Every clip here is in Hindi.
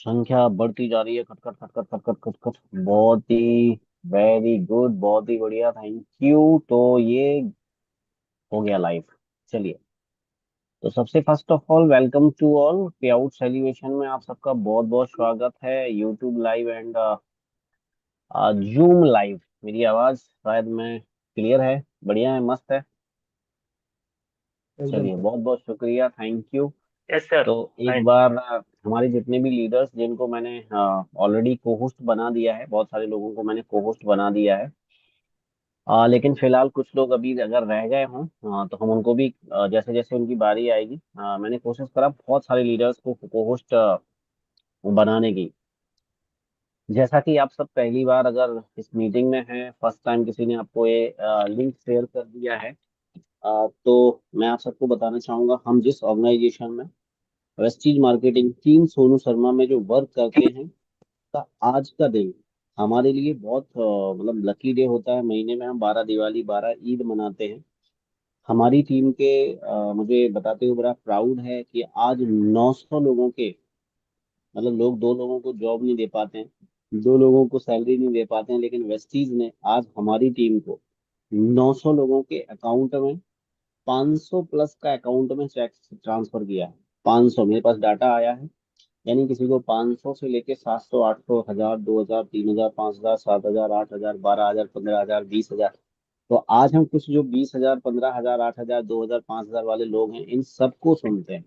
संख्या बढ़ती जा रही है। खटखट खटखट खटखट खटखट। बहुत ही वेरी गुड, बहुत ही बढ़िया, थैंक यू। तो ये हो गया लाइव। चलिए, तो सबसे first of all welcome to all payout celebration में आप सबका बहुत बहुत स्वागत है। YouTube live and Zoom live. मेरी आवाज शायद में क्लियर है, बढ़िया है, मस्त है। एकदम चलिए, सर। बहुत बहुत शुक्रिया, थैंक यू। Yes sir. तो एक फाइन। बार हमारे जितने भी लीडर्स जिनको मैंने ऑलरेडी को होस्ट बना दिया है, बहुत सारे लोगों को मैंने को होस्ट बना दिया है। लेकिन फिलहाल कुछ लोग अभी अगर रह गए हों, तो हम उनको भी जैसे जैसे उनकी बारी आएगी, मैंने कोशिश करा बहुत सारे लीडर्स को होस्ट बनाने की। जैसा कि आप सब पहली बार अगर इस मीटिंग में हैं, फर्स्ट टाइम किसी ने आपको ये लिंक शेयर कर दिया है, तो मैं आप सबको बताना चाहूंगा, हम जिस ऑर्गेनाइजेशन में Vestige marketing team Sonu Sharma में जो वर्क करते हैं, का आज का दिन हमारे लिए बहुत मतलब लकी डे होता है। महीने में हम 12 दिवाली 12 ईद मनाते हैं। हमारी टीम के मुझे बताते हुए बड़ा प्राउड है कि आज 900 लोगों के, मतलब लोग दो लोगों को जॉब नहीं दे पाते हैं, दो लोगों को सैलरी नहीं दे पाते हैं, लेकिन वेस्टीज ने आज हमारी टीम को 900 लोगों के अकाउंट में 500 प्लस का अकाउंट में चेक ट्रांसफर किया है। 500 मेरे पास डाटा आया है। यानी किसी को 500 से लेके 700 800 1000 2000 3000 5000 7000 8000 12000 15000 20000। तो आज हम कुछ जो 20000 15000 8000 2000 5000 वाले लोग हैं, इन सबको सुनते हैं।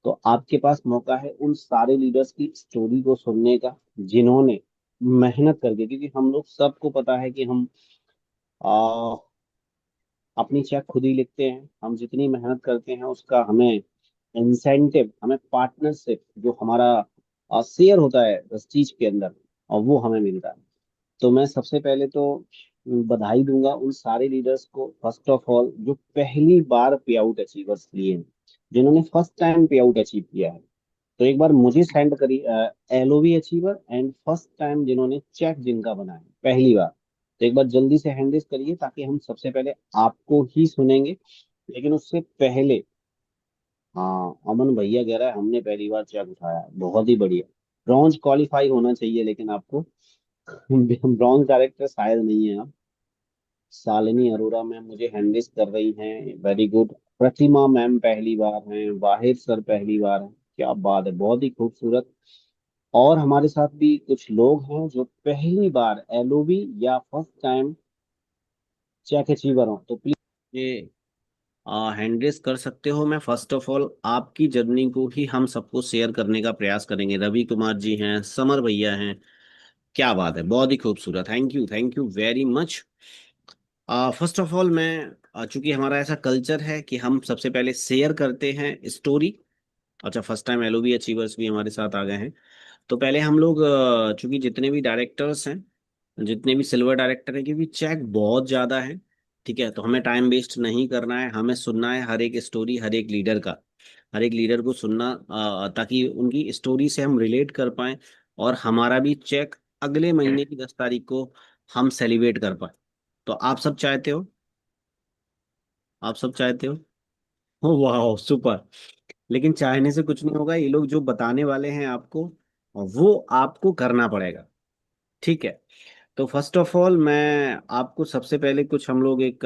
तो आपके पास मौका है उन सारे लीडर्स की स्टोरी को सुनने का, जिन्होंने मेहनत करके, क्योंकि हम लोग सबको पता है कि हम आ, अपनी चेक खुद ही लिखते हैं। हम जितनी मेहनत करते हैं उसका हमें इंसेंटिव, हमें पार्टनरशिप, जो हमारा शेयर होता है उस चीज के अंदर, और वो हमें मिलता है। तो मैं सबसे पहले तो बधाई दूंगा उन सारे लीडर्स को, फर्स्ट ऑफ ऑल जो पहली बार पे आउट अचीवर्स लिए हैं, जिन्होंने फर्स्ट टाइम पे आउट अचीव किया है। तो एक बार मुझे सेंड करिए एलओवी अचीवर एंड फर्स्ट टाइम जिन्होंने चेक जिनका बना है पहली बार। तो एक बार जल्दी से हैंड रेज करिए, ताकि हम सबसे पहले आपको ही सुनेंगे। लेकिन उससे पहले, हाँ, अमन भैया कह रहा है हमने पहली बार चेक उठाया, बहुत ही बढ़िया। ब्रॉन्ज क्वालिफाई होना चाहिए, लेकिन आपको ब्रॉन्ज कैरेक्टर शायद नहीं है आप। शालिनी अरोरा मैम मुझे हैंडलिस कर रही हैं, वेरी गुड। प्रतिमा मैम पहली बार हैं, वाहिद सर पहली बार हैं, क्या बात है, बहुत ही खूबसूरत। और हमारे साथ भी कुछ लोग हैं जो पहली बार एलओबी या फर्स्ट टाइम चेक अचीवर हो, तो प्लीज ये हैंडरेस कर सकते हो। मैं फर्स्ट ऑफ ऑल आपकी जर्नी को ही हम सबको शेयर करने का प्रयास करेंगे। रवि कुमार जी हैं, समर भैया हैं, क्या बात है, बहुत ही खूबसूरत, thank you very much. First of all मैं, चूंकि हमारा ऐसा कल्चर है कि हम सबसे पहले शेयर करते हैं स्टोरी। अच्छा, फर्स्ट टाइम एलओबी अचीवर्स भी हमारे साथ आ गए हैं। तो पहले हम लोग, चूंकि जितने भी डायरेक्टर्स हैं, जितने भी सिल्वर डायरेक्टर हैं, क्योंकि चेक बहुत ज्यादा है, ठीक है, तो हमें टाइम वेस्ट नहीं करना है, हमें सुनना है हर एक स्टोरी, हर एक लीडर का, हर एक लीडर को सुनना, ताकि उनकी स्टोरी से हम रिलेट कर पाए, और हमारा भी चेक अगले महीने की 10 तारीख को हम सेलिब्रेट कर पाए। तो आप सब चाहते हो, आप सब चाहते हो वाह सुपर। लेकिन चाहने से कुछ नहीं होगा, ये लोग जो बताने वाले हैं आपको, वो आपको करना पड़ेगा, ठीक है। तो फर्स्ट ऑफ ऑल मैं आपको सबसे पहले कुछ, हम लोग एक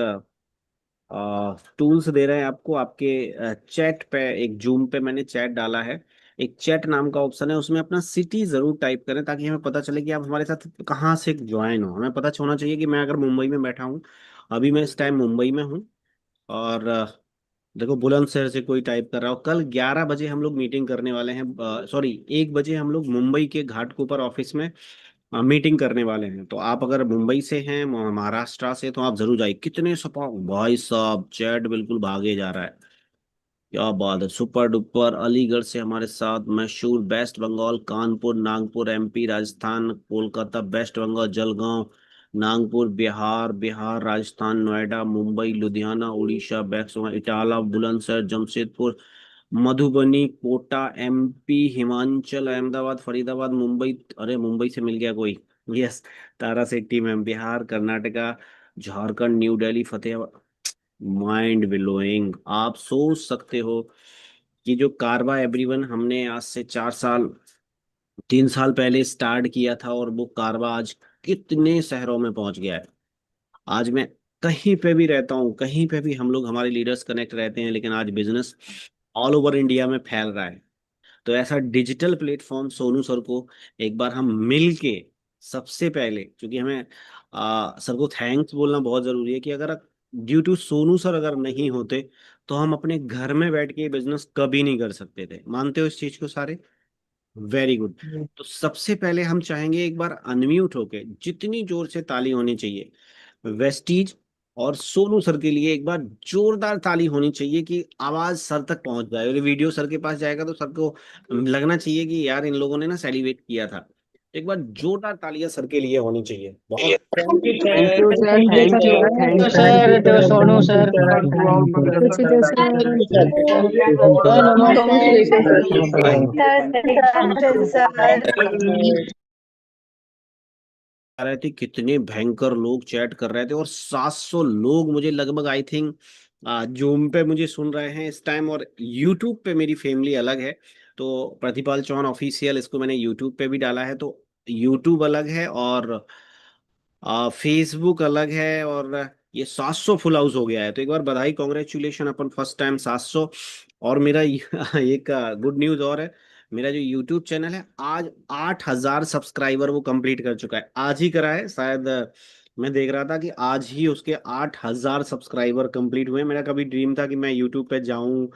टूल्स दे रहे हैं आपको, आपके चैट पे, एक जूम पे मैंने चैट डाला है। एक चैट नाम का ऑप्शन है, उसमें अपना सिटी जरूर टाइप करें, ताकि हमें पता चले कि आप हमारे साथ कहाँ से ज्वाइन हो। हमें पता होना चाहिए कि मैं अगर मुंबई में बैठा हूँ, अभी मैं इस टाइम मुंबई में हूँ, और देखो बुलंदशहर से कोई टाइप कर रहा हो। कल 11 बजे हम लोग मीटिंग करने वाले हैं, सॉरी 1 बजे हम लोग मुंबई के घाटकोपर ऑफिस में मीटिंग करने वाले हैं। तो आप अगर मुंबई से हैं, महाराष्ट्र से, तो आप जरूर जाइए। कितने सपा भाई साहब, चैट बिल्कुल भागे जा रहा है, क्या बात है, सुपर डुपर। अलीगढ़ से हमारे साथ मशहूर, west Bengal Kanpur Nagpur MP Rajasthan Kolkata west Bengal Jalgaon Nagpur Bihar Rajasthan Noida Mumbai Ludhiana Orissa बैक्सवा इटाला बुलंदशहर जमशेदपुर मधुबनी कोटा एमपी हिमाचल अहमदाबाद फरीदाबाद मुंबई, अरे मुंबई से मिल गया कोई, यस, तारा सिटी में Bihar Karnataka Jharkhand new Delhi Fatehabad. Mind blowing. आप सोच सकते हो कि जो कारवा एवरीवन हमने आज से 4 साल 3 साल पहले स्टार्ट किया था और वो कारवा आज कितने शहरों में पहुंच गया है। आज मैं कहीं पे भी रहता हूँ, कहीं पे भी हम लोग हमारे लीडर्स कनेक्ट रहते हैं, लेकिन आज बिजनेस ऑल ओवर इंडिया में फैल रहा है। तो ऐसा डिजिटल प्लेटफॉर्म सोनू सर को एक बार हम मिल के, सबसे पहले क्योंकि हमें सर को थैंक्स बोलना बहुत जरूरी है कि अगर ड्यू टू सोनू सर अगर नहीं होते तो हम अपने घर में बैठ के बिजनेस कभी नहीं कर सकते थे। मानते हो इस चीज को सारे? Very good. तो सबसे पहले हम चाहेंगे एक बार अनम्यूट होके जितनी जोर से ताली होनी चाहिए वेस्टीज और सोनू सर के लिए, एक बार जोरदार ताली होनी चाहिए कि आवाज सर तक पहुंच जाए। और ये वीडियो सर के पास जाएगा तो सर को लगना चाहिए कि यार इन लोगों ने ना सेलिब्रेट किया था। एक बार जोरदार तालियां सर के लिए होनी चाहिए। बहुत thank you thank sir. You sir, thank you thank sir, you, thank you thank you sir, sir, Sonu thank you sir. Sir through out Thank you, Magadar. sir. Congratulations, sir. Congratulations, sir. आ रहे थे, कितने भयंकर लोग चैट कर रहे थे, और 700 लोग मुझे लगभग आई थिंक जूम पे मुझे सुन रहे हैं इस टाइम। और यूट्यूब पे मेरी फैमिली अलग है, तो प्रतिपाल चौहान ऑफिशियल इसको मैंने यूट्यूब पे भी डाला है। तो यूट्यूब अलग है और फेसबुक अलग है, और ये 700 फुल हाउस हो गया है। तो एक बार बधाई, कॉन्ग्रेचुलेशन अपन फर्स्ट टाइम 700। और मेरा एक गुड न्यूज और है, मेरा जो यूट्यूब चैनल है आज 8,000 सब्सक्राइबर वो कंप्लीट कर चुका है। आज ही करा है शायद, मैं देख रहा था कि आज ही उसके 8,000 सब्सक्राइबर कंप्लीट हुए। मेरा कभी ड्रीम था कि मैं यूट्यूब पे जाऊं,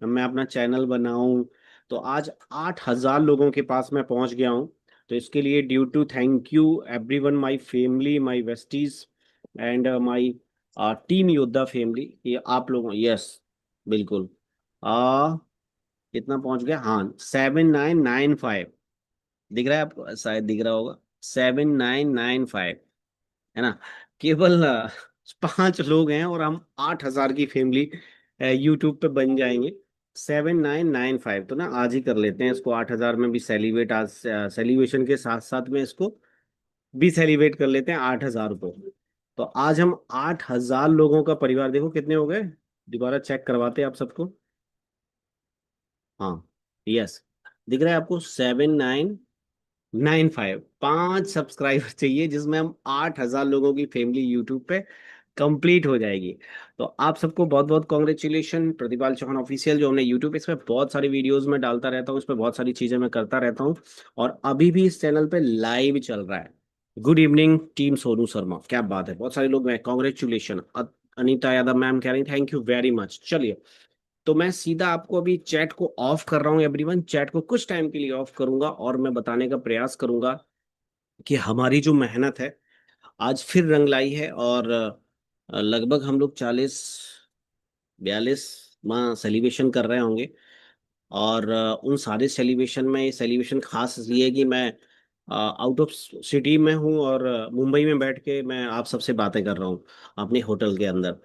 मैं अपना चैनल बनाऊं, तो आज 8,000 लोगों के पास मैं पहुंच गया हूं। तो इसके लिए due to thank you everyone, my family, my Vestiges and my team योद्धा फैमिली, ये आप लोगों, यस बिल्कुल। आ कितना पहुंच गया? हाँ, 7995। दिख रहा है आपको? शायद दिख रहा होगा। 7995, है ना? केवल 5 लोग हैं और हम 8,000 की फैमिली यूट्यूब पे बन जाएंगे। 7995, तो ना आज ही कर लेते हैं इसको 8,000 में भी सेलिब्रेट। आज सेलिब्रेशन के साथ साथ में इसको भी सेलिब्रेट कर लेते हैं 8,000 को। तो आज हम 8,000 लोगों का परिवार, देखो कितने हो गए, दोबारा चेक करवाते हैं आप सबको। हाँ, यस, दिख रहा है आपको? 7995। 5 सब्सक्राइबर चाहिए जिसमें हम 8,000 लोगों की फैमिली यूट्यूब पे कंप्लीट हो जाएगी। तो आप सबको बहुत बहुत कॉन्ग्रेचुलेशन। प्रतिपाल चौहान ऑफिशियल जो हमने यूट्यूब पे, इस पे बहुत सारी वीडियोस में डालता रहता हूँ, इस पे बहुत सारी चीजें मैं करता रहता हूँ। और अभी भी इस चैनल पे लाइव चल रहा है। Good evening team Sonu Sharma, क्या बात है, बहुत सारे लोग हैं, कॉन्ग्रेचुलेशन। अनीता यादव मैम कह रही थैंक यू वेरी मच। चलिए, तो मैं सीधा आपको अभी चैट को ऑफ कर रहा हूँ एवरीवन, चैट को कुछ टाइम के लिए ऑफ करूंगा और मैं बताने का प्रयास करूंगा कि हमारी जो मेहनत है आज फिर रंग लाई है। और लगभग हम लोग 40 42 माह सेलिब्रेशन कर रहे होंगे। और उन सारे सेलिब्रेशन में ये सेलिब्रेशन खास इसलिए है कि मैं आउट ऑफ सिटी में हूँ और मुंबई में बैठ के मैं आप सबसे बातें कर रहा हूँ अपने होटल के अंदर।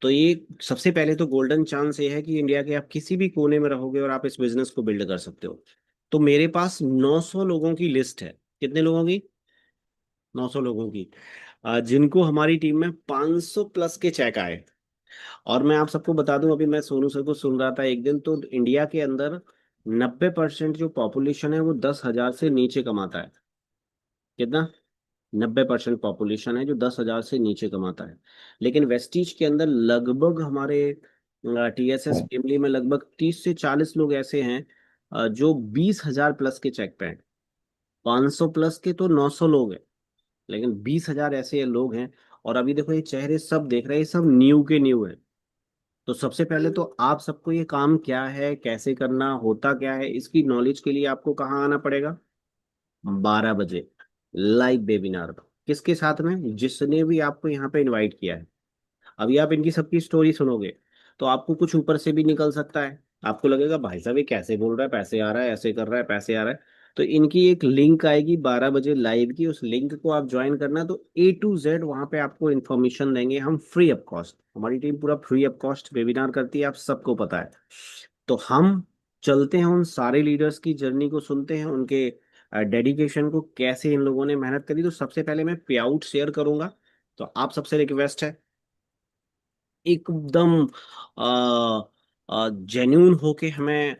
तो ये सबसे पहले तो गोल्डन चांस ये है कि इंडिया के आप किसी भी कोने में रहोगे और आप इस बिजनेस को बिल्ड कर सकते हो। तो मेरे पास 900 लोगों की लिस्ट है। कितने लोगों की? 900 लोगों की, जिनको हमारी टीम में 500 प्लस के चेक आए। और मैं आप सबको बता दूं, अभी मैं सोनू सर को सुन रहा था एक दिन, तो इंडिया के अंदर 90% जो पॉपुलेशन है वो 10,000 से नीचे कमाता है। कितना? 90% पॉपुलेशन है जो 10,000 से नीचे कमाता है। लेकिन वेस्टीज के अंदर लगभग हमारे टीएसएस फैमिली में लगभग 30 से 40 लोग ऐसे हैं जो 20,000 प्लस के चेक पे हैं। 500 प्लस के तो 900 लोग हैं, लेकिन 20,000 ऐसे लोग हैं। और अभी देखो ये चेहरे सब देख रहे हैं, सब न्यू के न्यू है। तो सबसे पहले तो आप सबको ये काम क्या है, कैसे करना होता क्या है, इसकी नॉलेज के लिए आपको कहाँ आना पड़ेगा? 12 बजे लाइव वेबिनार। किसके साथ में? जिसने भी आपको यहाँ पे इनवाइट किया है। अभी आप इनकी सबकी स्टोरी सुनोगे तो आपको कुछ ऊपर से भी निकल सकता है। आपको लगेगा भाई साहब ये कैसे बोल रहा है, पैसे आ रहा है, ऐसे कर रहा है, पैसे आ रहा है। तो इनकी एक लिंक आएगी 12 बजे लाइव की, उस लिंक को आप ज्वाइन करना, तो A to Z वहां पे आपको इन्फॉर्मेशन देंगे हम फ्री ऑफ कॉस्ट। हमारी टीम पूरा फ्री ऑफ कॉस्ट वेबिनार करती है, आप सबको पता है। तो हम चलते हैं उन सारे लीडर्स की जर्नी को, सुनते हैं उनके डेडिकेशन को, कैसे इन लोगों ने मेहनत करी। तो सबसे पहले मैं पे आउट शेयर करूंगा। तो आप सबसे रिक्वेस्ट है एकदम जेन्यून होके हमें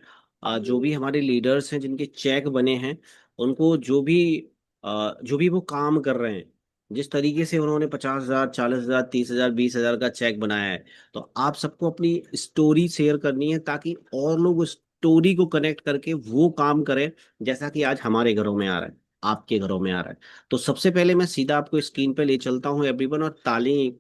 जो भी हमारे लीडर्स हैं जिनके चेक बने हैं उनको जो भी वो काम कर रहे हैं, जिस तरीके से उन्होंने 50,000, 40,000, 30,000, 20,000 का चेक बनाया है, तो आप सबको अपनी स्टोरी शेयर करनी है ताकि और लोग उस स्टोरी को कनेक्ट करके वो काम करें, जैसा कि आज हमारे घरों में आ रहा है, आपके घरों में आ रहा है। तो सबसे पहले मैं सीधा आपको स्क्रीन पे ले चलता हूँ एवरीवन, और ताली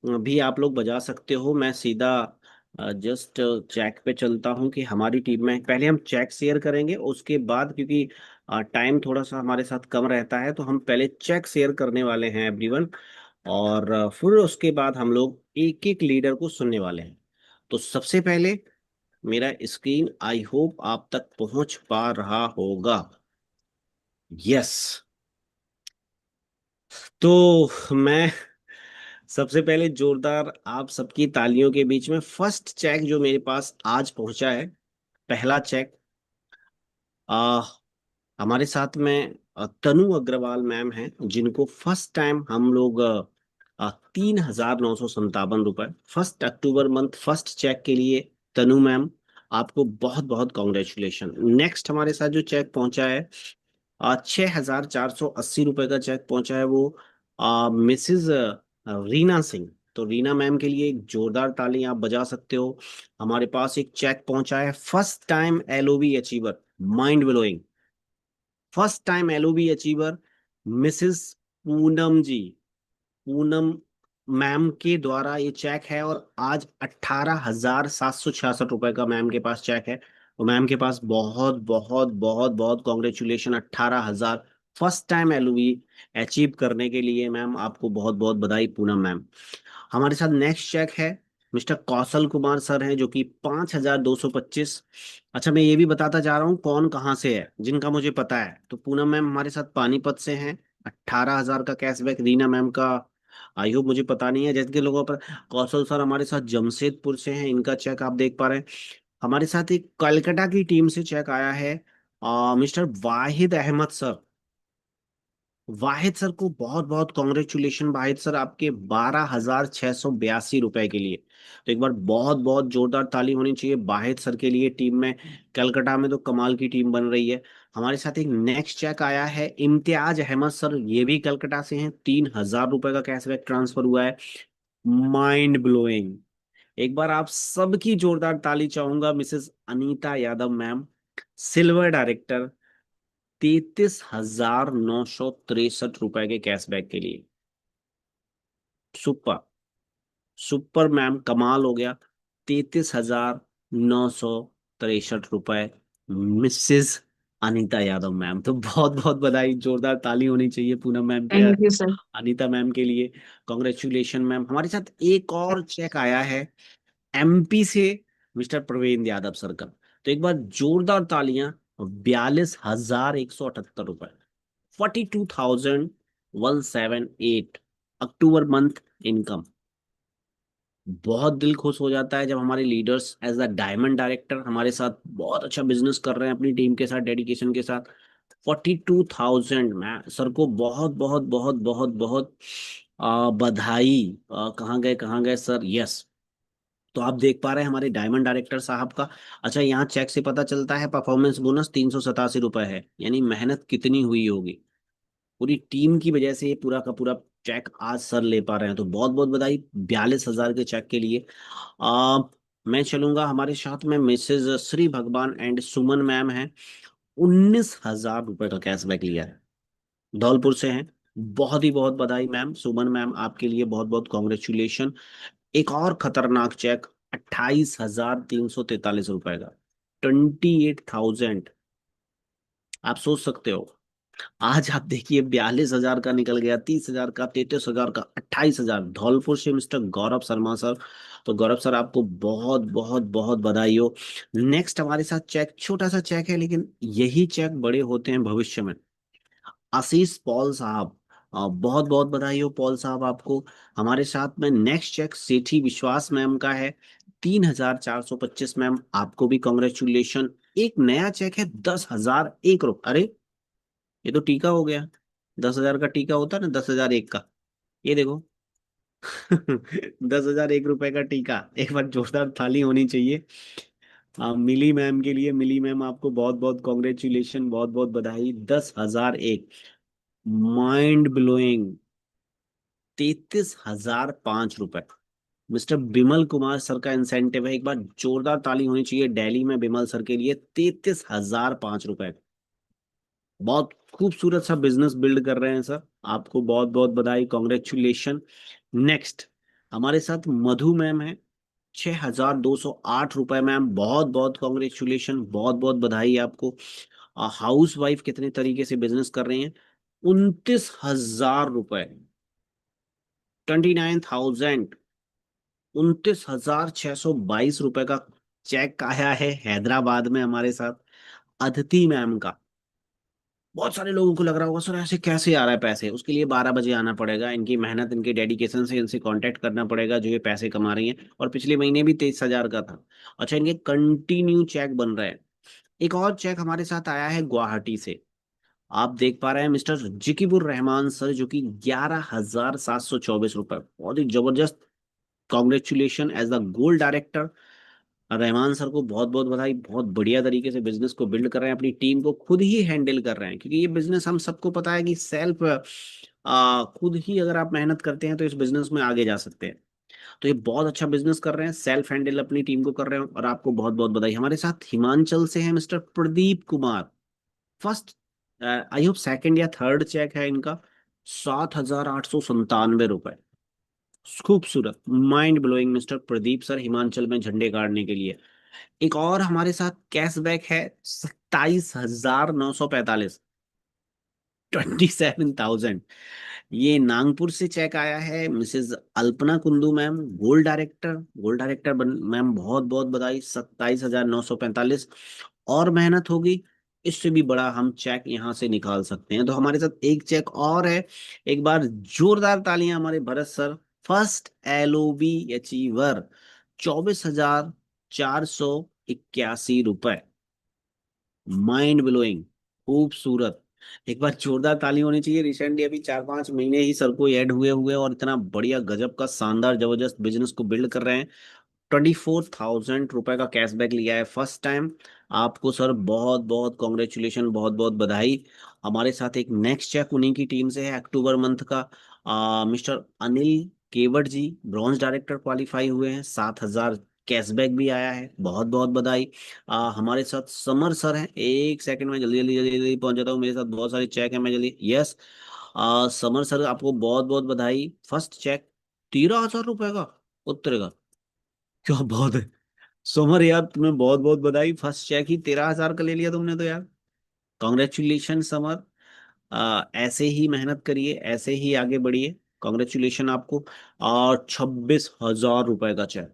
भी आप लोग बजा सकते हो। मैं सीधा जस्ट चेक पे चलता हूँ कि हमारी टीम में पहले हम चेक शेयर करेंगे, उसके बाद क्योंकि टाइम थोड़ा सा हमारे साथ कम रहता है, तो हम पहले चेक शेयर करने वाले हैं एवरीवन, और फिर उसके बाद हम लोग एक एक लीडर को सुनने वाले हैं। तो सबसे पहले मेरा स्क्रीन आई होप आप तक पहुंच पा रहा होगा। यस। तो मैं सबसे पहले जोरदार आप सबकी तालियों के बीच में फर्स्ट चेक जो मेरे पास आज पहुंचा है, पहला चेक, आ हमारे साथ में तनु अग्रवाल मैम हैं, जिनको फर्स्ट टाइम हम लोग 3,957 रुपए 1 अक्टूबर मंथ फर्स्ट चेक के लिए। तनु मैम, आपको बहुत बहुत कॉन्ग्रेचुलेशन। नेक्स्ट हमारे साथ जो चेक पहुंचा है, 6,480 रुपए का चेक पहुंचा है, वो मिसिज रीना सिंह। तो रीना मैम के लिए एक जोरदार ताली आप बजा सकते हो। हमारे पास एक चेक पहुंचा है, first time LOB achiever, mind blowing, first time LOB achiever missus Poonam ji. Poonam ma'am के द्वारा ये चेक है, और आज 18,766 रुपए का मैम के पास चेक है। तो मैम के पास बहुत बहुत बहुत बहुत congratulation, 18,000 first time LOB achieve करने के लिए मैम, आपको बहुत बहुत बधाई पूनम मैम। हमारे साथ नेक्स्ट चेक है, मिस्टर कौशल कुमार सर हैं, जो कि 5,225। अच्छा, मैं ये भी बताता जा रहा हूँ कौन कहाँ से है, जिनका मुझे पता है। तो पूनम मैम हमारे साथ पानीपत से हैं, 18,000 का कैशबैक। रीना मैम का आई होप मुझे पता नहीं है, जैसे के लोगों पर। कौशल सर हमारे साथ जमशेदपुर से हैं, इनका चेक आप देख पा रहे हैं। हमारे साथ एक कलकत्ता की टीम से चेक आया है, मिस्टर वाहिद अहमद सर। वाहिद सर को बहुत बहुत कॉन्ग्रेचुलेशन वाहिद सर, आपके 12,682 रुपए के लिए। तो एक बार बहुत बहुत जोरदार ताली होनी चाहिए वाहिद सर के लिए। टीम में कलकत्ता में तो कमाल की टीम बन रही है। हमारे साथ एक नेक्स्ट चेक आया है, इम्तियाज अहमद सर, ये भी कलकत्ता से हैं, 3,000 रुपए का कैशबैक ट्रांसफर हुआ है। Mind blowing. एक बार आप सबकी जोरदार ताली चाहूंगा Mrs Anita Yadav ma'am, silver director, 33,963 रुपए के कैशबैक के लिए। सुपर, सुपर मैम, कमाल हो गया। 33,963 रुपए मिसेस अनीता यादव मैम। तो बहुत बहुत बधाई, जोरदार ताली होनी चाहिए पूनम मैम के, thank you sir. Anita ma'am के लिए। Congratulation ma'am. हमारे साथ एक और चेक आया है एमपी से, मिस्टर प्रवीण यादव सर का। तो एक बार जोरदार तालियां, 42,178 रुपए, 42,178 अक्टूबर मंथ इनकम। बहुत दिल खुश हो जाता है जब हमारे leaders as a diamond director हमारे साथ बहुत अच्छा बिजनेस कर रहे हैं, अपनी टीम के साथ डेडिकेशन के साथ। 42,000, मैं सर को बहुत बहुत बहुत बहुत बहुत बधाई। कहाँ गए, कहाँ गए सर, यस। तो आप देख पा रहे हैं हमारे डायमंड डायरेक्टर साहब का। अच्छा, यहाँ चेक से पता चलता है परफॉर्मेंस बोनस 387 रुपए है, यानी मेहनत कितनी हुई होगी, पूरी टीम की वजह से ये पूरा का पूरा चेक आज सर ले पा रहे हैं। तो बहुत बहुत बधाई 42,000 के चेक के लिए। आ, मैं चलूंगा, हमारे साथ में मिसेज श्री भगवान एंड सुमन मैम हैं, 19,000 रुपए का कैशबैक लिया है, धौलपुर से हैं। बहुत ही बहुत बधाई मैम, सुमन मैम, आपके लिए बहुत बहुत कॉन्ग्रेचुलेशन। एक और खतरनाक चेक, 28,343 रुपए का, 28,000। आप सोच सकते हो, आज आप देखिए 42,000 का निकल गया, 30,000 का, 33,000 का, 28,000, धौलपुर से मिस्टर गौरव शर्मा सर। तो गौरव सर, आपको बहुत बहुत बहुत बधाई हो। नेक्स्ट हमारे साथ चेक, छोटा सा चेक है लेकिन यही चेक बड़े होते हैं भविष्य में। आशीष पॉल साहब, बहुत बहुत बधाई हो पॉल साहब आपको। हमारे साथ में नेक्स्ट चेक सेठी विश्वास मैम का है, 3,425 मैम, आपको भी कॉन्ग्रेचुलेशन। एक नया चेक है, 10,001 रुपये, अरे ये तो टीका हो गया। 10,000 का टीका होता है ना, 10,001 का, ये देखो। 10,001 रुपए का टीका, एक बार जोरदार थाली होनी चाहिए। मिली मैम के लिए, मिली मैम आपको बहुत बहुत कॉन्ग्रेचुलेशन, बहुत बहुत बधाई। 10,001। Mind blowing. 33,005 रुपए। मिस्टर बिमल कुमार सर का इंसेंटिव है, एक बार जोरदार ताली होनी चाहिए दिल्ली में बिमल सर के लिए। 33,005 रुपए। बहुत खूबसूरत सा बिजनेस बिल्ड कर रहे हैं सर, आपको बहुत बहुत बधाई, कॉन्ग्रेचुलेशन। नेक्स्ट हमारे साथ मधु मैम है। 6,208 रुपए मैम, बहुत बहुत कॉन्ग्रेचुलेशन, बहुत बहुत बधाई आपको। हाउस वाइफ कितने तरीके से बिजनेस कर रही हैं। 29,000 रुपए। 29,000। 29,622 रुपए का चेक आया है हैदराबाद में हमारे साथ अदिति मैम का। बहुत सारे लोगों को लग रहा होगा सर ऐसे कैसे आ रहा है पैसे, उसके लिए 12 बजे आना पड़ेगा, इनकी मेहनत इनके डेडिकेशन से इनसे कांटेक्ट करना पड़ेगा जो ये पैसे कमा रही हैं। और पिछले महीने भी 23,000 का था। अच्छा, इनके कंटिन्यू चेक बन रहे हैं। एक और चेक हमारे साथ आया है गुवाहाटी से। आप देख पा रहे हैं मिस्टर जिकीबुर रहमान सर, जो कि 11,724 रुपए, बहुत ही जबरदस्त। Congratulation as the gold director. Rahman sir को बहुत बहुत बधाई, बहुत बढ़िया तरीके से बिजनेस को बिल्ड कर रहे हैं, अपनी टीम को खुद ही हैंडल कर रहे हैं, क्योंकि ये बिजनेस हम सबको पता है कि सेल्फ, खुद ही अगर आप मेहनत करते हैं तो इस बिजनेस में आगे जा सकते हैं। तो ये बहुत अच्छा बिजनेस कर रहे हैं, सेल्फ हैंडल अपनी टीम को कर रहे हैं, और आपको बहुत बहुत बधाई। हमारे साथ हिमाचल से है mister Pradeep Kumar. First, I hope second या थर्ड चेक है इनका। 7,897 रुपए। खूबसूरत, mind blowing mister Pradeep sir, Himachal में झंडे गाड़ने के लिए। एक और हमारे साथ कैशबैक है। 27,945। 27,000। ये नागपुर से चेक आया है, missus Alpana Kundu ma'am, gold director. Gold director ma'am, बहुत बहुत बधाई। 27,945। और मेहनत होगी, इससे भी बड़ा हम चेक यहाँ से निकाल सकते हैं। तो हमारे साथ एक चेक और है। एक बार जोरदार तालियां हमारे Bharat sir. First LOB achiever. 24,481 रुपए। Mind blowing. खूबसूरत। एक बार जोरदार ताली होनी चाहिए। रिसेंटली अभी 4-5 महीने ही सर को ऐड हुए हुए, और इतना बढ़िया गजब का शानदार जबरदस्त बिजनेस को बिल्ड कर रहे हैं। 24,000 रुपए का कैशबैक लिया है फर्स्ट टाइम। आपको सर बहुत बहुत कॉन्ग्रेचुलेशन, बहुत बहुत बधाई। हमारे साथ एक नेक्स्ट चेक उन्हीं की टीम से है अक्टूबर मंथ का। मिस्टर अनिल केवट जी ब्रॉन्ज डायरेक्टर क्वालिफाई हुए हैं। 7,000 कैशबैक भी आया है, बहुत बहुत बधाई। हमारे साथ समर सर हैं। एक सेकंड में जल्दी जल्दी जल्दी जल्दी पहुंच जाता हूँ, मेरे साथ बहुत सारे चेक हैं, मैं जल्दी, यस। समर सर आपको बहुत बहुत बधाई। फर्स्ट चेक 13,000 रुपए का उत्तर का। क्या बात है सोमर यार, तुम्हें बहुत बहुत बधाई। फर्स्ट चेक ही 13,000 का ले लिया तुमने तो यार। Congratulation summer. ऐसे ही मेहनत करिए, ऐसे ही आगे बढ़िए। कॉन्ग्रेचुलेशन आपको। और 26,000 रुपए का चेक।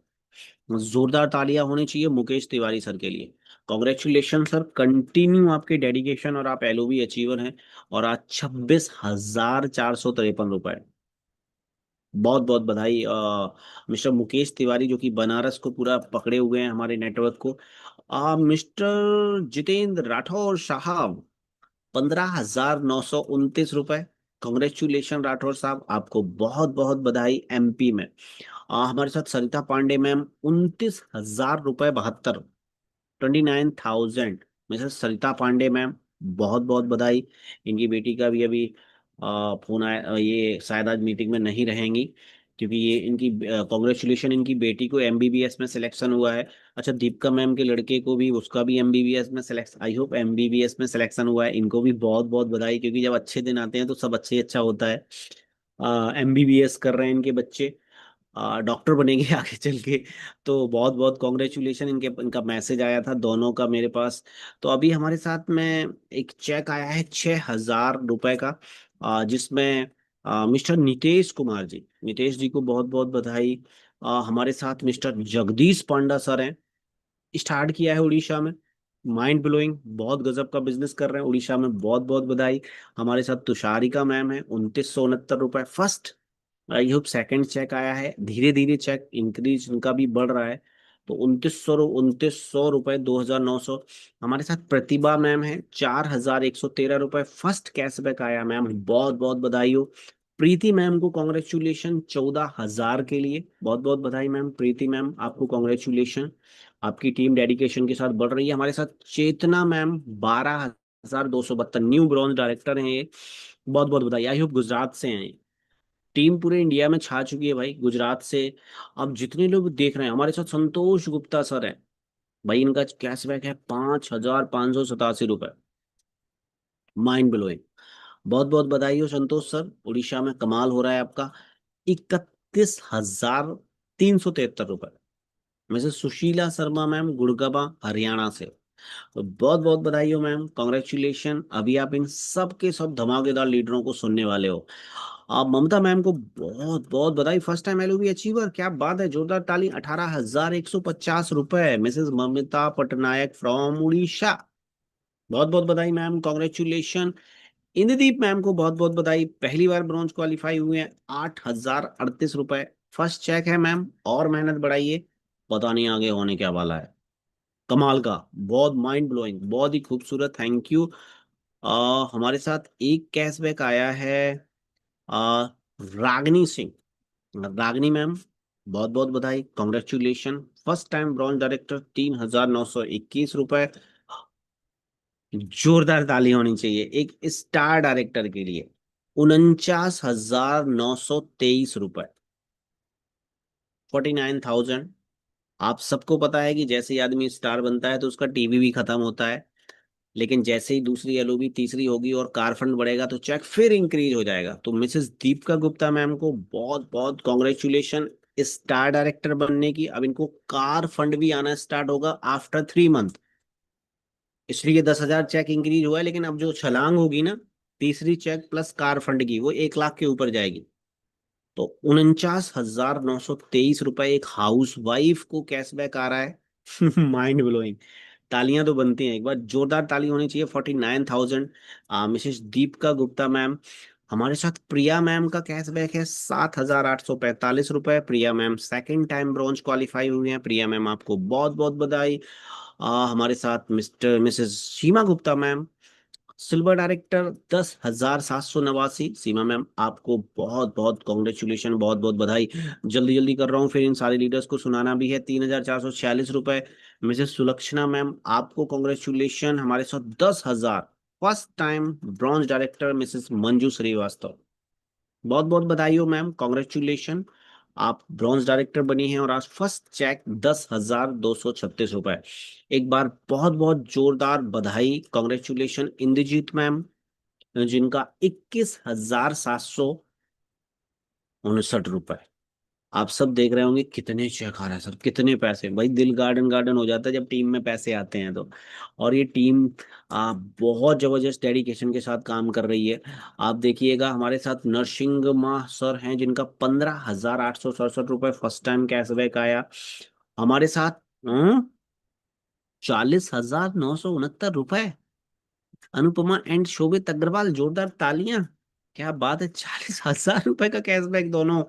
जोरदार तालियां होनी चाहिए मुकेश तिवारी सर के लिए। कॉन्ग्रेचुलेशन सर, कंटिन्यू आपके डेडिकेशन, और आप एलओबी अचीवर हैं। और आज 26,453 रुपए। बहुत बहुत बधाई मिस्टर मुकेश तिवारी, जो कि बनारस को पूरा पकड़े हुए हैं हमारे नेटवर्क को। मिस्टर जितेंद्र राठौर साहब। 15,929 रुपए। कॉन्ग्रेचुलेशन राठौर साहब, आपको बहुत बहुत बधाई एमपी में। हमारे साथ सरिता पांडे मैम। 29,000 रुपए 72। 29,000। मिसेस सरिता पांडे मैम, बहुत बहुत बधाई। इनकी बेटी का भी अभी फोन आया, ये शायद आज मीटिंग में नहीं रहेंगी, क्योंकि ये इनकी कॉन्ग्रेचुलेशन, इनकी बेटी को एमबीबीएस में सिलेक्शन हुआ है। अच्छा, दीपिका मैम के लड़के को भी, उसका भी एमबीबीएस में सिलेक्शन, आई होप एमबीबीएस में सिलेक्शन हुआ है, इनको भी बहुत बहुत बधाई, क्योंकि जब अच्छे दिन आते हैं तो सब अच्छे ही अच्छा होता है। एमबीबीएस कर रहे हैं इनके बच्चे, डॉक्टर बनेंगे आगे चल के। तो बहुत बहुत कॉन्ग्रेचुलेशन। इनका मैसेज आया था दोनों का मेरे पास। तो अभी हमारे साथ में एक चेक आया है 6,000 रुपए का, जिसमें मिस्टर नितेश कुमार जी, नितेश जी को बहुत बहुत बधाई। हमारे साथ मिस्टर जगदीश पांडा सर हैं। स्टार्ट किया है उड़ीसा में। माइंड ब्लोइंग, बहुत गजब का बिजनेस कर रहे हैं उड़ीसा में, बहुत बहुत बधाई। हमारे साथ तुषारिका मैम है। 29,69 रुपए first. I hope second check आया है, धीरे धीरे चेक इंक्रीज उनका भी बढ़ रहा है। तो 29,100 रुपए, 2,900। हमारे साथ प्रतिभा मैम है। 4,113 रुपए फर्स्ट कैशबैक आया मैम, बहुत बहुत बधाई हो। प्रीति मैम को कॉन्ग्रेचुलेशन 14,000 के लिए, बहुत बहुत बधाई मैम। प्रीति मैम आपको कॉन्ग्रेचुलेशन, आपकी टीम डेडिकेशन के साथ बढ़ रही है। हमारे साथ चेतना मैम 12,272, न्यू ब्रॉन्ज डायरेक्टर हैं ये, बहुत बहुत बधाई। आई होप गुजरात से हैं ये। टीम पूरे इंडिया में छा चुकी है भाई, गुजरात से। अब जितने लोग देख रहे हैं, हमारे साथ संतोष गुप्ता सर है भाई, इनका कैशबैक है 5,587 रुपए, माइंड ब्लोइंग। बहुत बहुत बधाई हो संतोष सर, उड़ीसा में कमाल हो रहा है आपका। 31,373 रुपए। मिसेस सुशीला शर्मा मैम गुड़गांव हरियाणा से, तो बहुत बहुत बधाई हो मैम, कॉन्ग्रेचुलेशन। अभी आप इन सब के सब धमाकेदार लीडरों को सुनने वाले हो। आप ममता मैम को बहुत बहुत बधाई, फर्स्ट टाइम एलओबी अचीवर, क्या बात है, जोरदार ताली। 18,150 रुपए, मिसेस ममिता पटनायक फ्रॉम उड़ीसा, बहुत बहुत बधाई मैम, कॉन्ग्रेचुलेशन। इंद्रदीप मैम को बहुत बहुत बधाई, पहली बार ब्रॉन्ज क्वालिफाई हुए हैं, 8,038 रुपए। फर्स्ट चेक है मैम, और मेहनत बढ़ाइए, पता नहीं आगे होने क्या वाला है। कमाल का, बहुत माइंड ब्लोइंग, बहुत ही खूबसूरत, थैंक यू। हमारे साथ एक कैशबैक आया है रागनी सिंह, रागनी मैम बहुत बहुत बधाई, congratulation, first time bronze director, 3,921 रुपए। जोरदार ताली होनी चाहिए एक स्टार डायरेक्टर के लिए। 49,923 रुपए, 49,000। आप सबको पता है कि जैसे ही आदमी स्टार बनता है तो उसका टीवी भी खत्म होता है, लेकिन जैसे ही दूसरी एलओबी तीसरी होगी और कार फंड बढ़ेगा तो चेक फिर इंक्रीज हो जाएगा। तो मिसेस दीपिका गुप्ता मैम को बहुत बहुत कॉन्ग्रेचुलेशन स्टार डायरेक्टर बनने की। अब इनको कार फंड भी आना स्टार्ट होगा आफ्टर 3 मंथ, इसलिए 10,000 चेक इंक्रीज हुआ है। लेकिन अब जो छलांग होगी ना, तीसरी चेक प्लस कार फंड की, वो 1 लाख के ऊपर जाएगी। तो 49,923 रुपए एक हाउस वाइफ को कैशबैक आ रहा है। माइंड ब्लोइंग, तालियां तो बनती हैं, एक बार जोरदार ताली होनी चाहिए। 49,000। मिसेस दीपिका गुप्ता मैम, हमारे साथ प्रिया मैम का कैशबैक है 7,845 रुपए। Priya ma'am second time bronze qualify हुई हैं, प्रिया मैम आपको बहुत बहुत बधाई। हमारे साथ मिस्टर मिसेस सीमा गुप्ता मैम, सिल्वर डायरेक्टर, 10,789। सीमा मैम आपको बहुत बहुत कॉन्ग्रेचुलेशन, बहुत बहुत बधाई। जल्दी जल्दी कर रहा हूँ, फिर इन सारे लीडर्स को सुनाना भी है। 3,446 रुपए। मिसेस सुलक्षणा मैम आपको कॉन्ग्रेचुलेशन, हमारे साथ 10,000, first time bronze director Mrs Manju Shrivastava, बहुत बहुत बधाई हो मैम, कॉन्ग्रेचुलेशन। आप ब्रॉन्ज डायरेक्टर बनी हैं और आज फर्स्ट चेक 10,236 रुपए। एक बार बहुत बहुत जोरदार बधाई, कॉन्ग्रेचुलेशन इंद्रजीत मैम, जिनका 21,759 रुपए। आप सब देख रहे होंगे कितने चेक आ रहे हैं सर, कितने पैसे, भाई दिल गार्डन गार्डन हो जाता है जब टीम में पैसे आते हैं तो। और ये टीम बहुत जबरदस्त डेडिकेशन के साथ काम कर रही है। आप देखिएगा हमारे साथ नरसिंह माह सर हैं, जिनका 15,867 रुपए फर्स्ट टाइम कैशबैक आया। हमारे साथ 40,969 रुपए, अनुपमा एंड शोभित अग्रवाल, जोरदार तालियां, क्या बात है, 40,000 रुपए का कैशबैक, दोनों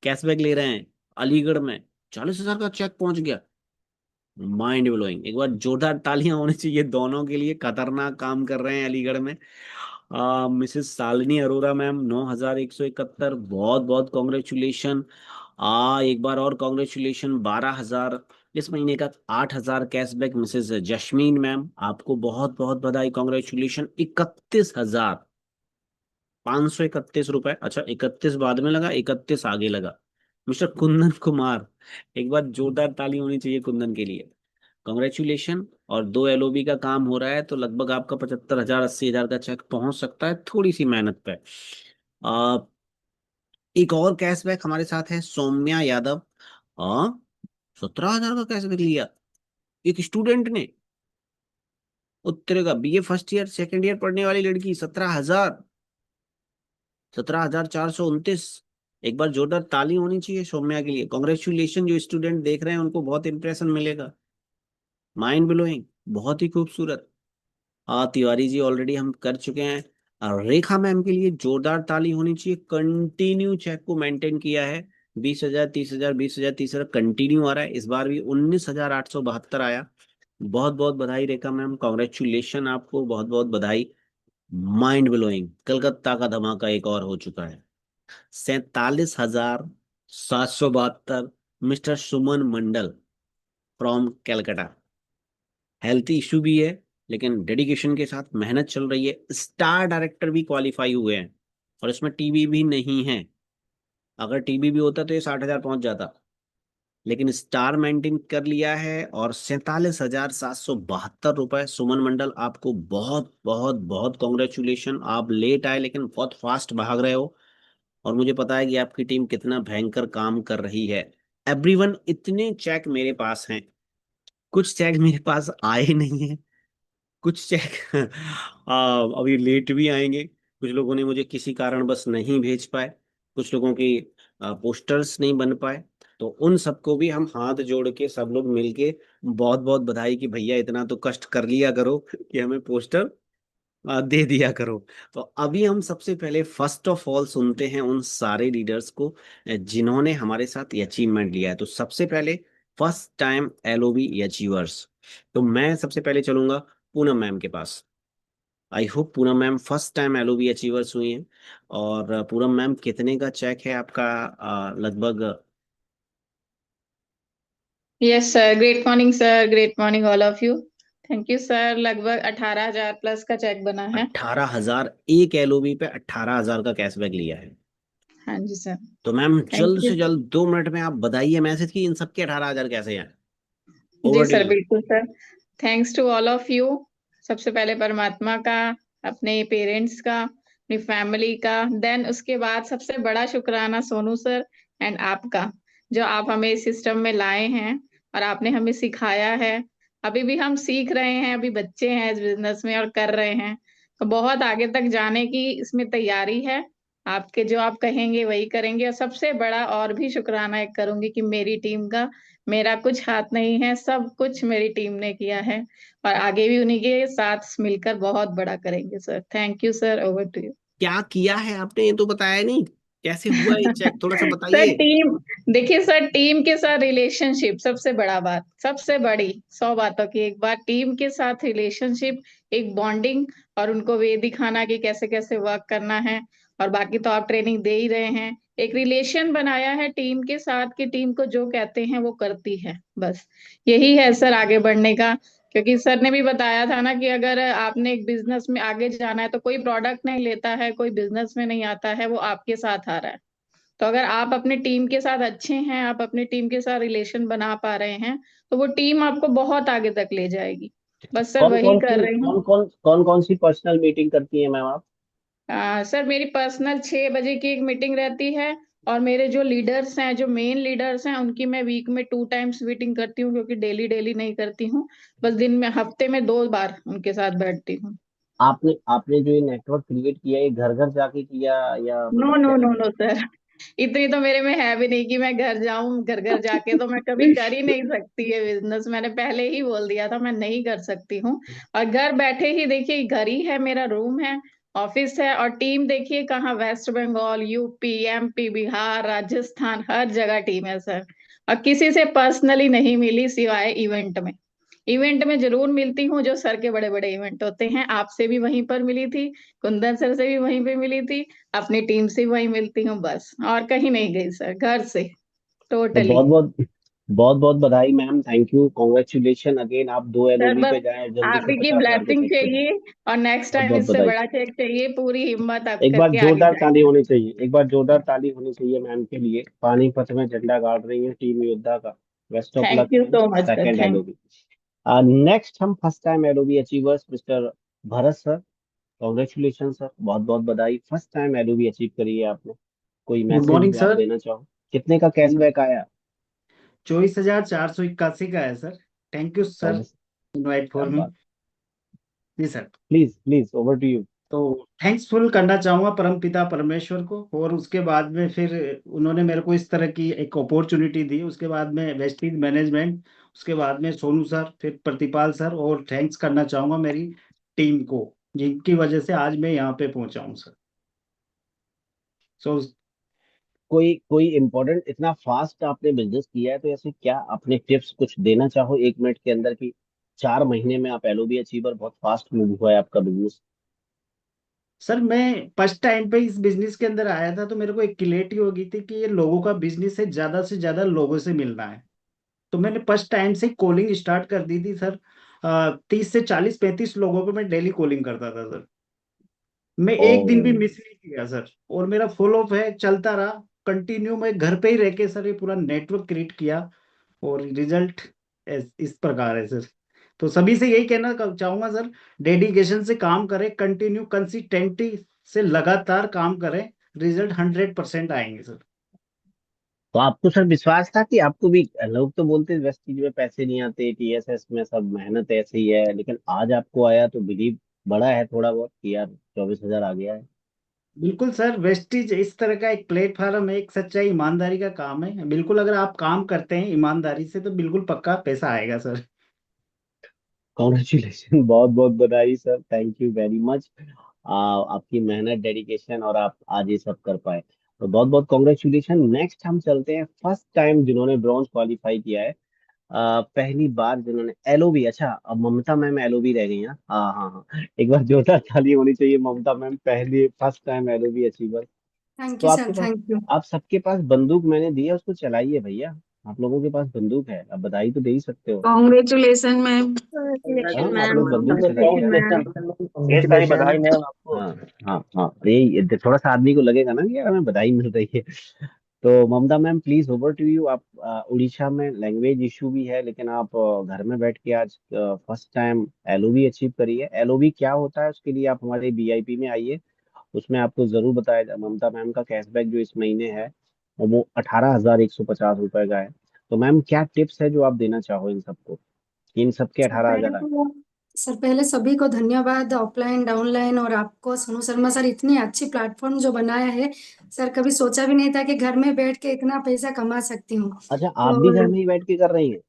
कैशबैक ले रहे हैं अलीगढ़ में। 40,000 का चेक पहुंच गया, माइंड ब्लोइंग। एक बार जोरदार तालियां होनी चाहिए दोनों के लिए, खतरनाक काम कर रहे हैं अलीगढ़ में। मिसेस शालिनी अरोरा मैम 9,171, बहुत बहुत कॉन्ग्रेचुलेशन। एक बार और कॉन्ग्रेचुलेशन, 12,000 इस महीने का, 8,000 कैशबैक। मिसेस जशमीन मैम आपको बहुत बहुत बधाई, कॉन्ग्रेचुलेशन। 31,531 रुपए, अच्छा 31 बाद में लगा, 31 आगे लगा। मिस्टर कुंदन कुमार, एक बार जोरदार ताली होनी चाहिए कुंदन के लिए, कॉन्ग्रेचुलेशन। और 2 एलओबी का काम हो रहा है तो लगभग आपका 75,000 80,000 का चेक पहुंच सकता है, थोड़ी सी मेहनत पे। आ, एक और कैशबैक हमारे साथ है सौम्या यादव, 17,000 का कैशबैक लिया एक स्टूडेंट ने। उत्तरे का BA first year second year पढ़ने वाली लड़की, 17,000, 17,429। एक बार जोरदार ताली होनी चाहिए सौम्या के लिए, कॉन्ग्रेचुलेशन। जो स्टूडेंट देख रहे हैं उनको बहुत इंप्रेशन मिलेगा, माइंड ब्लोइंग, बहुत ही खूबसूरत। तिवारी जी ऑलरेडी हम कर चुके हैं। रेखा मैम के लिए जोरदार ताली होनी चाहिए, कंटिन्यू चेक को मेंटेन किया है। 20,000 30,000 20,000 30,000 कंटिन्यू आ रहा है, इस बार भी 19,872 आया। बहुत बहुत बधाई रेखा मैम, कॉन्ग्रेचुलेशन आपको, बहुत बहुत बधाई। माइंड ब्लोइंग, कलकत्ता का धमाका एक और हो चुका है। 47,772, mister Suman Mandal from Calcutta. Health issue भी है, लेकिन डेडिकेशन के साथ मेहनत चल रही है। स्टार डायरेक्टर भी क्वालिफाई हुए हैं, और इसमें टीवी भी नहीं है। अगर टीवी भी होता तो ये 60,000 पहुंच जाता, लेकिन स्टार मेंटेन कर लिया है। और 47,772 रुपए। सुमन मंडल, आपको बहुत बहुत बहुत कॉन्ग्रेचुलेशन। आप लेट आए लेकिन बहुत फास्ट भाग रहे हो, और मुझे पता है कि आपकी टीम कितना भयंकर काम कर रही है। एवरीवन, इतने चेक मेरे पास हैं। कुछ चेक मेरे पास आए नहीं है, कुछ चेक अभी लेट भी आएंगे। कुछ लोगों ने मुझे किसी कारण बस नहीं भेज पाए, कुछ लोगों की पोस्टर्स नहीं बन पाए। तो उन सबको भी हम हाथ जोड़ के सब लोग मिलके बहुत बहुत बधाई कि भैया इतना तो कष्ट कर लिया करो कि हमें पोस्टर दे दिया करो। तो अभी हम सबसे पहले फर्स्ट ऑफ ऑल सुनते हैं उन सारे लीडर्स को जिन्होंने हमारे साथ ये अचीवमेंट लिया है। तो सबसे पहले फर्स्ट टाइम एलओबी अचीवर्स। तो मैं सबसे पहले चलूंगा पूनम मैम के पास। I hope Poonam ma'am first time LOB achievers हुई हैं। और पूनम मैम, कितने का चेक है आपका लगभग? Yes sir, great morning sir, great morning all of you. Thank you sir, लगभग 18,000 प्लस का चेक बना है। 18,000, एक एलओबी पे 18,000 का कैशबैक लिया है। हाँ जी सर। तो मैम, थैंक जल्द यू। से जल्द 2 मिनट में आप बताइए मैसेज की इन सबके 18,000 कैसे हैं। जी ओवर टू सर, यू। बिल्कुल sir. Thanks to all of you. सबसे पहले परमात्मा का, अपने पेरेंट्स का, अपनी फैमिली का, देन उसके बाद सबसे बड़ा शुक्राना सोनू सर एंड आपका, जो आप हमें इस सिस्टम में लाए हैं और आपने हमें सिखाया है। अभी भी हम सीख रहे हैं, अभी बच्चे हैं इस बिजनेस में और कर रहे हैं। तो बहुत आगे तक जाने की इसमें तैयारी है। आपके जो आप कहेंगे वही करेंगे। और सबसे बड़ा और भी शुक्राना एक करूंगी कि मेरी टीम का, मेरा कुछ हाथ नहीं है, सब कुछ मेरी टीम ने किया है। और आगे भी उन्हीं के साथ मिलकर बहुत बड़ा करेंगे sir. Thank you sir, over to you. क्या किया है आपने, ये तो बताया नहीं। कैसे हुआ ये चेक, थोड़ा सा सर बताइए। टीम, देखिए सर, टीम के साथ रिलेशनशिप सबसे बड़ा बात, सबसे बड़ी 100 बातों की एक बात, टीम के साथ रिलेशनशिप, एक बॉन्डिंग, और उनको वे दिखाना कि कैसे कैसे वर्क करना है। और बाकी तो आप ट्रेनिंग दे ही रहे हैं। एक रिलेशन बनाया है टीम के साथ कि टीम को जो कहते हैं वो करती है, बस यही है सर आगे बढ़ने का। क्योंकि सर ने भी बताया था ना कि अगर आपने एक बिजनेस में आगे जाना है तो कोई प्रोडक्ट नहीं लेता है, कोई बिजनेस में नहीं आता है, वो आपके साथ आ रहा है। तो अगर आप अपने टीम के साथ अच्छे हैं, आप अपनी टीम के साथ रिलेशन बना पा रहे हैं, तो वो टीम आपको बहुत आगे तक ले जाएगी। बस सर वही कर रही हूँ। कौन कौन सी पर्सनल मीटिंग करती है मैम आप? सर मेरी पर्सनल 6 बजे की एक मीटिंग रहती है। और मेरे जो लीडर्स हैं, जो मेन लीडर्स हैं, उनकी मैं वीक में 2 टाइम्स मीटिंग करती हूँ, क्योंकि डेली डेली नहीं करती हूँ। बस दिन में, हफ्ते में 2 बार उनके साथ बैठती हूँ। आपने आपने जो ये नेटवर्क क्रिएट किया है, ये घर घर जाके किया या नो मतलब नो नो कैसे? नो सर, इतनी तो मेरे में है भी नहीं कि मैं घर जाऊं, घर घर जाके तो मैं कभी कर ही नहीं सकती है बिजनेस। मैंने पहले ही बोल दिया था मैं नहीं कर सकती हूँ। और घर बैठे ही देखिए, घर ही है, मेरा रूम है, ऑफिस है, और टीम देखिए कहाँ, वेस्ट बंगाल, यूपी, एमपी, बिहार, राजस्थान, हर जगह टीम है सर। और किसी से पर्सनली नहीं मिली सिवाय इवेंट में। इवेंट में जरूर मिलती हूँ, जो सर के बड़े बड़े इवेंट होते हैं। आपसे भी वहीं पर मिली थी, कुंदन सर से भी वहीं पे मिली थी, अपनी टीम से वहीं मिलती हूँ, बस और कहीं नहीं गई सर, घर से तो टोटली। बहुत बहुत बधाई ma'am, thank you, congratulation again. आप 2 एलओबी सर बस पे जाएं, जल्दी से आप ही की 50,000 के ब्लेसिंग चेक पे जाएं। चाहिए, और नेक्स्ट बहुत टाइम बहुत इससे बधाई। बड़ा चेक चाहिए। पूरी हिम्मत आप एक बार करके आगे जोरदार ताली जाएंगे। होनी चाहिए, एक बार जोरदार ताली होनी चाहिए मैम के लिए। पानीपत में झंडा गाड़ रही है टीम योद्धा का। Best of thank luck you ma'am. So much sir, second thank. LOB. Next हम first time LOB achievers mister Bharat sir. Congratulation sir, बहुत बहुत बधाई, फर्स्ट टाइम एलओबी अचीव करी है आपने। कोई गुड मैसेज मॉर्निंग जो आप सर। देना चाहो? कितने का कैशबैक आया? 24,481 का है सर। थैंक यू सर, चौबीस। इनवाइट क्या फॉर मी। बात। जी sir. Please please, over to you. तो थैंक्सफुल करना चाहूंगा परम पिता परमेश्वर को, और उसके बाद में फिर उन्होंने मेरे को इस तरह की एक अपॉर्चुनिटी दी। उसके बाद में वेस्टीज मैनेजमेंट, उसके बाद में सोनू सर, फिर प्रतिपाल सर, और थैंक्स करना चाहूंगा मेरी टीम को, जिनकी वजह से आज मैं यहाँ पे पहुंचा हूँ सर। सो कोई कोई इम्पोर्टेंट, इतना फास्ट आपने बिजनेस किया है तो ऐसे क्या अपने टिप्स कुछ देना चाहो 1 मिनट के अंदर की? 4 महीने में आप एलओबी अचीवर, बहुत फास्ट मूव हुआ है आपका बिजनेस। सर मैं फर्स्ट टाइम पे इस बिजनेस के अंदर आया था, तो मेरे को एक क्लियरिटी हो गई थी कि ये लोगों का बिजनेस है, ज्यादा से ज्यादा लोगों से मिलना है। तो मैंने फर्स्ट टाइम से कॉलिंग स्टार्ट कर दी थी सर। 30 से 40 35 लोगों को मैं डेली कॉलिंग करता था सर। मैं ओ, एक दिन भी मिस नहीं किया सर, और मेरा फॉलो अप है, चलता रहा कंटिन्यू। मैं घर पे ही रह के सर ये पूरा नेटवर्क क्रिएट किया, और रिजल्ट इस प्रकार है सर। तो सभी से यही कहना चाहूंगा सर, डेडिकेशन से काम करें, कंटिन्यू कंसिस्टेंटी से लगातार काम करें, रिजल्ट 100% आएंगे सर। तो आपको सर विश्वास था कि आपको भी, लोग तो बोलते हैं वेस्ट चीज में पैसे नहीं आते, टीएसएस में सब मेहनत ऐसे ही है, लेकिन आज आपको आया तो बिलीव बड़ा है थोड़ा बहुत कि यार 24,000 आ गया है। बिल्कुल सर, वेस्टीज इस तरह का एक प्लेटफॉर्म है, एक सच्चाई ईमानदारी का काम है। बिल्कुल अगर आप काम करते हैं ईमानदारी से तो बिल्कुल पक्का पैसा आएगा सर। कॉन्ग्रेचुलेशन, बहुत बहुत बधाई sir, thank you very much. आपकी मेहनत, डेडिकेशन, और आप आज ये सब कर पाए, तो बहुत बहुत कॉन्ग्रेचुलेशन। नेक्स्ट हम चलते हैं फर्स्ट टाइम जिन्होंने ब्रॉन्ज क्वालिफाई किया है, पहली बार जिन्होंने एलओबी। अच्छा, अब ममता मैम एलओबी रह गई हैं। हाँ हाँ हाँ, एक बार जोरदार ताली होनी चाहिए, ममता मैम पहली first time LOB achiever. Thank तो यू आपके सर, पास, थैंक यू। आप सबके पास बंदूक मैंने दी है, उसको चलाइए भैया। आप लोगों के पास बंदूक है, अब बधाई तो दे ही सकते हो। Congratulation ma'am. हाँ, Congratulations आप मैम, लोग बंदूक चलाइए। मैम। congratulations, ढेर सारी बधाई congratulations। मैम आपको। हाँ हाँ हाँ, ये थोड़ा सा आदमी को लगेगा ना कि यार हमें बधाई मिल रही है। तो Mamta ma'am please over to you. आप उड़ीसा में लैंग्वेज इशू भी है, लेकिन आप घर में बैठ के आज फर्स्ट टाइम एलओबी अचीव करी है। एलओबी क्या होता है उसके लिए आप हमारे वीआईपी में आइए, उसमें आपको जरूर बताया ममता मैम का कैशबैक जो इस महीने है वो 18,150 रुपए का है। तो मैम क्या टिप्स है जो आप देना चाहो इन सबको, कि इन सबके सर अठारह पहले हजार आए। तो सर पहले सभी को धन्यवाद, ऑफलाइन डाउनलाइन, और आपको सोनू शर्मा सर, इतनी अच्छी प्लेटफॉर्म जो बनाया है। सर कभी सोचा भी नहीं था कि घर में बैठ के इतना पैसा कमा सकती हूँ। अच्छा, आप भी घर तो में ही बैठ के कर रही हैं?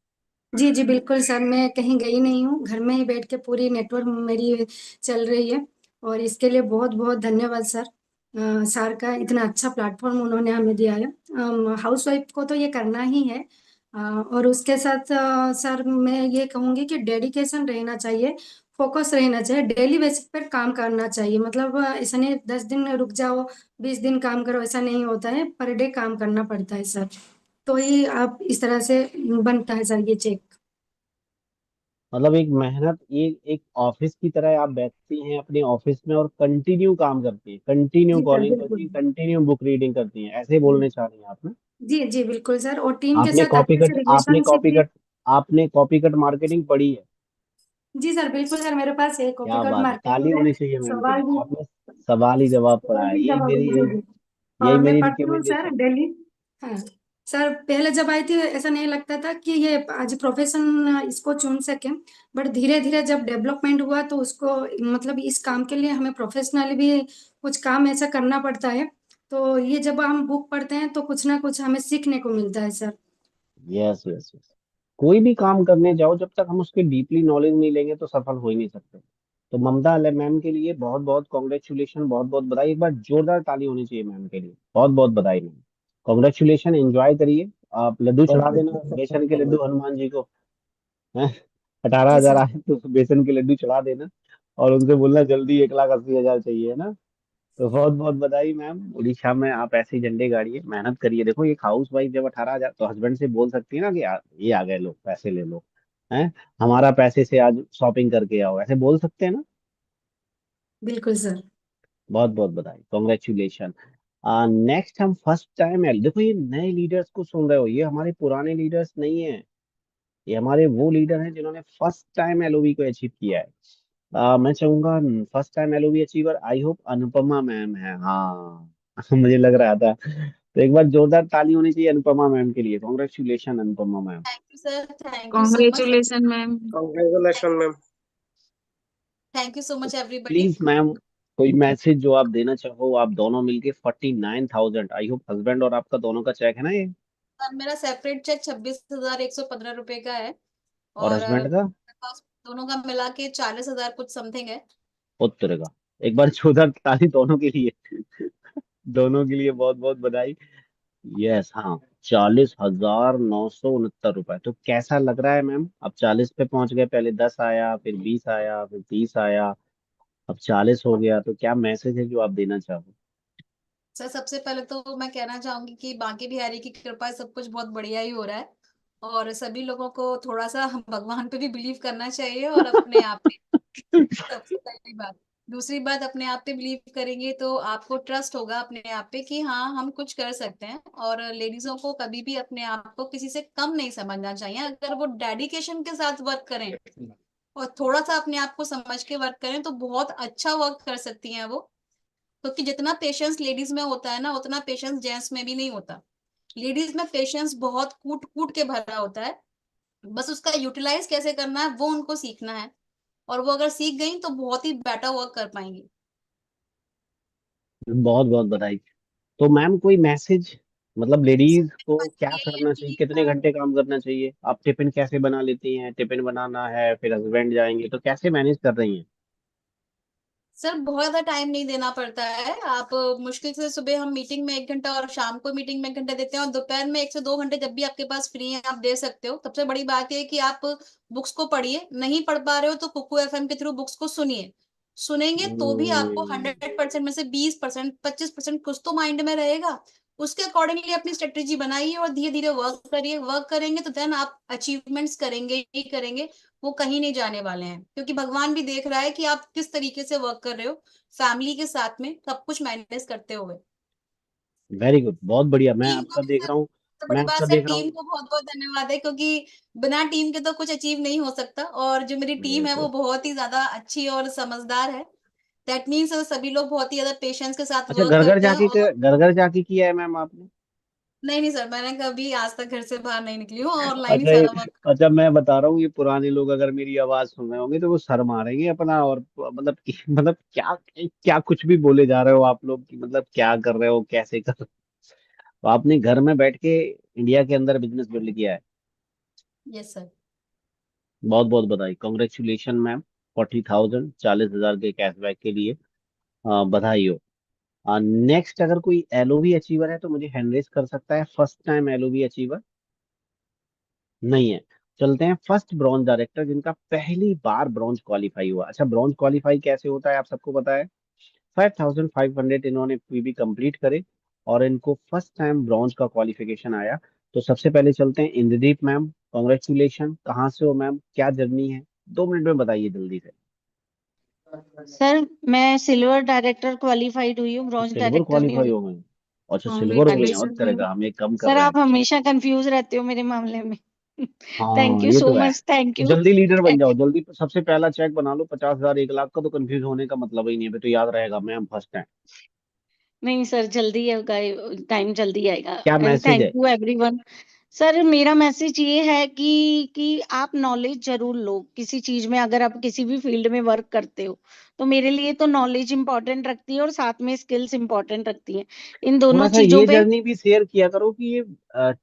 जी जी बिल्कुल सर, मैं कहीं गई नहीं हूँ, घर में ही बैठ के पूरी नेटवर्क मेरी चल रही है। और इसके लिए बहुत बहुत धन्यवाद सर। सर का इतना अच्छा प्लेटफॉर्म उन्होंने हमें दिया है। हाउस वाइफ को तो ये करना ही है। और उसके साथ सर मैं ये कहूँगी कि डेडिकेशन रहना चाहिए, फोकस रहना चाहिए, डेली बेसिस पर काम करना चाहिए। मतलब ऐसा नहीं 10 दिन रुक जाओ, 20 दिन काम करो, ऐसा नहीं होता है, पर डे काम करना पड़ता है सर। तो ही आप इस तरह से बनता है सर ये चेक। मतलब एक मेहनत, ये एक ऑफिस की तरह आप बैठती हैं अपने ऑफिस में और कंटिन्यू काम करती हैं, कंटिन्यू जी सर कॉलिंग करती बिल्कुल। हैं, कंटिन्यू बुक रीडिंग करती हैं, ऐसे बोलने चाह रही हैं आप ना? जी जी बिल्कुल सर, और टीम के आपने साथ कॉपी अच्छे से कट आपने रिलेशनशिप कॉपी भी। कट आपने कॉपी कट मार्केटिंग पढ़ी है? जी सर बिल्कुल सर, मेरे पास है कॉपी क्या कट बात है, ताली मार्केटिंग है। होनी चाहिए मैम के सवाल लिए, भी आपने सवाल ही जवाब पढ़ा सवाल है। भी यही जवाब मेरी जी जी। यही और मैं मेरी पढ़ती हूँ सर रिकमेंडेशन। डेली। हाँ सर, पहले जब आई थी ऐसा नहीं लगता था कि ये आज प्रोफेशन इसको चुन सके। बट धीरे धीरे जब डेवलपमेंट हुआ तो उसको, मतलब इस काम के लिए हमें प्रोफेशनली भी कुछ काम ऐसा करना पड़ता है। तो ये जब हम बुक पढ़ते हैं तो कुछ ना कुछ हमें सीखने को मिलता है सर। यस यस यस, कोई भी काम करने जाओ जब तक हम उसके डीपली नॉलेज नहीं लेंगे तो सफल हो ही नहीं सकते। तो ममता मैम के लिए बहुत बहुत कॉन्ग्रेचुलेशन, बहुत बहुत बधाई। एक बार जोरदार ताली होनी चाहिए मैम के लिए, बहुत बहुत बधाई मैम। कॉन्ग्रेचुलेशन, एंजॉय करिए। आप लड्डू चढ़ा देना, बेसन के लड्डू हनुमान जी को, हैं? 18,000 जी आए तो बेसन के लड्डू चढ़ा देना, और उनसे बोलना जल्दी 1,80,000 चाहिए, है ना? तो बहुत बहुत बधाई मैम। उड़ीसा में आप ऐसे ही झंडे गाड़िए, मेहनत करिए। देखो एक हाउस वाइफ जब 18,000, तो हस्बैंड से बोल सकती है ना कि ये आ गए लोग, पैसे ले लो, हैं, हमारा पैसे से आज शॉपिंग करके आओ, ऐसे बोल सकते हैं ना? बिल्कुल सर। बहुत बहुत बधाई, कॉन्ग्रेचुलेशन। नेक्स्ट हम फर्स्ट टाइम है, देखो ये नए लीडर्स को सुन रहे हो, ये हमारे पुराने लीडर्स नहीं है, ये हमारे वो लीडर हैं जिन्होंने फर्स्ट टाइम एलओबी को अचीव किया है। मैं चाहूंगा first time LOB achiever, I hope Anupama ma'am है। हाँ मुझे लग रहा था। तो एक बार जोरदार ताली होनी चाहिए अनुपमा मैम के लिए, congratulation Anupama ma'am. Thank you sir, thank you so much. Congratulation ma'am. Congratulation ma'am. Thank you so much everybody. Please ma'am, कोई मैसेज जो आप देना चाहो, आप दोनों मिलके 49,000, आई होप हस्बैंड और आपका दोनों का चेक है ना ये? सर मेरा सेपरेट चेक 26,115 रुपए का है। और और हस्बैंड का? दोनों का मिला के 40,000 कुछ समथिंग है। उत्तर का? एक बार जोरदार ताली दोनों के लिए। दोनों के लिए बहुत बहुत बधाई। यस हाँ, 40,969 रुपए। तो कैसा लग रहा है मैम? अब 40 पे पहुंच गए, पहले 10 आया, फिर 20 आया, फिर 30 आया, अब 40 हो गया, तो क्या मैसेज है जो आप देना चाहो? सर सबसे पहले तो मैं कहना चाहूंगी कि बांके बिहारी की कृपा से सब कुछ बहुत बढ़िया ही हो रहा है। और सभी लोगों को थोड़ा सा भगवान पे भी बिलीव करना चाहिए और अपने आप पे। सबसे पहली बात। दूसरी बात, अपने आप पे बिलीव करेंगे तो आपको ट्रस्ट होगा अपने आप पे कि हाँ हम कुछ कर सकते हैं। और लेडीजों को कभी भी अपने आप को किसी से कम नहीं समझना चाहिए। अगर वो डेडिकेशन के साथ वर्क करें और थोड़ा सा अपने आप को समझ के वर्क करें तो बहुत अच्छा वर्क कर सकती हैं वो। क्योंकि जितना पेशेंस लेडीज में होता है ना, उतना पेशेंस जेंट्स में भी नहीं होता। लेडीज में पेशेंस बहुत कूट कूट के भरा होता है। बस उसका यूटिलाइज कैसे करना है वो उनको सीखना है। और वो अगर सीख गई तो बहुत ही बेटर वर्क कर पाएंगी। बहुत बहुत बधाई। तो मैम कोई मैसेज, मतलब लेडीज को बस क्या यही है करना चाहिए, कि कितने घंटे काम करना चाहिए? आप टिफिन कैसे बना लेती हैं? टिफिन बनाना है, फिर हस्बैंड जाएंगे, तो कैसे मैनेज कर रही हैं? सर बहुत ज्यादा टाइम नहीं देना पड़ता है। आप मुश्किल से सुबह हम मीटिंग में 1 घंटा और शाम को मीटिंग में 1 घंटा देते हैं और दोपहर में 1 से 2 घंटे जब भी आपके पास फ्री है आप दे सकते हो। सबसे बड़ी बात यह है कि आप बुक्स को पढ़िए, नहीं पढ़ पा रहे हो तो कुकू एफएम के थ्रू बुक्स को सुनिए। सुनेंगे तो भी आपको हम्म, 100% में से 20%, 25% कुछ तो माइंड में रहेगा। उसके अकॉर्डिंगली अपनी स्ट्रेटेजी बनाइए और धीरे धीरे वर्क करिए। वर्क करेंगे तो देन आप अचीवमेंट्स करेंगे ही करेंगे। वो कहीं नहीं जाने वाले हैं क्योंकि भगवान भी देख रहा है कि आप किस तरीके से वर्क कर रहे हो, फैमिली के साथ में सब कुछ मैनेज करते हुए। वेरी गुड, बहुत बढ़िया। मैं टीम को आपका भी देख सर, रहा हूँ, तो मैं बड़ी बात आपका सर, देख रहा टीम हूँ। को बहुत बहुत धन्यवाद है क्योंकि बिना टीम के तो कुछ अचीव नहीं हो सकता। और जो मेरी टीम है वो बिल्कुल। बहुत ही ज्यादा अच्छी और समझदार है। दैट मीन्स सभी लोग बहुत ही ज्यादा पेशेंस के साथ अच्छा, वर्क करते हैं। और घर घर जाके किया है मैम आपने? नहीं नहीं सर, मैंने कभी आज तक घर से बाहर नहीं निकली हूँ, ऑनलाइन ही अच्छा सारा वर्क। अच्छा, मैं बता रहा हूँ, ये पुराने लोग अगर मेरी आवाज सुन रहे होंगे तो वो शर्म मारेंगे अपना, और मतलब मतलब क्या क्या कुछ भी बोले जा रहे हो आप लोग, कि मतलब क्या कर रहे हो, कैसे कर रहे हो? तो आपने घर में बैठ के इंडिया के अंदर बिजनेस बिल्ड किया है। Yes sir. बहुत बहुत बधाई, कॉन्ग्रेचुलेशन मैम। 40,000, 40,000 के कैशबैक के लिए बधाई हो। नेक्स्ट, अगर कोई एलओवी अचीवर है तो मुझे हैंड रेस कर सकता है। फर्स्ट टाइम एलओवी अचीवर नहीं है। चलते हैं फर्स्ट ब्रॉन्ज डायरेक्टर, जिनका पहली बार ब्रॉन्ज क्वालिफाई हुआ। अच्छा, ब्रॉन्ज क्वालिफाई कैसे होता है आप सबको पता है। 5,500 इन्होंने पीबी कंप्लीट करे और इनको फर्स्ट टाइम ब्रॉन्ज का क्वालिफिकेशन आया। तो सबसे पहले चलते हैं इंद्रदीप मैम, कॉन्ग्रेचुलेशन। कहाँ से हो मैम, क्या जर्नी है? 2 मिनट में बताइए जल्दी से। सर मैं सिल्वर डायरेक्टर क्वालिफाइड हुई हूँ, ब्रॉन्ज सिल्वर डायरेक्टर नहीं क्वालिफाई हुई। हो गए? अच्छा, सिल्वर हो गई हैं, और कॉन्ग्रेचुलेशन मैम। करेगा, हम एक कम कर सर रहे हैं। आप हमेशा कंफ्यूज रहते हो मेरे मामले में। थैंक हाँ यू ये सो तो है। Much, thank you. जल्दी लीडर बन जाओ, जल्दी सबसे पहला चेक बना लो 50,000, 1 लाख का, तो कंफ्यूज होने का मतलब ही नहीं है, फिर तो याद रहेगा मैम फर्स्ट है। नहीं सर, जल्दी होगा, टाइम जल्दी आएगा। क्या मैसेज थैंक है? You everyone. सर मेरा मैसेज ये है कि आप नॉलेज जरूर लो किसी चीज में। अगर आप किसी भी फील्ड में वर्क करते हो तो मेरे लिए तो नॉलेज इंपॉर्टेंट रखती है और साथ में स्किल्स इंपॉर्टेंट रखती हैं। इन थोड़ा दोनों सा चीजों ये पे। जर्नी भी शेयर किया करो कि ये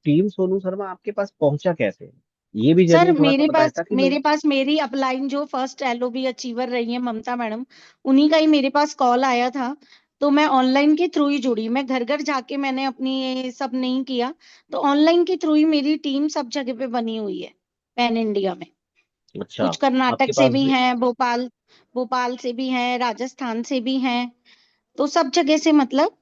टीम सोनू शर्मा आपके पास पहुंचा कैसे, ये भी सर जर्नी थोड़ा सा बताया ताकि लोग। मेरी अपलाइन जो फर्स्ट एलओबी अचीवर रही है ममता मैडम, उन्हीं का ही मेरे पास कॉल आया था। तो मैं ऑनलाइन के थ्रू ही जुड़ी, मैं घर घर जाके मैंने अपनी ये सब नहीं किया। तो ऑनलाइन के थ्रू ही मेरी टीम सब जगह पे बनी हुई है, पैन इंडिया में। अच्छा, कुछ आपके कर्नाटक से पास भी भी। हैं, भोपाल भोपाल से भी हैं, राजस्थान से भी हैं। तो सब जगह से, मतलब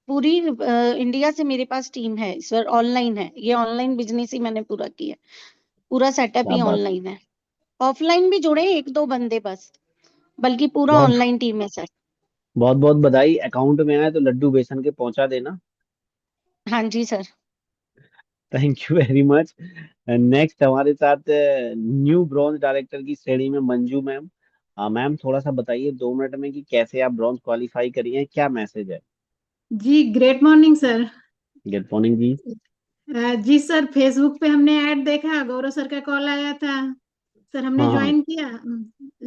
पूरी इंडिया से मेरे पास टीम है। इस बार ऑनलाइन है, ये ऑनलाइन बिजनेस ही मैंने पूरा किया। पूरा सेटअप क्या ही बात, ऑनलाइन है। ऑफलाइन भी जुड़े एक दो बंदे बस, बल्कि पूरा बहुत ऑनलाइन टीम है सर। बहुत बहुत बधाई। अकाउंट में आए तो लड्डू बेसन के पहुंचा देना। हाँ जी sir. Thank you very much. Next हमारे साथ न्यू ब्रॉन्ज डायरेक्टर की श्रेणी में मंजू मैम। मैम थोड़ा सा बताइए 2 मिनट में कि कैसे आप ब्रॉन्ज क्वालिफाई करी हैं, क्या मैसेज है? जी great morning sir. Good morning जी। जी सर, फेसबुक पे हमने ऐड देखा, गौरव सर का कॉल आया था। सर हमने हाँ हाँ।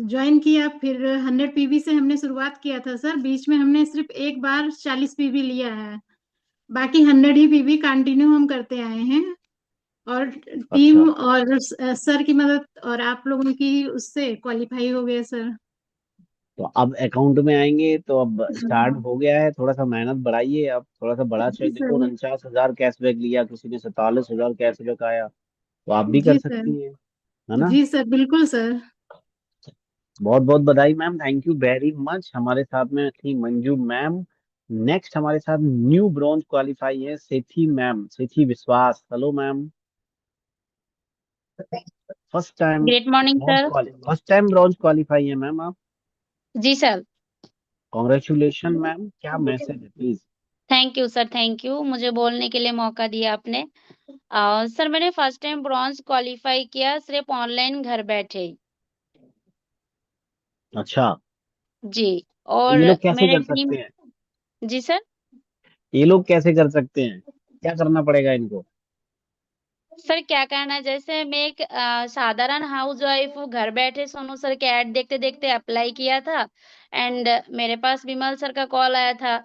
ज्वाइन किया फिर 100 पीवी से हमने शुरुआत किया था सर। बीच में हमने सिर्फ एक बार 40 पीवी लिया है, बाकी 100 ही पीवी कंटिन्यू हम करते आए हैं। और अच्छा, टीम और सर की मदद और आप लोगों की उससे क्वालिफाई हो गए सर। तो अब अकाउंट में आएंगे तो अब स्टार्ट हाँ, हो गया है, थोड़ा सा मेहनत बढ़ाइए। अब थोड़ा सा बड़ा जी चेक, देखो सर। 49,000 कैशबैक लिया, किसी ने 47,000 कैशबैक आया, तो आप भी कर जी सर। सकती हैं, है ना? जी सर, बिल्कुल सर। बहुत बहुत बधाई ma'am, thank you very much. हमारे साथ में थी मंजू मैम। नेक्स्ट हमारे साथ न्यू ब्रॉन्ज क्वालिफाई है सेठी मैम, सेठी विश्वास। Hello ma'am, first time great morning sir. First time bronze qualify है मैम आप। जी सर। कॉन्ग्रेचुलेशन मैम, क्या मैसेज है please. Thank you sir, thank you मुझे बोलने के लिए मौका दिया आपने। सर मैंने फर्स्ट टाइम ब्रॉन्ज क्वालिफाई किया सिर्फ ऑनलाइन घर बैठे ही। अच्छा, जी। तो और ये लोग कैसे मेरे कर टीम। सकते हैं? जी सर। ये लोग कैसे कर सकते हैं, क्या करना पड़ेगा इनको? सर क्या करना है, जैसे मैं एक साधारण हाउस वाइफ हूँ, घर बैठे सोनू सर के ऐड देखते देखते अप्लाई किया था। एंड मेरे पास विमल सर का कॉल आया था,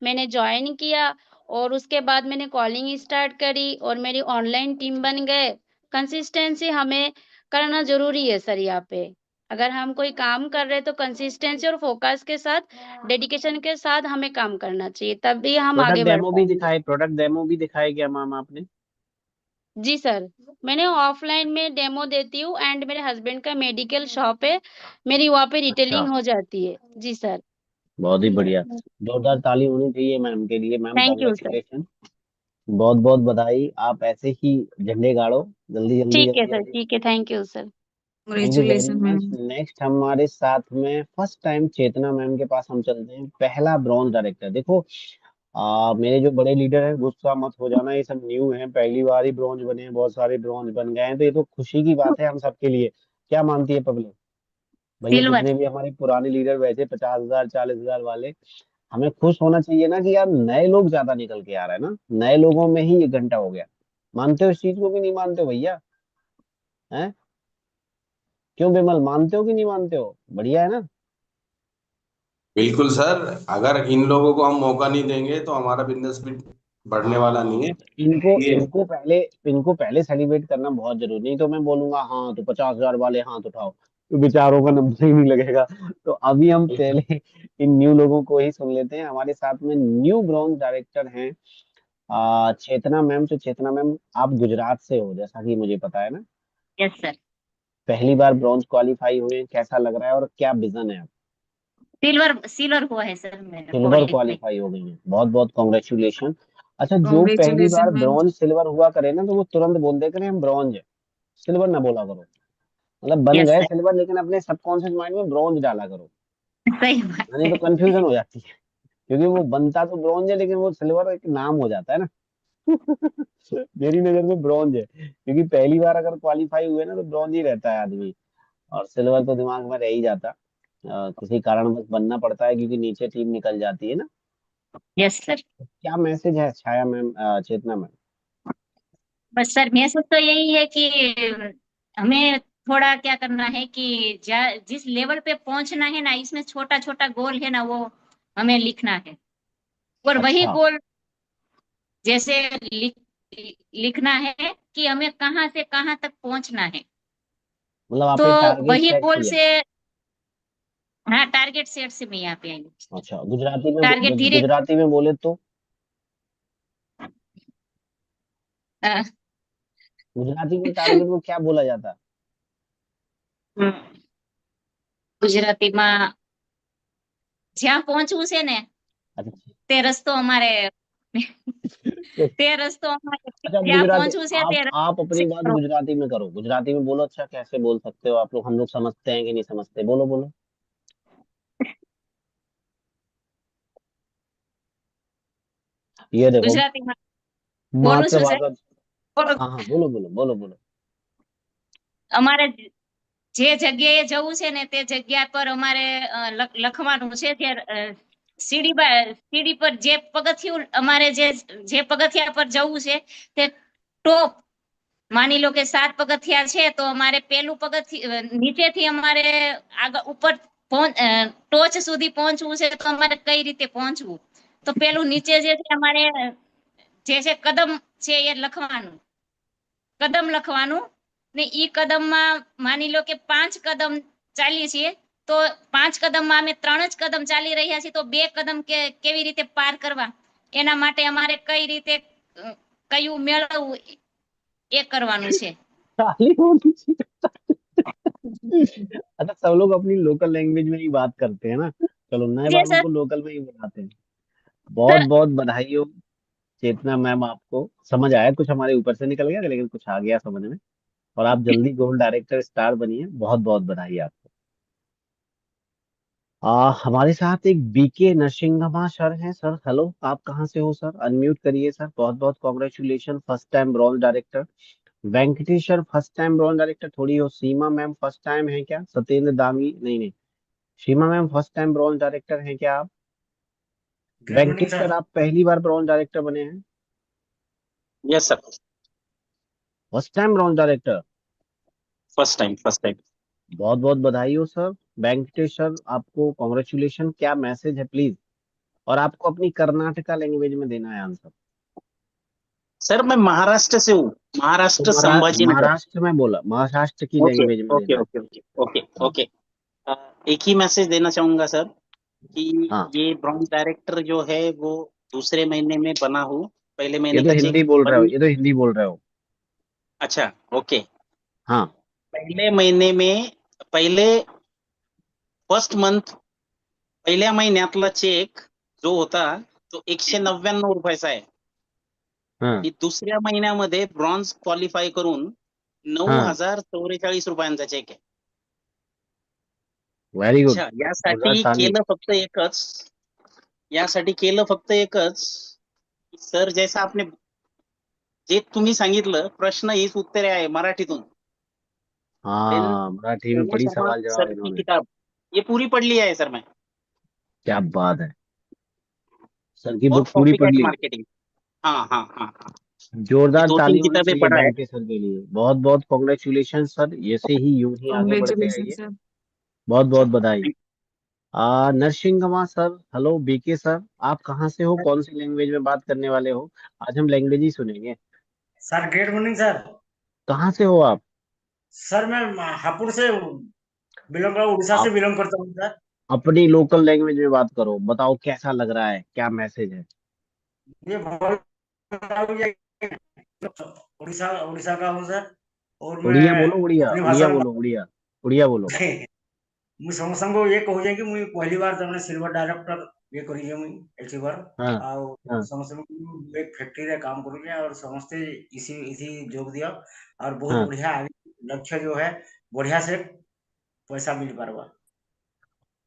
मैंने ज्वाइन किया। और उसके बाद मैंने कॉलिंग स्टार्ट करी और मेरी ऑनलाइन टीम बन गए। कंसिस्टेंसी हमें करना जरूरी है सर यहाँ पे। अगर हम कोई काम कर रहे हैं तो कंसिस्टेंसी और फोकस के साथ, डेडिकेशन के साथ हमें काम करना चाहिए, तभी हम प्रोडक्ट आगे बढ़ डेमो भी पाएंगे। दिखाए, प्रोडक्ट डेमो भी दिखाए क्या मैम आपने? जी सर। मैंने ऑफलाइन में डेमो देती हूँ एंड मेरे हस्बैंड का मेडिकल शॉप है, मेरी वहाँ पे अच्छा, रिटेलिंग हो जाती है। जी सर। बहुत ही बढ़िया। जोरदार ताली होनी चाहिए मैम के लिए। Ma'am thank you sir. Congratulation, बहुत बहुत बधाई। आप ऐसे ही झंडे गाड़ो, जल्दी जल्दी ठीक है जल्दी सर, जल्दी। ठीक है, thank you sir. Thank you very congratulation much. Ma'am. Next हमारे साथ में फर्स्ट टाइम चेतना मैम के पास हम चलते हैं, पहला ब्रॉन्ज डायरेक्टर। देखो, मेरे जो बड़े लीडर हैं, गुस्सा मत हो जाना, ये सब न्यू हैं, पहली बार ही ब्रॉन्ज बने हैं, बहुत सारे ब्रॉन्ज बन गए हैं, तो ये तो खुशी की बात है हम सबके लिए। क्या मानती है पब्लिक? भैया सिल्वर। जितने भी हमारे पुराने लीडर बैठे 50,000 40,000 वाले, हमें खुश होना चाहिए ना कि यार नए लोग ज्यादा निकल के आ रहे हैं ना, नए लोगों में ही ये घंटा हो गया। मानते हो इस चीज को कि नहीं मानते हो भैया? हैं? क्यों विमल, मानते हो कि नहीं मानते हो? बढ़िया है ना। बिल्कुल सर। अगर इन लोगों को हम मौका नहीं देंगे तो हमारा बिजनेस भी बढ़ने वाला नहीं हाँ, है। इनको ये इनको पहले सेलिब्रेट करना बहुत जरूरी। नहीं तो मैं बोलूंगा हाँ तो 50,000 वाले हाथ उठाओ, तो बेचारों का नंबर ही नहीं लगेगा। तो अभी हम पहले इन न्यू लोगों को ही सुन लेते हैं। हमारे साथ में न्यू ब्रॉन्ज डायरेक्टर हैं चेतना मैम। तो चेतना मैम, आप गुजरात से हो जैसा कि मुझे पता है ना। Yes sir. पहली बार ब्रॉन्ज क्वालिफाई हुए, कैसा लग रहा है और क्या विजन है? सिल्वर, सिल्वर हुआ है सर मेरा सिल्वर क्वालिफाई। क्वालिफाई हो गई है, बहुत बहुत कॉन्ग्रेचुलेशन। अच्छा, जो पहली बार कांग्रेचुलेशन मैम। ब्रॉन्ज सिल्वर हुआ करे ना, तो वो तुरंत बोल दे करें हम ब्रॉन्ज है, सिल्वर ना बोला करो। मतलब बन यस गए सर। सिल्वर, लेकिन अपने सबकॉन्शियस माइंड में ब्रॉन्ज डाला करो, सही बात नहीं है। तो कंफ्यूजन हो जाती है। क्योंकि वो बनता तो ब्रॉन्ज है, लेकिन वो सिल्वर एक नाम हो जाता है ना। मेरी नजर में ब्रॉन्ज है, क्योंकि पहली बार अगर क्वालिफाई हुए ना तो ब्रॉन्ज ही रहता है आदमी, और सिल्वर तो दिमाग में रह ही जाता। किसी कारणवश बनना पड़ता है, क्योंकि नीचे टीम निकल जाती है ना। Yes sir. क्या मैसेज है छाया मैम, चेतना मैम? बस सर मैसेज तो यही है कि हमें थोड़ा क्या करना है कि जिस लेवल पे पहुंचना है ना, इसमें छोटा छोटा गोल है ना, वो हमें लिखना है। और वही अच्छा, गोल जैसे लिखना है कि हमें कहाँ से कहाँ तक पहुंचना है। मतलब तो आपने टारगेट वही सेट गोल किया। से, हाँ टारगेट सेट से मैं यहाँ पे आई हूँ। अच्छा, गुजराती में टारगेट धीरे गुजराती में बोले तो? अ, गुजराती में टारगेट को क्या बोला जाता है? ગુજરાતીમાં જ્યાં પહોંચવું છે ને अच्छा, તે રસ્તો અમારે તે રસ્તો અમારે अच्छा જ્યાં गुजराती, પહોંचવું છે તે आप रस्ते अपनी से बात करो। गुजराती में करो, गुजराती में बोलो। अच्छा, कैसे बोल सकते हो आप लोग? हम लोग समझते हैं कि नहीं समझते? बोलो बोलो। ये देखो, ગુજરાતીમાં બોલું છું સાહેબ। मातृभाषा। બોલો। हाँ हाँ, बोलो बोलो बोलो बोलो। અમારે જે જગ્યાએ જવું છે ને તે જગ્યા પર અમારે લખવાનું છે ત્યાં સીડી પર જે પગથિયું અમારે જે પગથિયા પર જવું છે તે ટોપ, માની લો કે 7 પગથિયા છે તો અમારે પેલું પગથિયું નીચેથી અમારે આગળ ઉપર ટોચ સુધી પહોંચવું છે તો અમારે કઈ રીતે પહોંચવું, તો પેલું નીચે જે છે અમારે જે કદમ છે એ લખવાનું, કદમ લખવાનું ને ઈ કદમમાં માની લો કે 5 કદમ ચાલીએ છીએ તો 5 કદમમાં અમે 3 જ કદમ ચાલી રહ્યા છીએ તો 2 કદમ કેવી રીતે પાર કરવા, એના માટે અમારે કઈ રીતે કયું મેળવવું એ કરવાનું છે। ताली होनी चाहिए। अच्छा, सब लोग अपनी लोकल लैंग्वेज में ही बात करते हैं ना, चलो नए जी वालों सर। को लोकल में ही बुलाते हैं। बहुत सर बहुत बधाई हो चेतना मैम, आपको समझ आया, कुछ हमारे ऊपर से निकल गया लेकिन कुछ आ गया समझ में, और आप जल्दी गोल्ड डायरेक्टर स्टार बनिए, बहुत बहुत बधाई आपको। हमारे साथ एक बीके नरसिंघमा सर हैं। सर हेलो, आप कहाँ से हो सर? अनम्यूट करिए सर। बहुत बहुत congratulation, first time bronze director. Venkatesh sir first time bronze director थोड़ी हो। सीमा मैम फर्स्ट टाइम है क्या? सत्येंद्र दांगी नहीं नहीं, Seema ma'am first time bronze director हैं क्या आप? Good morning Venkatesh sir sir. आप पहली बार ब्रॉन्ज डायरेक्टर बने हैं? Yes sir. First time bronze director, first time first time. बहुत बहुत बधाई हो सर। वेंकटेश सर आपको कॉन्ग्रेचुलेशन, क्या मैसेज है प्लीज? और आपको अपनी कर्नाटका लैंग्वेज में देना है आंसर। सर मैं महाराष्ट्र से हूँ, तो महाराष्ट्र संभाजीनगर। महाराष्ट्र में बोला, महाराष्ट्र की ओके लैंग्वेज में ओके देना है। ओके ओके ओके हाँ ओके। एक ही मैसेज देना चाहूंगा सर कि हाँ, ये ब्रॉन्ज डायरेक्टर जो है वो दूसरे महीने में बना हूँ। पहले ये महीने तो का चेक हिंदी बोल रहे हो, बन। ये तो हिंदी बोल रहे हो। अच्छा ओके। हाँ पहले महीने में, पहले फर्स्ट मंथ, पहिल्या महिन्यातला चेक जो होता तो 199 रुपयाचा आहे. हाँ की दुसऱ्या महिन्यामध्ये ब्रॉन्झ क्वालिफाय करून हाँ, 9,044 चेक आहे. वेरी गुड, अच्छा, जोरदार ताली। यासाठी केलं फक्त एकच, सर जैसा आपने जे तुम्ही सांगितलं प्रश्न हीच उत्तरे आहे मराठीतून. देन हाँ, मराठी में सोनू बड़ी शर्मा सवाल जवाब सर की इन्होंने। किताब ये पूरी पढ़ ली है सर मैं। क्या बात है, सर की और बुक पूरी कॉपी पढ़ कैट ली। मार्केटिंग। हाँ हाँ हाँ हाँ, ये जोरदार 2-3 ताली होनी किताबें चाहिए पढ़ा है। वेंकटेश सर के लिए। बहुत बहुत कॉन्ग्रेचुलेशन सर, ऐसे ही यूं ही आगे बढ़ते कॉन्ग्रेचुलेशन रहिए। सर। बहुत बहुत अच्छा बधाई। नरसिंगमा सर हेलो। बीके सर आप कहाँ से हो, कौन सी लैंग्वेज में बात करने वाले हो? आज हम लैंग्वेज ही सुनेंगे। Sir good morning sir. कहाँ से हो आप? सर मैं हापुड़ से बिलोंग उड़ीसा से आप बिलोंग करता हूँ सर। अपनी लोकल लैंग्वेज में बात करो, बताओ कैसा लग रहा है, क्या मैसेज है? ये बहुत उड़ीसा उड़ीसा का हूँ सर। और मैं उड़िया बोलो, उड़िया अपनी भाषा उड़िया में बोलो, उड़िया उड़िया बोलो। मुझे समस्त ये कहूँ कि मुझे पहली बार तमने सिल्वर डायरेक्टर ये करी मुझे अचीवर हाँ और हाँ समस्त एक फैक्ट्री रे काम करूँ और समस्ते इसी इसी जोग दिया और बहुत हाँ। बढ़िया आगे लक्ष्य जो है बढ़िया से पैसा मिल पारवा।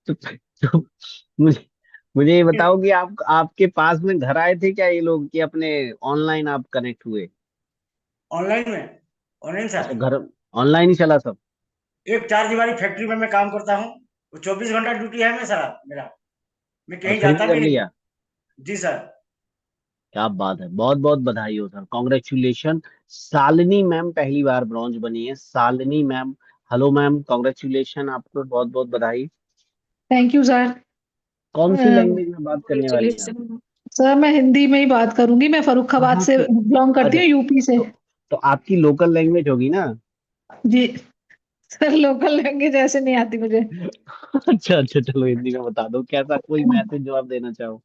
तो मुझे मुझे ये बताओ कि आप आपके पास में घर आए थे क्या ये लोग, कि अपने ऑनलाइन आप कनेक्ट हुए? ऑनलाइन अच्छा, सर। घर ऑनलाइन ही चला सब? एक 4 दीवारी फैक्ट्री में मैं काम करता हूँ, 24 घंटा ड्यूटी है मैं सर मेरा, मैं और कहीं फिर भी जाता कर भी नहीं। लिया? जी सर। क्या बात है, बहुत बहुत बधाई हो सर, कॉन्ग्रेचुलेशन। शालिनी मैम पहली बार ब्रॉन्ज बनी है, Shalini ma'am. Hello ma'am, congratulation आपको, बहुत बहुत बधाई। Thank you sir. कौन सी लैंग्वेज में बात करने वाली हैं आप? Congratulation sir. मैं हिंदी में ही बात करूंगी, मैं फरुखाबाद कहाँ से की? बिलोंग करती अच्छा, हूँ, यूपी से। तो आपकी लोकल लैंग्वेज होगी ना? जी सर, लोकल लैंग्वेज ऐसे नहीं आती मुझे। अच्छा अच्छा, चलो हिंदी में बता दो, कैसा कोई मैसेज जो आप देना चाहो।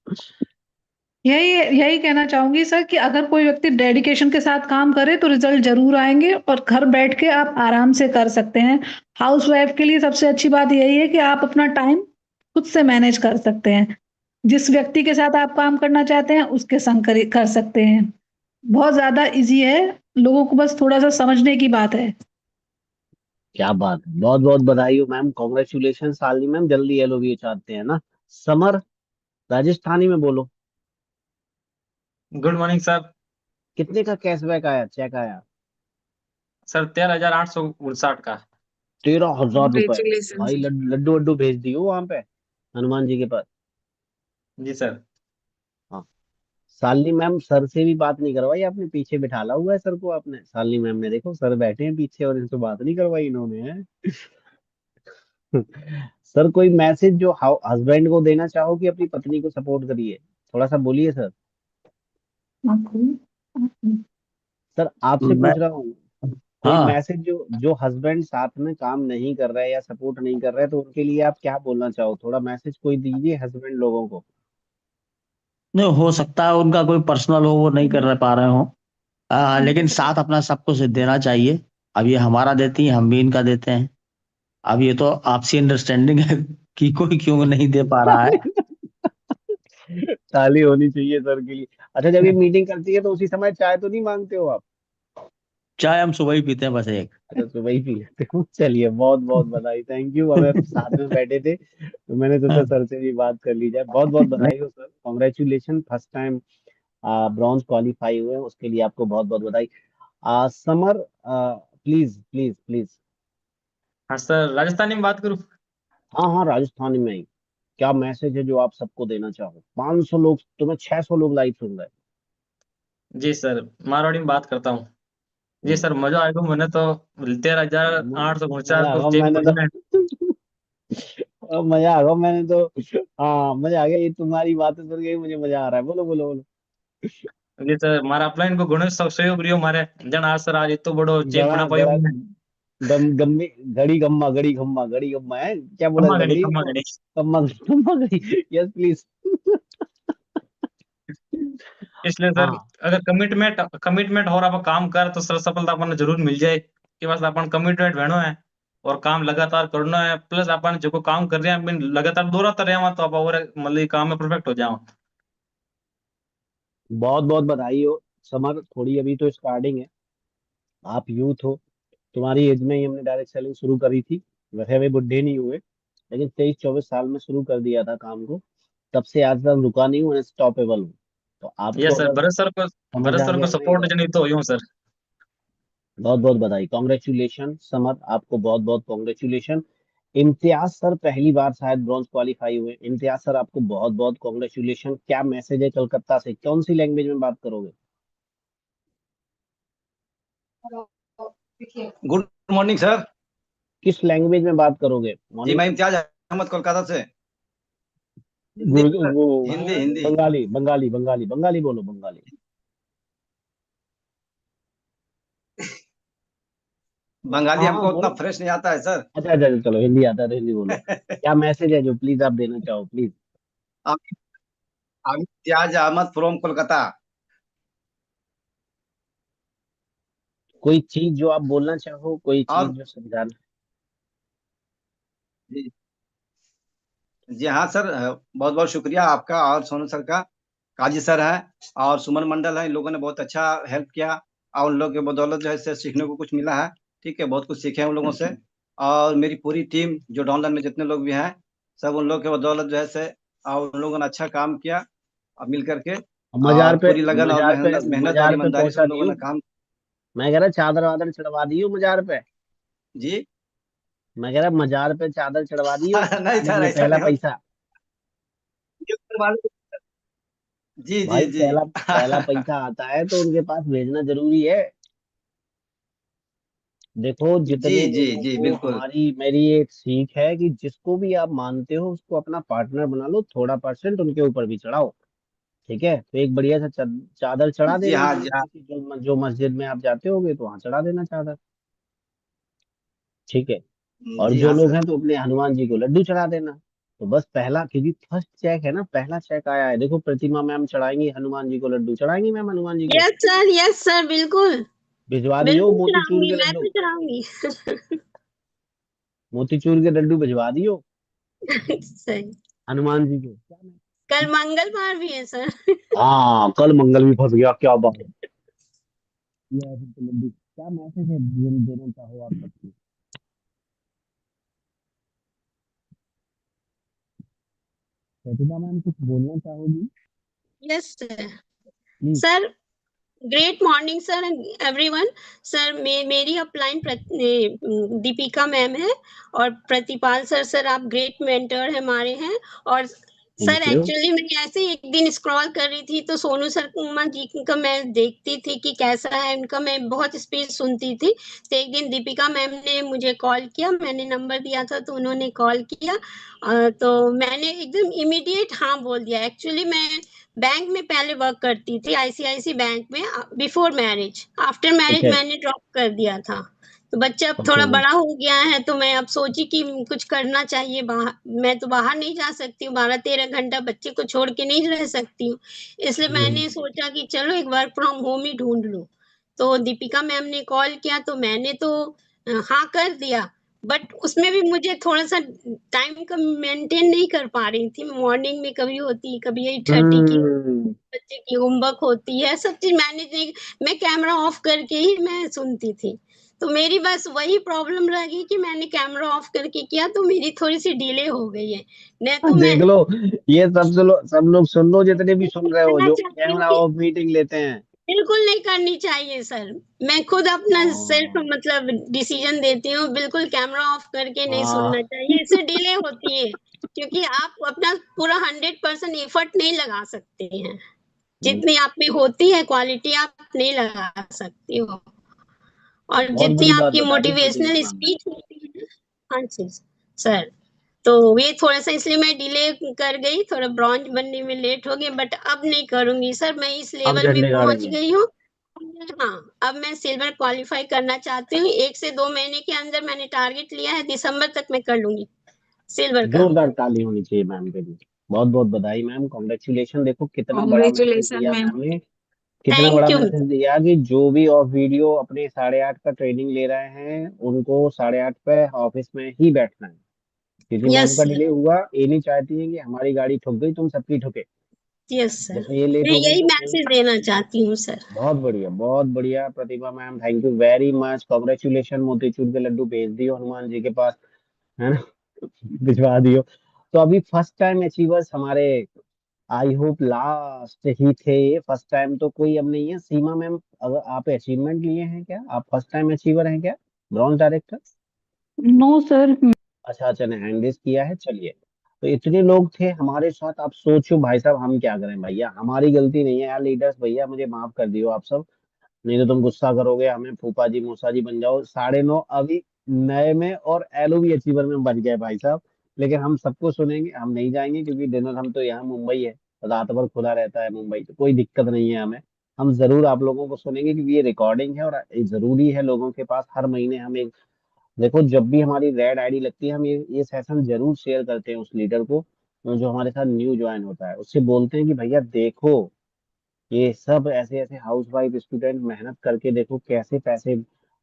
यही यही कहना चाहूंगी सर कि अगर कोई व्यक्ति डेडिकेशन के साथ काम करे तो रिजल्ट जरूर आएंगे, और घर बैठ के आप आराम से कर सकते हैं। हाउस वाइफ के लिए सबसे अच्छी बात यही है कि आप अपना टाइम खुद से मैनेज कर सकते हैं। जिस व्यक्ति के साथ आप काम करना चाहते हैं उसके संग कर सकते हैं। बहुत ज्यादा इजी है, लोगों को बस थोड़ा सा समझने की बात है। क्या बात है, बहुत बहुत बधाई हो मैम, कॉन्ग्रेचुलेशन। शालिनी मैम जल्दी एलओवी चाहते हैं ना? समर राजस्थानी में बोलो। Good morning sir. कितने का कैशबैक आया, चेक आया? सर 13,859 का। 13,000 रुपए? कॉन्ग्रेचुलेशन। भाई लड्डू वड्डू भेज दियो वहां पे हनुमान जी के पास। जी सर। हाँ। शालिनी मैम सर से भी बात नहीं करवाई आपने, पीछे बिठाला हुआ है सर को आपने। शालिनी मैम ने, देखो सर बैठे हैं पीछे और इनसे बात नहीं करवाई इन्होंने, हैं? सर कोई मैसेज जो हस्बैंड को देना चाहो कि अपनी पत्नी को सपोर्ट करिए, थोड़ा सा बोलिए सर। सर आपसे मैं पूछ रहा हूँ, कोई हाँ मैसेज जो जो हस्बैंड साथ में काम नहीं कर रहा है या सपोर्ट नहीं कर रहा है, तो उनके लिए आप क्या बोलना चाहो? थोड़ा मैसेज कोई दीजिए हस्बैंड लोगों को। नहीं हो सकता है उनका कोई पर्सनल हो, वो नहीं कर पा रहे हो, लेकिन साथ अपना सब कुछ देना चाहिए। अब ये हमारा देती हैं, हम भी इनका देते हैं। अब ये तो आपसी अंडरस्टैंडिंग है कि कोई क्यों नहीं दे पा रहा है। ताली होनी चाहिए सर के लिए। अच्छा, जब ये मीटिंग करती है तो उसी समय चाय तो नहीं मांगते हो आप? चाय हम सुबह ही पीते हैं बस एक। अच्छा, सुबह ही पी लेते हो। चलिए, बहुत बहुत बधाई, थैंक यू। हमें साथ में बैठे थे तो मैंने सोचा सर से भी बात कर ली जाए। बहुत बहुत नहीं, बधाई हो sir, congratulation, first time bronze qualify हुए हैं, उसके लिए आपको बहुत बहुत बधाई। Summer, please please please. हाँ सर, राजस्थानी में बात करूँ? हाँ हाँ, राजस्थानी में ही। क्या मैसेज है जो आप सबको देना चाहो? 500 लोग तुम्हें, 600 लोग लाइव सुन रहे जी सर, मारवाड़ी में बात करता हूँ। जी हैं। सर, मजा आएगा मैंने तो 13,849 मजा को आगा चेक मैंने बढ़िया है। तो मजा आगा मैंने तो। हाँ, मजा आ गया, ये तुम्हारी बातें सुन के ही मुझे मजा आ रहा है। बोलो बोलो बोलो। जी सर, मारा अपलाइन को घणो सहयोग रह्यो मारे। जन आज सर आज इतो बड़ो चेक गड़ा बना पायो गड़ा मैंने। गम्मी, घड़ी गम्मा है, क्या बोला खम्मा था? घड़ी घड़ी खम्मा गम्मा, घड़ी। गम्मा गम्मा घड़ी। Yes please. इसलिए सर, हाँ, अगर कमिटमेंट कमिटमेंट और आप काम कर तो सर सफलता अपन जरूर मिल जाए। कि बस अपन कमिटमेंट रहनो है और काम लगातार करना है। प्लस अपन जो काम कर रहे हैं बिन लगातार दोहराता रहे तो आप और मतलब काम में परफेक्ट हो जाओ। बहुत बहुत बधाई हो समर। थोड़ी अभी तो स्टार्टिंग है, आप यूथ हो, तुम्हारी एज में ही हमने डायरेक्ट सेलिंग शुरू करी थी। वैसे अभी बुढ़े नहीं हुए, लेकिन 23-24 साल में शुरू कर दिया था काम को। तब से आज तक रुका नहीं हूँ, स्टॉपेबल हूँ। तो आपको यस सर, अगर समझ भरत आ सर को गया ना सपोर्ट इधर, जनी तो हो सर। बहुत बहुत बधाई, कॉन्ग्रेचुलेशन समर, आपको बहुत बहुत कॉन्ग्रेचुलेशन। इम्तियाज सर पहली बार शायद ब्रॉन्ज क्वालिफाई हुए। इम्तियाज सर, आपको बहुत बहुत कॉन्ग्रेचुलेशन। क्या मैसेज है कलकत्ता से? कौन सी लैंग्वेज में बात करोगे? Good morning sir. किस लैंग्वेज में बात करोगे? जी, मॉर्निंग। मैं इम्तियाज अहमद कोलकाता से। हिंदी सर, वो हिंदी हिंदी। बंगाली बंगाली बंगाली बंगाली बोलो, बंगाली। बंगाली हाँ हाँ हमको उतना बोलो। फ्रेश नहीं आता है सर। अच्छा अच्छा अच्छा, चलो हिंदी आता है तो हिंदी बोलो। क्या मैसेज है जो प्लीज आप देना चाहो, please? I'm Imtiaz Ahmad from Kolkata. कोई चीज जो आप बोलना चाहो, कोई चीज और जो समझाना। जी, जी हाँ सर, बहुत बहुत शुक्रिया आपका और सोनू सर का। काजी सर है और सुमन मंडल है, इन लोगों ने बहुत अच्छा हेल्प किया और उन लोगों के बदौलत जो है इससे सीखने को कुछ मिला है। ठीक है, बहुत कुछ सीखे हैं उन लोगों से। और मेरी पूरी टीम जो डाउनलाइन में जितने लोग भी हैं, सब उन लोगों के बदौलत जो है से और उन लोगों ने अच्छा काम किया और मिल करके। मजार और पे, पूरी लगन और मजार पे, मेहनत मेहनत और मजार पे ईमानदारी से पहुंचा उन लोगों दियो। ने काम। मैं कह रहा चादर वादर चढ़वा दियो मजार पे। जी। मैं कह रहा मजार पे चादर चढ़वा दियो, नहीं आ सर, जाइए ऐसा पहला नहीं होता। पैसा। ये करवा लो। जी जी भाई जी। पहला पहला पैसा आता है तो उनके पास भेजना जरूरी है। देखो, जी जितने जी लोगों जी को, बिल्कुल। हमारी मेरी एक सीख है कि जिसको भी आप मानते हो उसको अपना पार्टनर बना लो, थोड़ा परसेंट उनके ऊपर भी चढ़ाओ। ठीक है, तो एक बढ़िया सा चादर चढ़ा जी देना, हाँ, मतलब जी हाँ। किसी जो मस्जिद में आप जाते होगे तो वहां चढ़ा देना चादर। ठीक है। और जी जो हाँ लोग सर। हैं तो अपने हनुमान जी को लड्डू चढ़ा देना। तो बस पहला, क्योंकि फर्स्ट चेक है ना, पहला चेक आया है। देखो, प्रतिमा मैम चढ़ाएंगी हनुमान जी को लड्डू, चढ़ाएंगी मैम हनुमान जी को? यस सर, बिल्कुल भिजवा दियो बिल्कुल मोतीचूर चढ़ाऊंगी, के मैं लड्डू। तो चढ़ाऊंगी। मोतीचूर के लड्डू भिजवा दियो सही। हनुमान जी को। कल मंगलवार भी है सर। हाँ, कल मंगल भी फंस गया, क्या बात है। ये है फिर तो लड्डू। क्या मैसेज है देना चाहो आप सबको? प्रतिभा मैम, कुछ बोलना चाहोगी? Yes sir. Please. Sir, great morning sir everyone. Sir मेरी अपलाइन दीपिका मैम है और प्रतिपाल सर, सर आप ग्रेट मेंटर हमारे हैं। और सर थैंक यू। एक्चुअली मैं ऐसे ही एक दिन स्क्रॉल कर रही थी तो सोनू शर्मा जी का मैं देखती थी कि कैसा है उनका, मैं बहुत स्पीच सुनती थी। तो एक दिन दीपिका मैम ने मुझे कॉल किया, मैंने नंबर दिया था तो उन्होंने कॉल किया। तो मैंने एकदम इमीडिएट हाँ बोल दिया। एक्चुअली मैं बैंक में पहले वर्क करती थी, आईसीआईसी बैंक में, before marriage. After marriage okay मैंने ड्रॉप कर दिया था। तो बच्चा अब ओके। थोड़ा बड़ा हो गया है तो मैं अब सोची कि कुछ करना चाहिए। बाहर मैं तो बाहर नहीं जा सकती हूँ, 12-13 घंटा बच्चे को छोड़ के नहीं रह सकती हूँ। इसलिए मैंने सोचा कि चलो एक वर्क फ्रॉम होम ही ढूंढ लूं। तो दीपिका मैम ने कॉल किया तो मैंने तो हाँ कर दिया। बट उसमें भी मुझे थोड़ा सा टाइम का मेंटेन नहीं कर पा रही थी। मॉर्निंग में कभी होती, कभी 8:30 की, बच्चे की होमवर्क होती है, सब चीज मैनेज नहीं। मैं कैमरा ऑफ करके ही मैं सुनती थी। तो मेरी बस वही प्रॉब्लम रह गई कि मैंने कैमरा ऑफ करके किया तो मेरी थोड़ी सी डिले हो गई है। नहीं तो मैं देख लो, ये सब लोग सुन लो, जितने भी सुन रहे हो करना जो चाहती हूँ कैमरा कि ऑफ मीटिंग लेते हैं। बिल्कुल नहीं करनी चाहिए सर। मैं खुद अपना सेल्फ हाँ मतलब डिसीजन देती हूँ, बिल्कुल कैमरा ऑफ करके नहीं हाँ। सुनना चाहिए, इससे डिले होती है। क्योंकि आप अपना पूरा 100% एफर्ट नहीं लगा सकते हैं, जितनी आप में होती है क्वालिटी आप नहीं लगा सकती हो, और बहुत जितनी बड़ी बात आपकी बता दी प्रतिभा मोटिवेशनल मैम ने। स्पीच होती है। हाँ जी सर। तो ये थोड़ा सा इसलिए मैं डिले कर गई, थोड़ा ब्रॉन्ज बनने में लेट हो गई, बट अब नहीं करूंगी सर, मैं इस अब लेवल में झंडे पहुंच गाड़ेंगे। गई हूँ। हाँ, अब मैं सिल्वर क्वालिफाई करना चाहती हूँ। 1 से 2 महीने के अंदर मैंने टारगेट लिया है, दिसंबर तक मैं कर लूंगी सिल्वर का। जोरदार ताली होनी चाहिए मैम के लिए। बहुत बहुत बधाई मैम, कॉन्ग्रेचुलेशन। देखो कितना बड़ा मैसेज कॉन्ग्रेचुलेशन दिया मैम। मैम ने, कितना बड़ा थैंक यू। मैसेज दिया कि जो भी ऑफ वीडियो अपने 8:30 का ट्रेनिंग ले रहे हैं उनको 8:30 पे ऑफिस में ही बैठना है। क्योंकि मैम यस का सर। डिले हुआ, ये नहीं चाहती है कि हमारी गाड़ी ठुक गई तुम सबकी ठुके। यस सर, जैसे ये लेट मैं हो गई यही तो तुम। मैसेज देना चाहती हूँ सर। बहुत बढ़िया, बहुत बढ़िया Pratibha ma'am, thank you very much, congratulation. मोतीचूर के लड्डू भेज दियो हनुमान जी के पास, है ना। भिजवा दियो। तो अभी फर्स्ट टाइम अचीवर्स हमारे, आई होप लास्ट ही थे ये। फर्स्ट टाइम तो कोई अब नहीं है। सीमा मैम, अगर आप अचीवमेंट लिए हैं क्या, आप फर्स्ट टाइम अचीवर हैं क्या, ब्रॉन्ज डायरेक्टर? No sir. अच्छा अच्छा ने हैंड रेज किया है, चलिए। तो इतने लोग थे हमारे साथ, आप सोचो भाई साहब हम क्या करें भैया, हमारी गलती नहीं है यार लीडर्स, भैया मुझे माफ कर दियो आप सब। नहीं तो तुम गुस्सा करोगे, हमें फूफा जी मौसा जी बन जाओ। 9:30 अभी नए में और एलो भी अचीवर में बन गए भाई साहब। लेकिन हम सबको सुनेंगे, हम नहीं जाएंगे क्योंकि डिनर हम तो यहाँ मुंबई है, रात भर खुला रहता है मुंबई, तो कोई दिक्कत नहीं है हमें। हम जरूर आप लोगों को सुनेंगे क्योंकि ये रिकॉर्डिंग है और ये जरूरी है लोगों के पास। हर महीने हम एक, देखो जब भी हमारी रेड आईडी लगती है हम ये सेशन जरूर शेयर करते हैं उस लीडर को जो हमारे साथ न्यू ज्वाइन होता है। उससे बोलते हैं कि भैया देखो, ये सब ऐसे ऐसे हाउस वाइफ स्टूडेंट मेहनत करके देखो कैसे पैसे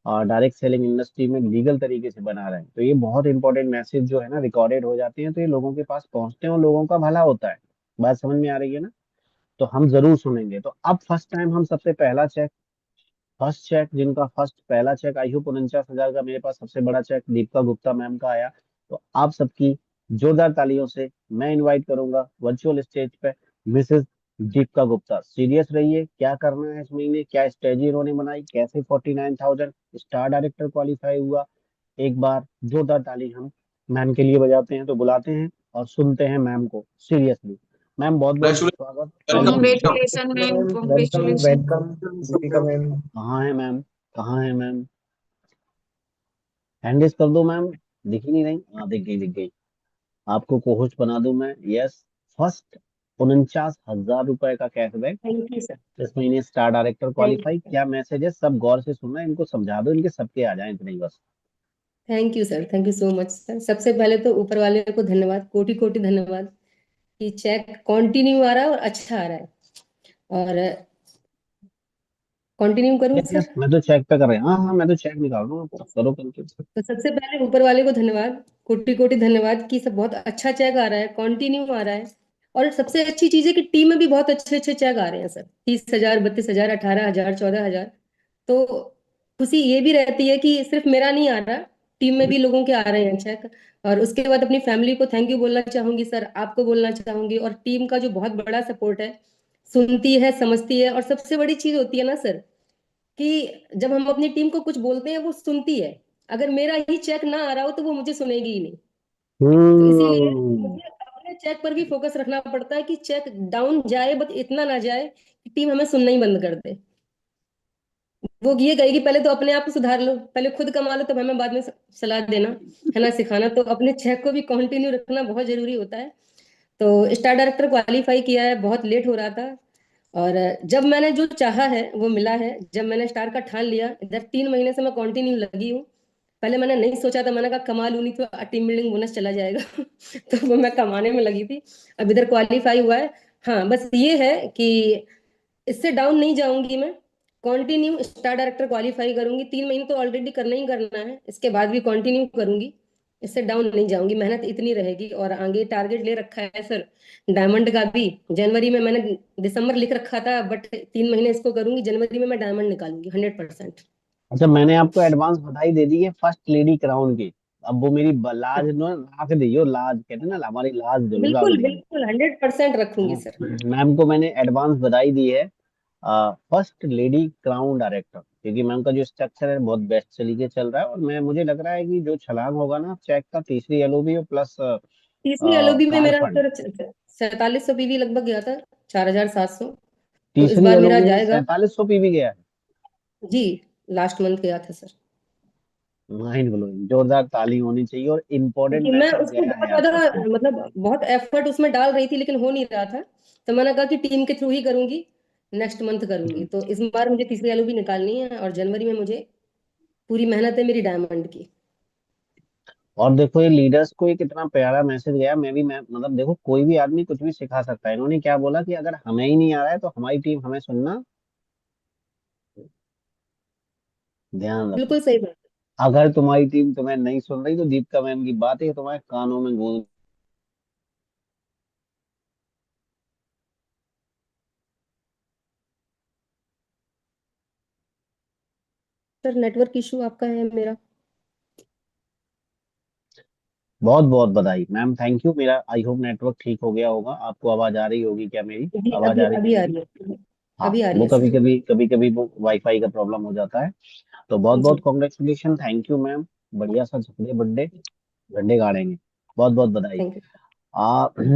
डायरेक्ट सेलिंग इंडस्ट्री में लीगल तरीके से बना रहे हैं। तो ये बहुत इंपॉर्टेंट मैसेज जो है ना रिकॉर्डेड हो जाते हैं तो ये लोगों के पास पहुंचते हैं और लोगों का भला होता है। बात समझ में आ रही है ना। तो हम जरूर सुनेंगे। तो अब फर्स्ट टाइम हम सबसे पहला चेक, फर्स्ट चेक जिनका फर्स्ट पहला चेक आई हो 49,000 का, मेरे पास सबसे बड़ा चेक दीपिका गुप्ता मैम का आया। तो आप सबकी जोरदार तालियों से मैं इनवाइट करूंगा वर्चुअल स्टेज पे मिसेस दीपिका गुप्ता। सीरियस रहिए, क्या करना है इस महीने, क्या स्ट्रेटजी इन्होंने बनाई, कैसे 49,000 स्टार डायरेक्टर क्वालिफाई हुआ। एक बार जोरदार ताली हम मैम के लिए बजाते हैं, तो बुलाते हैं और सुनते हैं मैम को सीरियसली। मैम बहुत बहुत स्वागत, welcome ma'am. Congratulation ma'am, welcome congratulation. Welcome Deepika ma'am. कहाँ है मैम, कहाँ है मैम, हैंड रेज कर दो मैम। दिख ही नहीं रही, हाँ दिख गई दिख गई। आपको को होस्ट बना दूं मैं, यस। फर्स्ट 49,000 रुपए का कैशबैक थैंक यू सर। इस महीने स्टार डायरेक्टर थैंक क्वालिफाई। क्या मैसेज है, सब गौर से सुनना, इनको समझा दो, इनके सबके आ जाए इतने ही बस। Thank you sir, thank you so much sir. सबसे पहले तो ऊपर वाले को धन्यवाद, कोटि कोटि धन्यवाद कि चेक कंटिन्यू आ रहा है और अच्छा आ रहा है। और कंटिन्यू करूं यस सर? यस, मैं तो चेक पे कर रहा हूँ, हाँ हाँ मैं तो चेक निकाल रहा हूँ, आप करो करके। तो सबसे पहले ऊपर वाले को धन्यवाद, कोटि कोटि धन्यवाद कि सब बहुत अच्छा चेक आ रहा है, कंटिन्यू आ रहा है। और सबसे अच्छी चीज है कि टीम में भी बहुत अच्छे अच्छे चेक आ रहे हैं सर, 30,000, 32,000, 18,000, 14,000। तो खुशी ये भी रहती है कि सिर्फ मेरा नहीं आ रहा, टीम में भी लोगों के आ रहे हैं चेक। और उसके बाद अपनी फैमिली को थैंक यू बोलना चाहूंगी सर, आपको बोलना चाहूंगी, और टीम का जो बहुत बड़ा सपोर्ट है, सुनती है, समझती है। और सबसे बड़ी चीज होती है ना सर कि जब हम अपनी टीम को कुछ बोलते हैं वो सुनती है। अगर मेरा ही चेक ना आ रहा हो तो वो मुझे सुनेगी ही नहीं। तो इसीलिए मुझे अपने चेक पर भी फोकस रखना पड़ता है कि चेक डाउन जाए बट इतना ना जाए कि टीम हमें सुनना ही बंद कर दे। वो ये कहेगी पहले तो अपने आप को सुधार लो, पहले खुद कमा लो, तब हमें बाद में सलाह देना, है ना, सिखाना। तो अपने चेक को भी कंटिन्यू रखना बहुत जरूरी होता है। तो स्टार डायरेक्टर क्वालिफाई किया है, बहुत लेट हो रहा था। और जब मैंने जो चाहा है वो मिला है। जब मैंने स्टार का ठान लिया, इधर 3 महीने से मैं कंटिन्यू लगी हूँ। पहले मैंने नहीं सोचा था, मैंने कहा कमा लूँ नहीं तो टीम बिल्डिंग बोनस चला जाएगा तो वो मैं कमाने में लगी थी। अब इधर क्वालिफाई हुआ है। हाँ बस ये है कि इससे डाउन नहीं जाऊंगी मैं। कंटिन्यू स्टार डायरेक्टर क्वालिफाई करूंगी। 3 महीने तो ऑलरेडी करना ही करना है, इसके बाद भी कंटिन्यू करूंगी, इससे डाउन नहीं जाऊंगी। मेहनत इतनी रहेगी। और आगे टारगेट ले रखा है सर डायमंड का भी। जनवरी में मैंने दिसंबर लिख रखा था, बट 3 महीने इसको करूंगी, जनवरी में मैं डायमंड निकालूंगी 100%। अच्छा, मैंने आपको एडवांस बधाई दे दी है फर्स्ट लेडी क्राउन की। अब वो मेरी लाज न रख दियो, लाज कहते हैं ना, हमारी लाज जरूर रख बिल्कुल दियो। बिल्कुल 100% रखूंगी सर। मैम को मैंने एडवांस बधाई दी है फर्स्ट लेडी क्राउन डायरेक्टर, क्योंकि मैम का जो स्ट्रक्चर है बहुत बेस्ट तरीके से चल रहा है। और मुझे लग रहा है कि जो छलांग होगा ना चेक का, तीसरी एलओबी और प्लस तीसरी एलओबी में कार मेरा फंड, सर 4700 पीवी लगभग गया था, 4700। तो इस तीसरी बार मेरा एलओबी में जाएगा 4700 पीवी गया है। जी, लास्ट मंथ गया था सर। माइंड ब्लोइंग, जोरदार ताली होनी चाहिए। और इम्पोर्टेंट क्योंकि मैं मैसेज उसको गया बहुत है आप ज्यादा सबको। मतलब बहुत एफर्ट उसमें डाल रही थी, लेकिन हो नहीं रहा था। तो मैंने कहा कि टीम के थ्रू ही करूंगी, नेक्स्ट मंथ करूंगी। तो इस बार मुझे तीसरी एलओबी निकालनी है, और जनवरी में मुझे पूरी मेहनत है मेरी डायमंड की। और देखो ये लीडर्स को ये कितना प्यारा मैसेज गया। मैं मतलब देखो, कोई भी आदमी कुछ भी सिखा सकता है। इन्होंने क्या बोला कि अगर हमें ही नहीं आ रहा है तो हमारी टीम हमें सुनना, ध्यान रखो। बिल्कुल सही बात। अगर तुम्हारी टीम तुम्हें नहीं सुन रही तो दीपिका मैम की बात है तुम्हारे कानों में गूंज। सर नेटवर्क इशू आपका है मेरा? बहुत बहुत बधाई मैम, थैंक यू। मेरा आई होप नेटवर्क ठीक हो गया होगा। आपको आवाज आ रही होगी क्या मेरी? जी आवाज अभी आ रही है अभी आ मेरी? रही है, हाँ, अभी आ रही वो है सर। कभी कभी वो वाईफाई का प्रॉब्लम हो जाता है। तो बहुत जी बहुत कॉन्ग्रेचुलेशन, थैंक यू मैम। बढ़िया सा झंडे बड्डे झंडे गाड़ेंगे। बहुत बहुत बधाई। Thank you.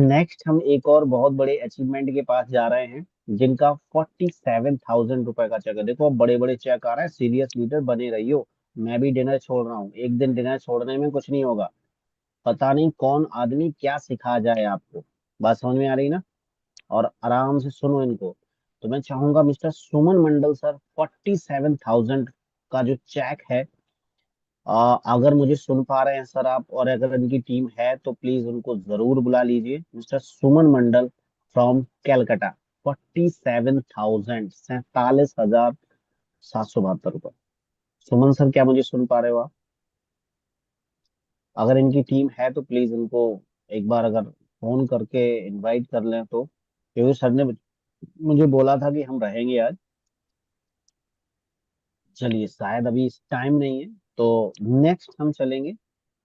नेक्स्ट हम एक और बहुत बड़े अचीवमेंट के पास जा रहे हैं, जिनका 47,000 रुपए का चेक है। देखो अब बड़े बड़े चेक आ रहे हैं, सीरियस लीडर बने रहियो। मैं भी डिनर छोड़ रहा हूँ, एक दिन डिनर छोड़ने में कुछ नहीं होगा। पता नहीं कौन आदमी क्या सिखा जाए आपको। बात समझ में आ रही ना? और आराम से सुनो इनको। तो मैं चाहूंगा मिस्टर सुमन मंडल सर, 47,000 का जो चेक है, अगर मुझे सुन पा रहे हैं सर आप, और अगर इनकी टीम है तो प्लीज उनको जरूर बुला लीजिए। Mister Suman Mandal from Calcutta, 47,000, 47,772 रुपए। सुमन सर, क्या मुझे सुन पा रहे हो आप? अगर इनकी टीम है तो प्लीज इनको एक बार अगर फोन करके इनवाइट कर लें तो, क्योंकि सर ने मुझे बोला था कि हम रहेंगे आज। चलिए, शायद अभी इस टाइम नहीं है, तो नेक्स्ट हम चलेंगे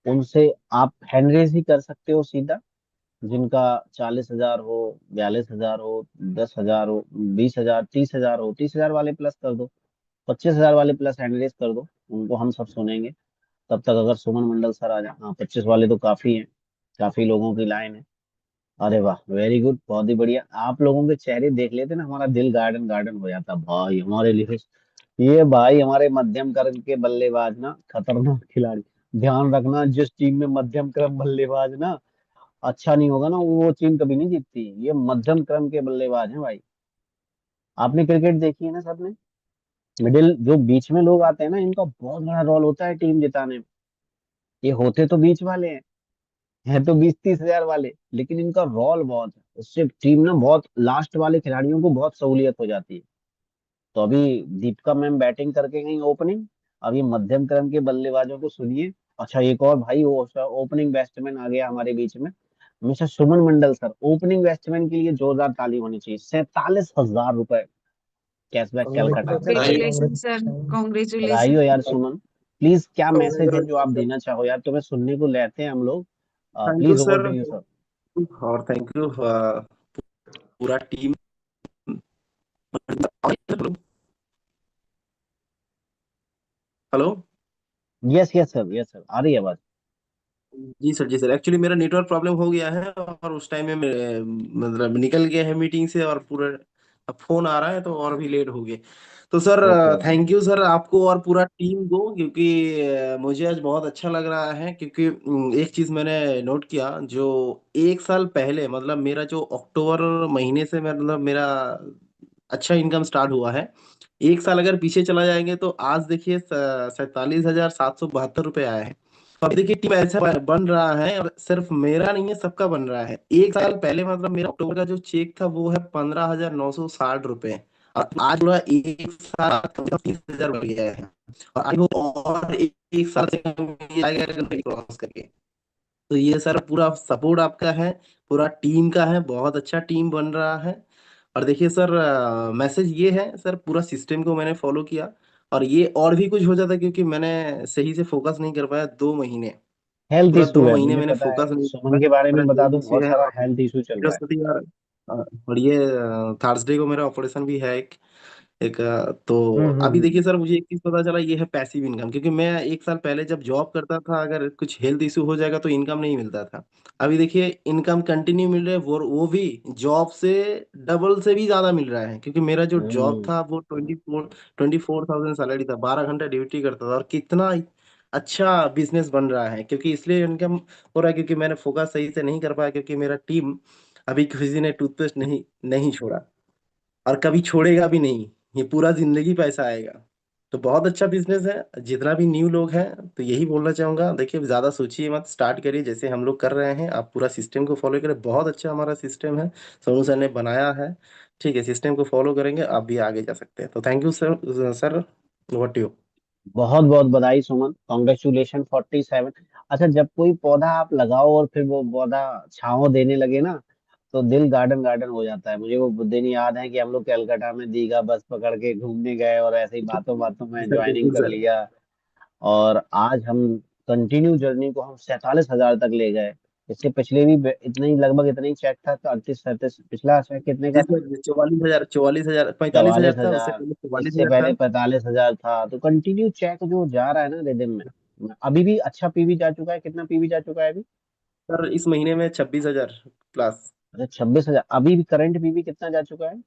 उनसे। आप हैंड रेज ही कर सकते हो सीधा, जिनका 40,000 हो, 42,000 हो, 10,000 हो, 20,000, 30,000 हो। 30,000 वाले प्लस कर दो, 25,000 वाले प्लस हैंड रेज कर दो, उनको हम सब सुनेंगे। तब तक अगर सुमन मंडल सर आ जाए। हाँ, 25 वाले तो काफी हैं, काफी लोगों की लाइन है। अरे वाह, वेरी गुड, बहुत ही बढ़िया। आप लोगों के चेहरे देख लेते ना, हमारा दिल गार्डन गार्डन हो जाता भाई हमारे लिए। ये भाई हमारे मध्यम क्रम के बल्लेबाज ना खतरनाक खिलाड़ी। ध्यान रखना, जिस टीम में मध्यम क्रम बल्लेबाज ना अच्छा नहीं होगा ना, वो टीम कभी नहीं जीतती। ये मध्यम क्रम के बल्लेबाज हैं भाई। आपने क्रिकेट देखी है ना सबने? मिडिल जो बीच में लोग आते हैं ना, इनका बहुत बड़ा रोल होता है टीम जिताने में। ये होते तो बीच वाले हैं तो 20-30 हजार वाले, लेकिन इनका रोल बहुत है। इससे टीम ना बहुत लास्ट वाले खिलाड़ियों को बहुत सहूलियत हो जाती है। तो अभी दीपिका मैम बैटिंग करके गई ओपनिंग। अब ये मध्यम क्रम के बल्लेबाजों को सुनिए। अच्छा, एक और भाई वो ओपनिंग बैट्समैन आ गया हमारे बीच में, मिस्टर सुमन मंडल सर। ओपनिंग बैट्समैन के लिए जोरदार ताली होनी चाहिए। 47,000 रुपए cashback Calcutta. Congratulations, congratulation sir, बधाई कांग्रेचुलेशन। हो यार सुमन। प्लीज क्या मैसेज है जो आप congratulations. देना चाहो यार, तुम्हें सुनने को लेते हैं हम लोग। Thank you please over sir, to you sir. और थैंक यू पूरा team. Hello. Yes yes sir, yes sir, आ रही है बात। जी सर, जी सर, एक्चुअली मेरा नेटवर्क प्रॉब्लम हो गया है और उस टाइम में मतलब निकल गया है मीटिंग से, और पूरा अब फोन आ रहा है तो और भी लेट हो गए। तो sir okay okay. Thank you sir आपको और पूरा टीम को, क्योंकि मुझे आज बहुत अच्छा लग रहा है। क्योंकि एक चीज मैंने नोट किया, जो एक साल पहले मतलब मेरा जो अक्टूबर महीने से मतलब मेरा अच्छा इनकम स्टार्ट हुआ है, एक साल अगर पीछे चला जाएंगे तो आज देखिए 47,772 रुपये आया है। तो अभी देखिए टीम ऐसा बन रहा है, और सिर्फ मेरा नहीं है, सबका बन रहा है। एक साल पहले मतलब मेरा अक्टूबर का जो चेक था वो है 15,960 रुपए, और आज पूरा एक साल 30,000 बढ़ गया है, और आज वो और एक साल से कम आएगा क्रॉस करके। तो ये सर पूरा सपोर्ट आपका है, पूरा टीम का है, बहुत अच्छा टीम बन रहा है। और देखिए सर, मैसेज ये है सर, पूरा सिस्टम को मैंने फॉलो किया, और ये और भी कुछ हो जाता क्योंकि मैंने सही से फोकस नहीं कर पाया 2 महीने, हेल्थ पूरा इशू दो है, महीने मुझे मैंने पता है। फोकस नहीं कर सुमन पाया। के बारे मेरा में बता हेल्थ दूं, इश्यू बहुत है, सारा और हेल्थ इशू चल रहा है। बृहस्पतिवार और ये थर्सडे को मेरा ऑपरेशन भी है एक तो अभी हम्म। देखिए सर, मुझे एक चीज पता चला, ये है पैसिव इनकम, क्योंकि मैं एक साल पहले जब जॉब करता था, अगर कुछ हेल्थ इशू हो जाएगा तो इनकम नहीं मिलता था। अभी देखिए इनकम कंटिन्यू मिल रहा है, वो भी जॉब से डबल से भी ज्यादा मिल रहा है, क्योंकि मेरा जो जॉब हम्म। था वो 24,000 सैलरी था, 12 घंटा ड्यूटी करता था, और कितना अच्छा बिजनेस बन रहा है, क्योंकि इसलिए इनकम हो रहा है, क्योंकि मैंने फोकस सही से नहीं कर पाया, क्योंकि मेरा टीम अभी किसी ने टूथपेस्ट नहीं नहीं छोड़ा, और कभी छोड़ेगा भी नहीं, ये पूरा जिंदगी पैसा आएगा। तो बहुत अच्छा बिजनेस है, जितना भी न्यू लोग हैं तो यही बोलना चाहूंगा, देखिए ज्यादा सोचिए मत, स्टार्ट करिए जैसे हम लोग कर रहे हैं, आप पूरा सिस्टम को फॉलो करें, बहुत अच्छा हमारा सिस्टम है, सोनू सर ने बनाया है। ठीक है, सिस्टम को फॉलो करेंगे आप भी आगे जा सकते हैं। तो thank you sir. Sir what you. बहुत बहुत बधाई सुमन, कॉन्ग्रेचुलेशन 47। अच्छा, जब कोई पौधा आप लगाओ और फिर वो पौधा छांव देने लगे ना, तो दिल गार्डन गार्डन हो जाता है। मुझे वो दिन याद है कि हम लोग कलकत्ता में दीघा बस पकड़ के घूमने गए और ऐसे ही बातों बातों में ज्वाइनिंग बिल्कुल कर सर। लिया, और आज हम कंटिन्यू जर्नी को हम 47,000 तक ले गए। इससे पिछले भी इतने ही, लगभग इतना ही चेक था, 38 37। पिछला चेक कितने का जी था? सर, 44,000, 44,000, 45,000 था, उससे 44,000। पहले इससे 44,000 पहले था। 45,000 था। तो कंटिन्यू चेक जो जा रहा है ना रिदम में, अभी भी अच्छा पीवी जा चुका है। कितना पीवी जा चुका है अभी? सर इस महीने में 26,000 प्लस। अच्छा, 26,000। अभी भी करंट पीवी कितना जा चुका है?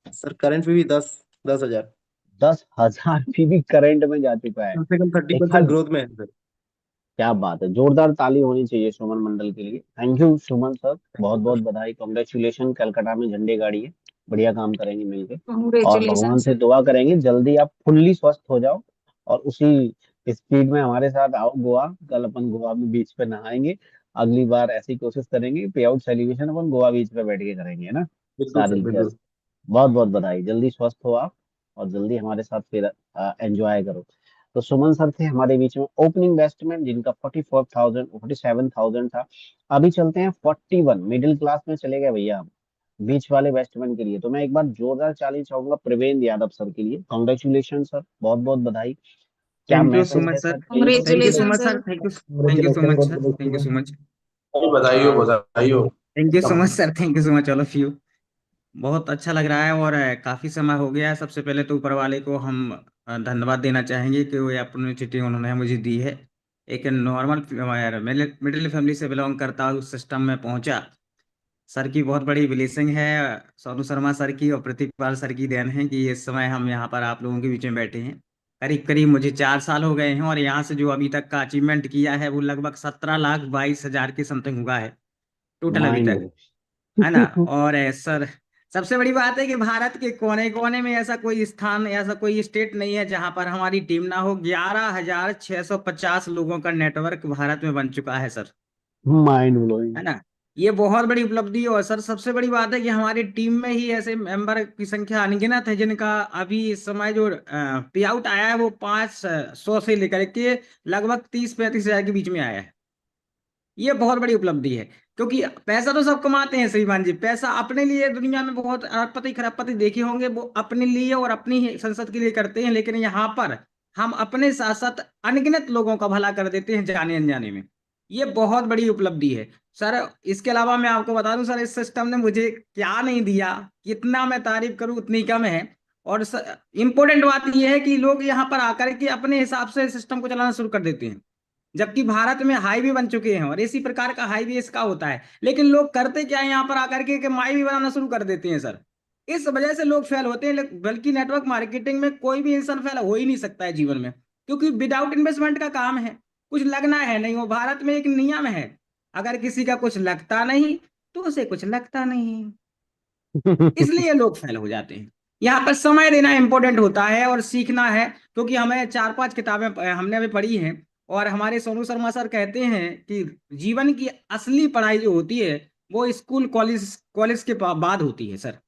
सर करंट में भी 10,000, 10,000 पीवी करंट में जा चुका है। कम से कम 30% देखा, ग्रोथ में है सर। क्या बात है, जोरदार ताली होनी चाहिए सुमन मंडल के लिए। थैंक यू सुमन सर, बहुत बहुत बधाई, कॉन्ग्रेचुलेशन। कलकत्ता में झंडे गाड़ी है, बढ़िया काम करेंगे मिलके, और कॉन्ग्रेचुलेशन भगवान से सर। दुआ करेंगे जल्दी आप फुल्ली स्वस्थ हो जाओ, और उसी स्पीड में हमारे साथ आओ गोवा। कल अपन गोवा में बीच पे नहाएंगे, अगली बार ऐसी कोशिश करेंगे, पे आउट सेलिब्रेशन अपन गोवा बीच पे बैठ के करेंगे, है ना? बिल्कुल सारे सर, बिल्कुल। लीडर्स, बहुत बहुत बधाई, जल्दी स्वस्थ हो आप, और जल्दी हमारे साथ फिर एंजॉय करो। तो सुमन सर थे हमारे बीच में, ओपनिंग बैट्समैन जिनका 44,000 47,000 था। अभी चलते हैं 41, मिडिल क्लास में चले गए भैया हम, बीच वाले बैट्समैन के लिए। तो मैं एक बार जोरदार ताली चाहूंगा प्रवीण यादव सर के लिए। कॉन्ग्रेचुलेशन सर, बहुत बहुत बधाई। क्या thank you so message much है sir. Sir, please thank you please. So congratulation much sir. Sir. Thank you so much sir. Thank you so much. बधाई हो, बधाई हो। Thank you so much sir. Thank you so much all of you. बहुत अच्छा लग रहा है, और काफी समय हो गया है। सबसे पहले तो ऊपर वाले को हम धन्यवाद देना चाहेंगे कि वो अपॉर्चुनिटी उन्होंने मुझे दी है। एक नॉर्मल मिडिल फैमिली से बिलोंग करता हूँ, उस सिस्टम में पहुंचा। सर की बहुत बड़ी ब्लेसिंग है, सोनू शर्मा सर की और प्रतिपाल सर की देन है कि इस समय हम यहाँ पर आप लोगों के बीच में बैठे हैं। करीब करीब मुझे 4 साल हो गए हैं, और यहाँ से जो अभी तक का अचीवमेंट किया है वो लगभग 17,22,000 के समथिंग हुआ है टोटल अभी माइंड तक, है ना। और सर, सबसे बड़ी बात है कि भारत के कोने कोने में ऐसा कोई स्थान, ऐसा कोई स्टेट नहीं है जहां पर हमारी टीम ना हो। 11,650 लोगों का नेटवर्क भारत में बन चुका है सर, माइंड ब्लोइंग। है ना। ये बहुत बड़ी उपलब्धि है। और सर सबसे बड़ी बात है कि हमारी टीम में ही ऐसे मेंबर की संख्या अनगिनत है जिनका अभी इस समय जो पे आउट आया है वो 500 से लेकर के लगभग 30-35 हजार के बीच में आया है। ये बहुत बड़ी उपलब्धि है, क्योंकि पैसा तो सब कमाते हैं श्रीमान जी, पैसा अपने लिए दुनिया में बहुत अरबपति खरबपति देखे होंगे, वो अपने लिए और अपनी ही संसद के लिए करते हैं, लेकिन यहाँ पर हम अपने साथ साथ अनगिनत लोगों का भला कर देते हैं जाने अनजाने में। ये बहुत बड़ी उपलब्धि है सर। इसके अलावा मैं आपको बता दूं सर, इस सिस्टम ने मुझे क्या नहीं दिया, कितना मैं तारीफ करूं उतनी कम है। और इम्पोर्टेंट बात यह है कि लोग यहाँ पर आकर के अपने हिसाब से सिस्टम को चलाना शुरू कर देते हैं, जबकि भारत में हाईवे बन चुके हैं और इसी प्रकार का हाईवे इसका होता है। लेकिन लोग करते क्या है यहाँ पर आकर के माई भी बनाना शुरू कर देते हैं सर। इस वजह से लोग फेल होते हैं। बल्कि नेटवर्क मार्केटिंग में कोई भी इंसान फेल हो ही नहीं सकता है जीवन में, क्योंकि विदाउट इन्वेस्टमेंट का काम है, कुछ लगना है नहीं। वो भारत में एक नियम है, अगर किसी का कुछ लगता नहीं तो उसे कुछ लगता नहीं, इसलिए लोग फेल हो जाते हैं। यहाँ पर समय देना इंपॉर्टेंट होता है और सीखना है, क्योंकि हमें 4-5 किताबें हमने अभी पढ़ी हैं, और हमारे सोनू शर्मा सर कहते हैं कि जीवन की असली पढ़ाई जो होती है वो स्कूल कॉलेज कॉलेज के बाद होती है सर।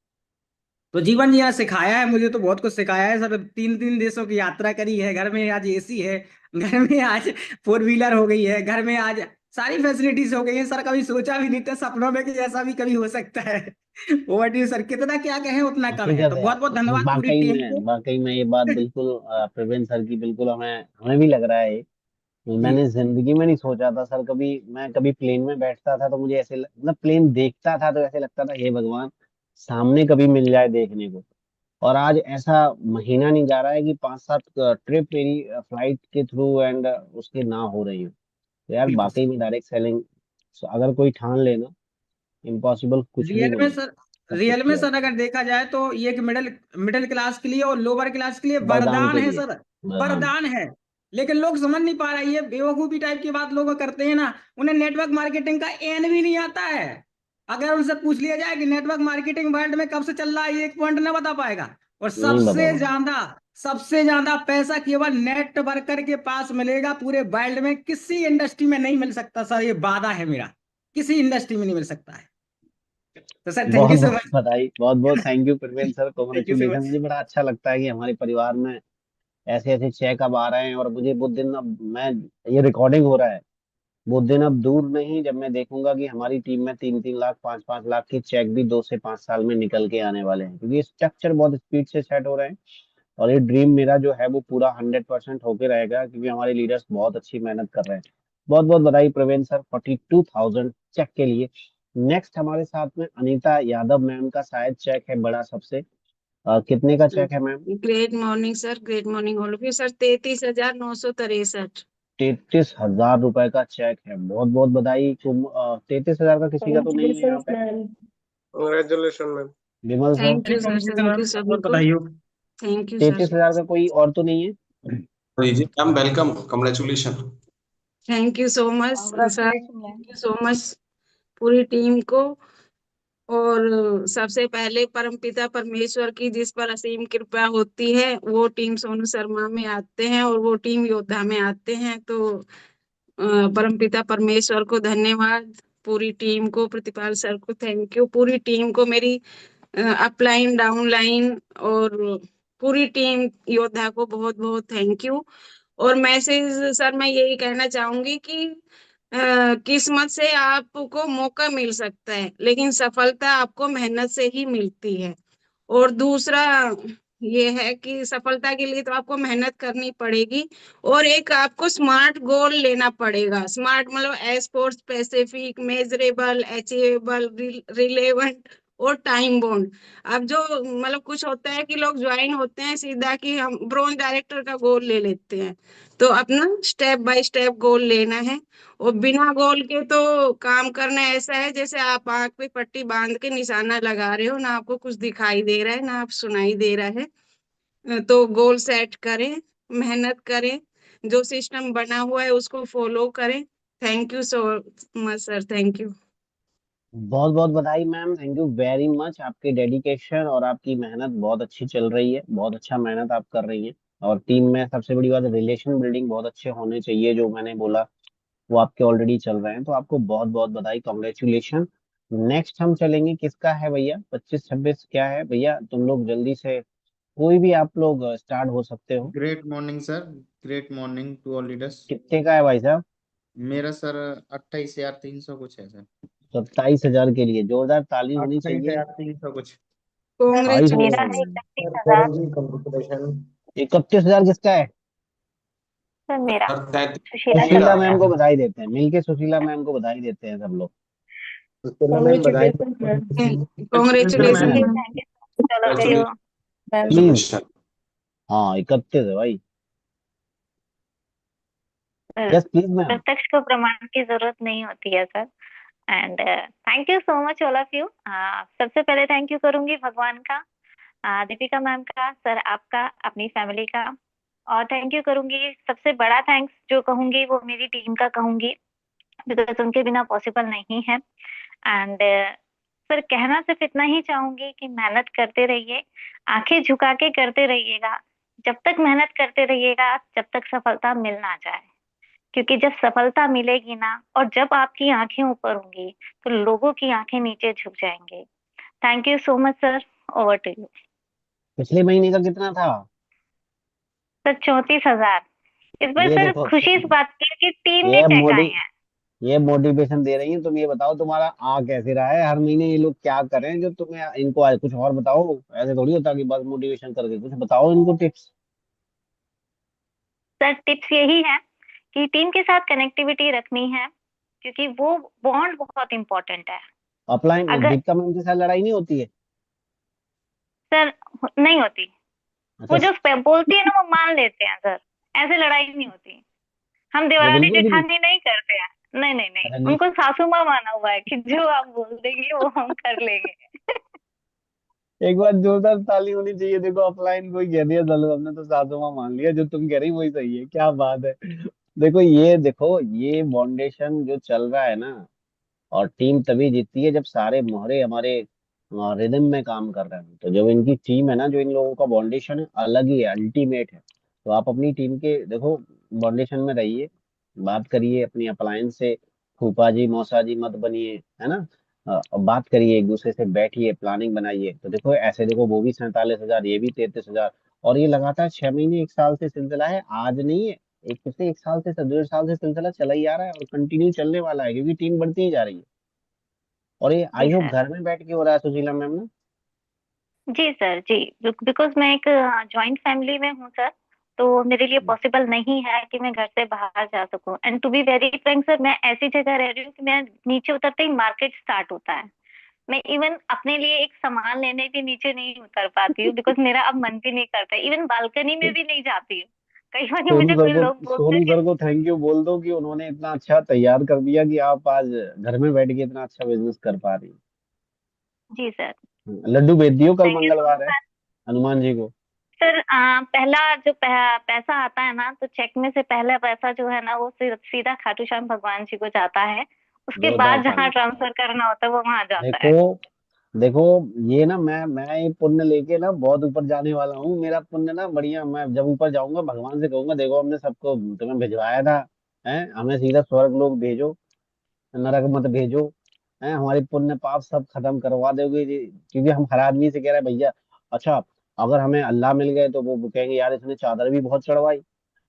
तो जीवन जी ने सिखाया है, मुझे तो बहुत कुछ सिखाया है सर। 3 देशों की यात्रा करी है, घर में आज एसी है, घर में आज 4 व्हीलर हो गई है, घर में आज सारी फैसिलिटीज हो गई है सर। कभी सोचा भी नहीं था सपनों में कि ऐसा भी कभी हो सकता है। ओवर टू सर, कितना क्या कहें उतना कम है। हकीकत तो है। बहुत बहुत धन्यवाद पूरी वाकई टीम में को। वाकई में ये बात बिल्कुल प्रवीण सर की बिल्कुल हमें हमें भी लग रहा है। जी मैंने जिंदगी में नहीं सोचा था सर, कभी मैं कभी प्लेन में बैठता था तो मुझे ऐसे मतलब प्लेन देखता था तो ऐसे लगता था हे भगवान सामने कभी मिल जाए देखने को। और आज ऐसा महीना नहीं जा रहा है कि 5-7 ट्रिप मेरी फ्लाइट के थ्रू एंड उसके ना हो रही हो। तो यार बिल्कुल वाकई सर। में डायरेक्ट सेलिंग अगर कोई ठान लेना, इम्पॉसिबल कुछ भी रियल में नहीं है। सर, सब कुछ किया जा सर अगर देखा जाए तो ये एक मिडिल मिडिल क्लास के लिए और लोअर क्लास के लिए वरदान वरदान के है लिए। सर। वरदान। वरदान है। लेकिन लोग समझ नहीं पा रहे, ये बेवकूफी टाइप की बात लोग करते हैं ना। उन्हें नेटवर्क मार्केटिंग का एन भी नहीं आता है। अगर उनसे पूछ लिया जाए कि नेटवर्क मार्केटिंग वर्ल्ड में कब से चल रहा है, ये एक पॉइंट ना बता पाएगा। और नहीं बता पाऊंगा। सबसे ज्यादा पैसा केवल नेटवर्कर के पास मिलेगा पूरे वर्ल्ड में, किसी इंडस्ट्री में नहीं मिल सकता सर। ये वादा है मेरा, किसी इंडस्ट्री में नहीं मिल सकता है। तो सर थैंक यू बहुत सो बहुत मच। बधाई, बहुत बहुत thank you Praveen sir, thank you so congratulation. Much. मुझे बड़ा अच्छा लगता है कि हमारे परिवार में ऐसे ऐसे चेक अब आ रहे हैं। और मुझे वो दिन अब मैं ये रिकॉर्डिंग हो रहा है, वो दिन अब दूर नहीं जब मैं देखूंगा कि हमारी टीम में 3-3 लाख 5-5 लाख के चेक भी 2 से 5 साल में निकल के आने वाले हैं, क्योंकि स्ट्रक्चर बहुत स्पीड से सेट हो रहे हैं। और ये ड्रीम मेरा जो है वो पूरा 100% होके रहेगा, क्योंकि हमारे लीडर्स बहुत अच्छी मेहनत कर रहे हैं। बहुत बहुत बधाई प्रवीण सर 42,000 चेक के लिए। नेक्स्ट हमारे साथ में अनीता यादव मैम का शायद चेक है बड़ा सबसे। कितने का चेक है ma'am? Great morning sir, great morning all of you sir. 33,963। 33,000 रुपए का चेक है। बहुत बहुत बधाई। तुम 33,000 का किसी का तो नहीं है यहाँ Congratulations, पे? ma'am. Congratulations, ma'am. Vimal sir, thank you sir, thank you sir, बहुत बिल्कुल बधाई हो। Thank you sir. 33,000 का कोई और तो नहीं है? जी ma'am, welcome, congratulation. Thank you so much sir, Congratulations, ma'am. Thank you so much पूरी टीम को। और सबसे पहले परमपिता परमेश्वर की जिस पर असीम कृपा होती है, वो टीम सोनू शर्मा में आते हैं और वो टीम योद्धा में आते हैं। तो परमपिता परमेश्वर को धन्यवाद, पूरी टीम को, प्रतिपाल सर को थैंक यू, पूरी टीम को, मेरी अपलाइन डाउनलाइन और पूरी टीम योद्धा को बहुत बहुत थैंक यू। और मैसेज सर मैं यही कहना चाहूंगी कि किस्मत से आपको मौका मिल सकता है, लेकिन सफलता आपको मेहनत से ही मिलती है। और दूसरा ये है कि सफलता के लिए तो आपको मेहनत करनी पड़ेगी, और एक आपको स्मार्ट गोल लेना पड़ेगा। स्मार्ट मतलब एस्पोर्ट स्पेसिफिक, मेजरेबल, अचीवेबल, रिलेवेंट और टाइम बाउंड। अब जो मतलब कुछ होता है कि लोग ज्वाइन होते हैं सीधा कि हम ब्रॉन्ज डायरेक्टर का गोल ले लेते हैं, तो अपना स्टेप बाय स्टेप गोल लेना है। और बिना गोल के तो काम करना ऐसा है जैसे आप आंख पे पट्टी बांध के निशाना लगा रहे हो, ना आपको कुछ दिखाई दे रहा है ना आप सुनाई दे रहा है। तो गोल सेट करें, मेहनत करें, जो सिस्टम बना हुआ है उसको फॉलो करें। Thank you so much sir, thank you. बहुत बहुत बधाई ma'am, thank you very much. आपके डेडिकेशन और आपकी मेहनत बहुत अच्छी चल रही है, बहुत अच्छा मेहनत आप कर रही हैं। और टीम में सबसे बड़ी बात रिलेशन बिल्डिंग बहुत अच्छे होने चाहिए, जो मैंने बोला वो आपके ऑलरेडी चल रहे हैं। तो आपको बहुत बहुत बधाई, कॉन्ग्रेचुलेशन। नेक्स्ट हम चलेंगे, किसका है भैया? 25-26 क्या है भैया? तुम लोग जल्दी से कोई भी आप लोग स्टार्ट हो सकते हो। Great morning sir, great morning to all leaders. कितने का है भाई साहब? मेरा सर 28,300 कुछ है सर। 27,000 के लिए जोरदार ताली होनी चाहिए। 28,300 कुछ। भाई हो मेरा है कॉन्ग्रेचुलेशन। 31,000। जी कॉन्ग्रेचुलेशन। 31,000 किसका है? सर मेरा सर 33 सुशीला जी सुशीला का। मैम को बधाई देते हैं, मिलके सुशीला मैम को बधाई देते हैं सब लोग। मैम, बधाई। Congratulations, ma'am. Congratulation thank you, ma'am. Thank you चलो ऑफ यू। प्लीज। हाँ 31 है भाई। Yes please ma'am. प्रत्यक्ष को प्रमाण की जरूरत नहीं होती है sir. And thank you so much all of you. सबसे पहले थैंक यू करूंगी भगवान का, दीपिका मैम का, सर आपका, अपनी फैमिली का। और थैंक यू करूंगी, सबसे बड़ा थैंक्स जो कहूंगी वो मेरी टीम का कहूंगी, बिकॉज उनके बिना पॉसिबल नहीं है। एंड सर कहना सिर्फ इतना ही चाहूंगी कि मेहनत करते रहिए, आंखें झुका के करते रहिएगा। जब तक मेहनत करते रहिएगा जब तक सफलता मिल ना जाए, क्योंकि जब सफलता मिलेगी ना और जब आपकी आंखें ऊपर होंगी तो लोगों की आंखें नीचे झुक जाएंगे। Thank you so much sir, over to you. पिछले महीने का कितना था? सर 34,000। इस बार ये सर देखो, खुशी इस बात की है कि टीम ने ये चेक आए हैं। ये मोटिवेशन दे रही है। तुम ये बताओ तुम्हारा आ कैसे रहा है? हर महीने ये लोग क्या करें जो तुम्हें इनको आए? कुछ और बताओ, ऐसे थोड़ी होता कि बस मोटिवेशन करके। कुछ बताओ इनको टिप्स। सर टिप्स यही है कि टीम के साथ कनेक्टिविटी रखनी है, क्योंकि वो बॉन्ड बहुत इंपॉर्टेंट है। ऑफलाइन अगर दीपिका मैम के साथ लड़ाई नहीं होती है? सर नहीं होती, अच्छा, वो जो बोलती है ना वो मान लेते हैं सर, ऐसे लड़ाई नहीं होती। हम अच्छा, देवरानी बिल्कुल भी नहीं। जेठानी नहीं करते हैं। नहीं नहीं नहीं, अच्छा, नहीं। उनको सासू माँ माना हुआ है कि जो आप बोल देंगे वो हम कर लेंगे। एक बार जोरदार ताली होनी चाहिए। देखो, ऑफलाइन कोई कह दिया चलो हमने तो सासू माँ मान लिया, जो तुम कह रही वही सही है। क्या बात है। देखो ये फाउंडेशन जो चल रहा है ना, और टीम तभी जीतती है जब सारे मोहरे हमारे रिदम में काम कर रहे हैं। तो जब इनकी टीम है ना, जो इन लोगों का फाउंडेशन है, अलग ही है, अल्टीमेट है। तो आप अपनी टीम के देखो फाउंडेशन में रहिए, बात करिए अपनी अप्लायंस से। फूफा जी मौसा जी मत बनिए, है ना। और बात करिए, एक दूसरे से बैठिए, प्लानिंग बनाइए। तो देखो ऐसे, देखो वो भी 47,000, ये भी 33,000। और ये लगातार 6 महीने 1 साल से सिलसिला है, आज नहीं है। एक पिछले 1 साल से 1.5 साल से सिलसिला चला ही आ रहा है और कंटिन्यू चलने वाला है, क्योंकि टीम बढ़ती ही जा रही है। और ये जी आई होप सर। घर में बैठ के हो रहा है, सुशीला मैम ना। जी सर जी, बिकॉज मैं एक जॉइंट फैमिली में हूँ सर, तो मेरे लिए पॉसिबल नहीं है कि मैं घर से बाहर जा सकूं। And to be very frank sir, मैं ऐसी जगह रह रही हूँ कि मैं नीचे उतरते ही मार्केट स्टार्ट होता है। मैं इवन अपने लिए एक सामान लेने भी नीचे नहीं उतर पाती हूँ, बिकॉज मेरा अब मन भी नहीं करता। इवन बालकनी में भी नहीं जाती हूँ। कई बार मुझे कोई लोग बोलते हैं सोनू कि सर को थैंक यू बोल दो कि उन्होंने इतना अच्छा तैयार कर दिया कि आप आज घर में बैठ के इतना अच्छा बिजनेस कर पा रही जी सर, हैं। लड्डू भेज दियो, कल थैंक यू सो मंगलवार है, मच हनुमान जी को। सर। पहला जो पैसा आता है ना, तो चेक में से पहला पैसा जो है ना, वो सीधा खाटू श्याम भगवान जी को जाता है। उसके जोरदार बाद जहाँ ताली। ट्रांसफर करना होता है वो वहां जाता है। देखो देखो, ये ना मैं ये पुण्य लेके ना बहुत ऊपर जाने वाला हूँ। मेरा पुण्य ना बढ़िया, मैं जब ऊपर जाऊंगा भगवान से कहूंगा, देखो हमने सबको तुम्हें भिजवाया था, है, हमें सीधा स्वर्ग लोग भेजो, नरक मत भेजो। है, हमारी पुण्य पाप सब खत्म करवा दोगे जी। क्योंकि हम हर आदमी से कह रहे हैं भैया। अच्छा, अगर हमें अल्लाह मिल गए तो वो कहेंगे यार इसने चादर भी बहुत चढ़वाई,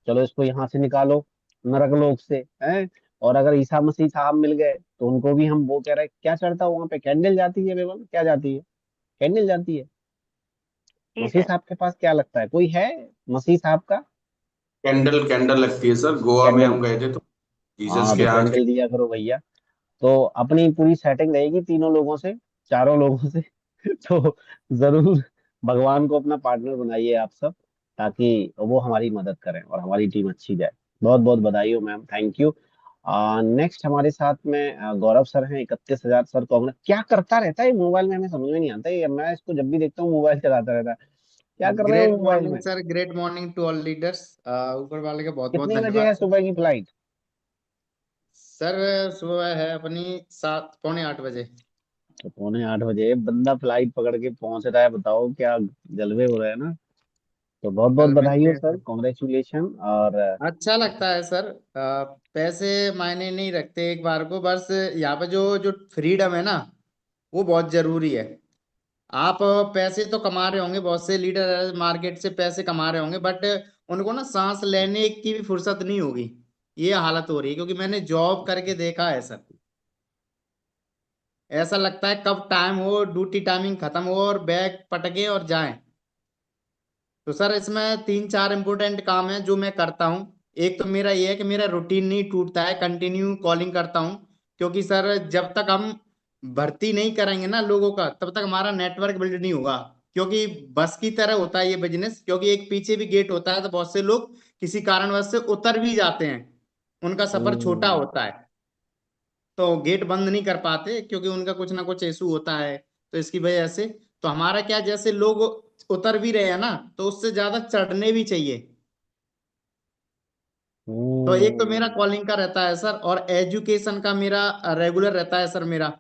चलो इसको यहाँ से निकालो, नरक लोक से, हैं। और अगर ईसा मसीह साहब मिल गए तो उनको भी हम वो कह रहे हैं, क्या चढ़ता है वहां पे? कैंडल जाती है बेबल, क्या जाती है? कैंडल जाती है। जी मसीह सर। साहब के पास क्या लगता है? कोई है मसीह साहब का? कैंडल कैंडल लगती है सर, गोवा में कैंडल। हम गए थे तो जीसस हाँ, के तो हाथ के। कैंडल दिया करो भैया। तो अपनी पूरी सेटिंग रहेगी तीनों लोगों से, चारों लोगों से। तो जरूर भगवान को अपना पार्टनर बनाइए आप सब, ताकि वो हमारी मदद करें और हमारी टीम अच्छी जाए। बहुत बहुत बधाई हो मैम, थैंक यू। नेक्स्ट हमारे साथ में गौरव सर हैं, 31,000 सर। कांग्रेस क्या करता रहता है मोबाइल में? हमें समझ में नहीं आता है, मैं इसको जब भी देखता हूँ मोबाइल चलाता रहता है। क्या कर रहे हो ग्रेट मोबाइल मॉर्निंग में? Sir, great morning to all leaders. ऊपर वाले का बहुत बहुत कितने बजे धन्यवाद है सर। सुबह की फ्लाइट? सर सुबह है अपनी 7 पौने 8 बजे। तो 7:45 बंदा फ्लाइट पकड़ के पहुंच रहा है, बताओ क्या जलवे हो रहे हैं ना। तो बहुत बहुत कल बधाई मिलते हो हैं सर, सर। कॉन्ग्रेचुलेशन। और अच्छा लगता है सर। पैसे मायने नहीं रखते एक बार को, बस यहाँ पे जो जो फ्रीडम है ना, वो बहुत जरूरी है। आप पैसे तो कमा रहे होंगे, बहुत से लीडर मार्केट से पैसे कमा रहे होंगे, बट उनको ना सांस लेने की भी फुर्सत नहीं होगी। ये हालत हो रही है, क्योंकि मैंने जॉब करके देखा है सर। ऐसा लगता है कब टाइम हो, ड्यूटी टाइमिंग खत्म हो और बैग पटके और जाएं। तो सर इसमें 3 4 इंपॉर्टेंट काम है जो मैं करता हूँ। एक तो मेरा ये है कि मेरा रूटीन नहीं टूटता है, कंटिन्यू कॉलिंग करता हूँ। क्योंकि सर जब तक हम भर्ती नहीं करेंगे ना लोगों का, तब तक हमारा नेटवर्क बिल्ड नहीं होगा। क्योंकि बस की तरह होता है ये बिजनेस, क्योंकि एक पीछे भी गेट होता है, तो बहुत से लोग किसी कारणवश से उतर भी जाते हैं, उनका सफर छोटा हम्म, होता है। तो गेट बंद नहीं कर पाते, क्योंकि उनका कुछ ना कुछ इशू होता है। तो इसकी वजह से तो हमारा क्या, जैसे लोग उतर भी रहे हैं ना, तो उससे ज्यादा चढ़ने भी चाहिए। तो एक तो मेरा हम्म, कॉलिंग का रहता है सर, और एजुकेशन का मेरा रेगुलर रहता है सर मेरा।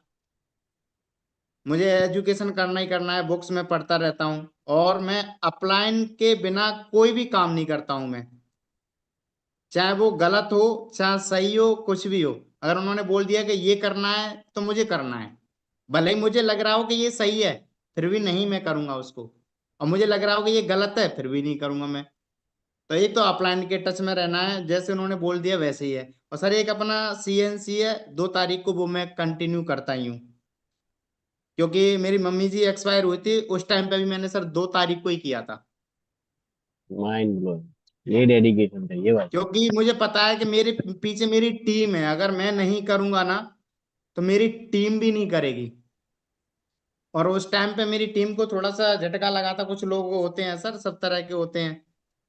मुझे एजुकेशन करना ही करना है, बुक्स में पढ़ता रहता हूँ। और मैं अपलाइन के बिना कोई भी काम नहीं करता हूँ मैं। चाहे वो गलत हो चाहे सही हो, कुछ भी हो, अगर उन्होंने बोल दिया कि ये करना है तो मुझे करना है। भले ही मुझे लग रहा हो कि ये सही है, फिर भी नहीं मैं करूंगा उसको, और मुझे लग रहा होगा ये गलत है, फिर भी नहीं करूंगा मैं। तो एक तो अपलाइन के टच में रहना है, जैसे उन्होंने बोल दिया वैसे ही है। और सर एक अपना CNC है 2 तारीख को, वो मैं कंटिन्यू करता ही हूँ, क्योंकि मेरी मम्मी जी एक्सपायर हुई थी उस टाइम पे भी मैंने सर 2 तारीख को ही किया था, माइंड ब्लोइंग, ये डेडिकेशन चाहिए भाई। क्योंकि मुझे पता है कि मेरे पीछे मेरी टीम है, अगर मैं नहीं करूंगा ना तो मेरी टीम भी नहीं करेगी। और उस टाइम पे मेरी टीम को थोड़ा सा झटका लगा था, कुछ लोग होते हैं सर, सब तरह के होते हैं,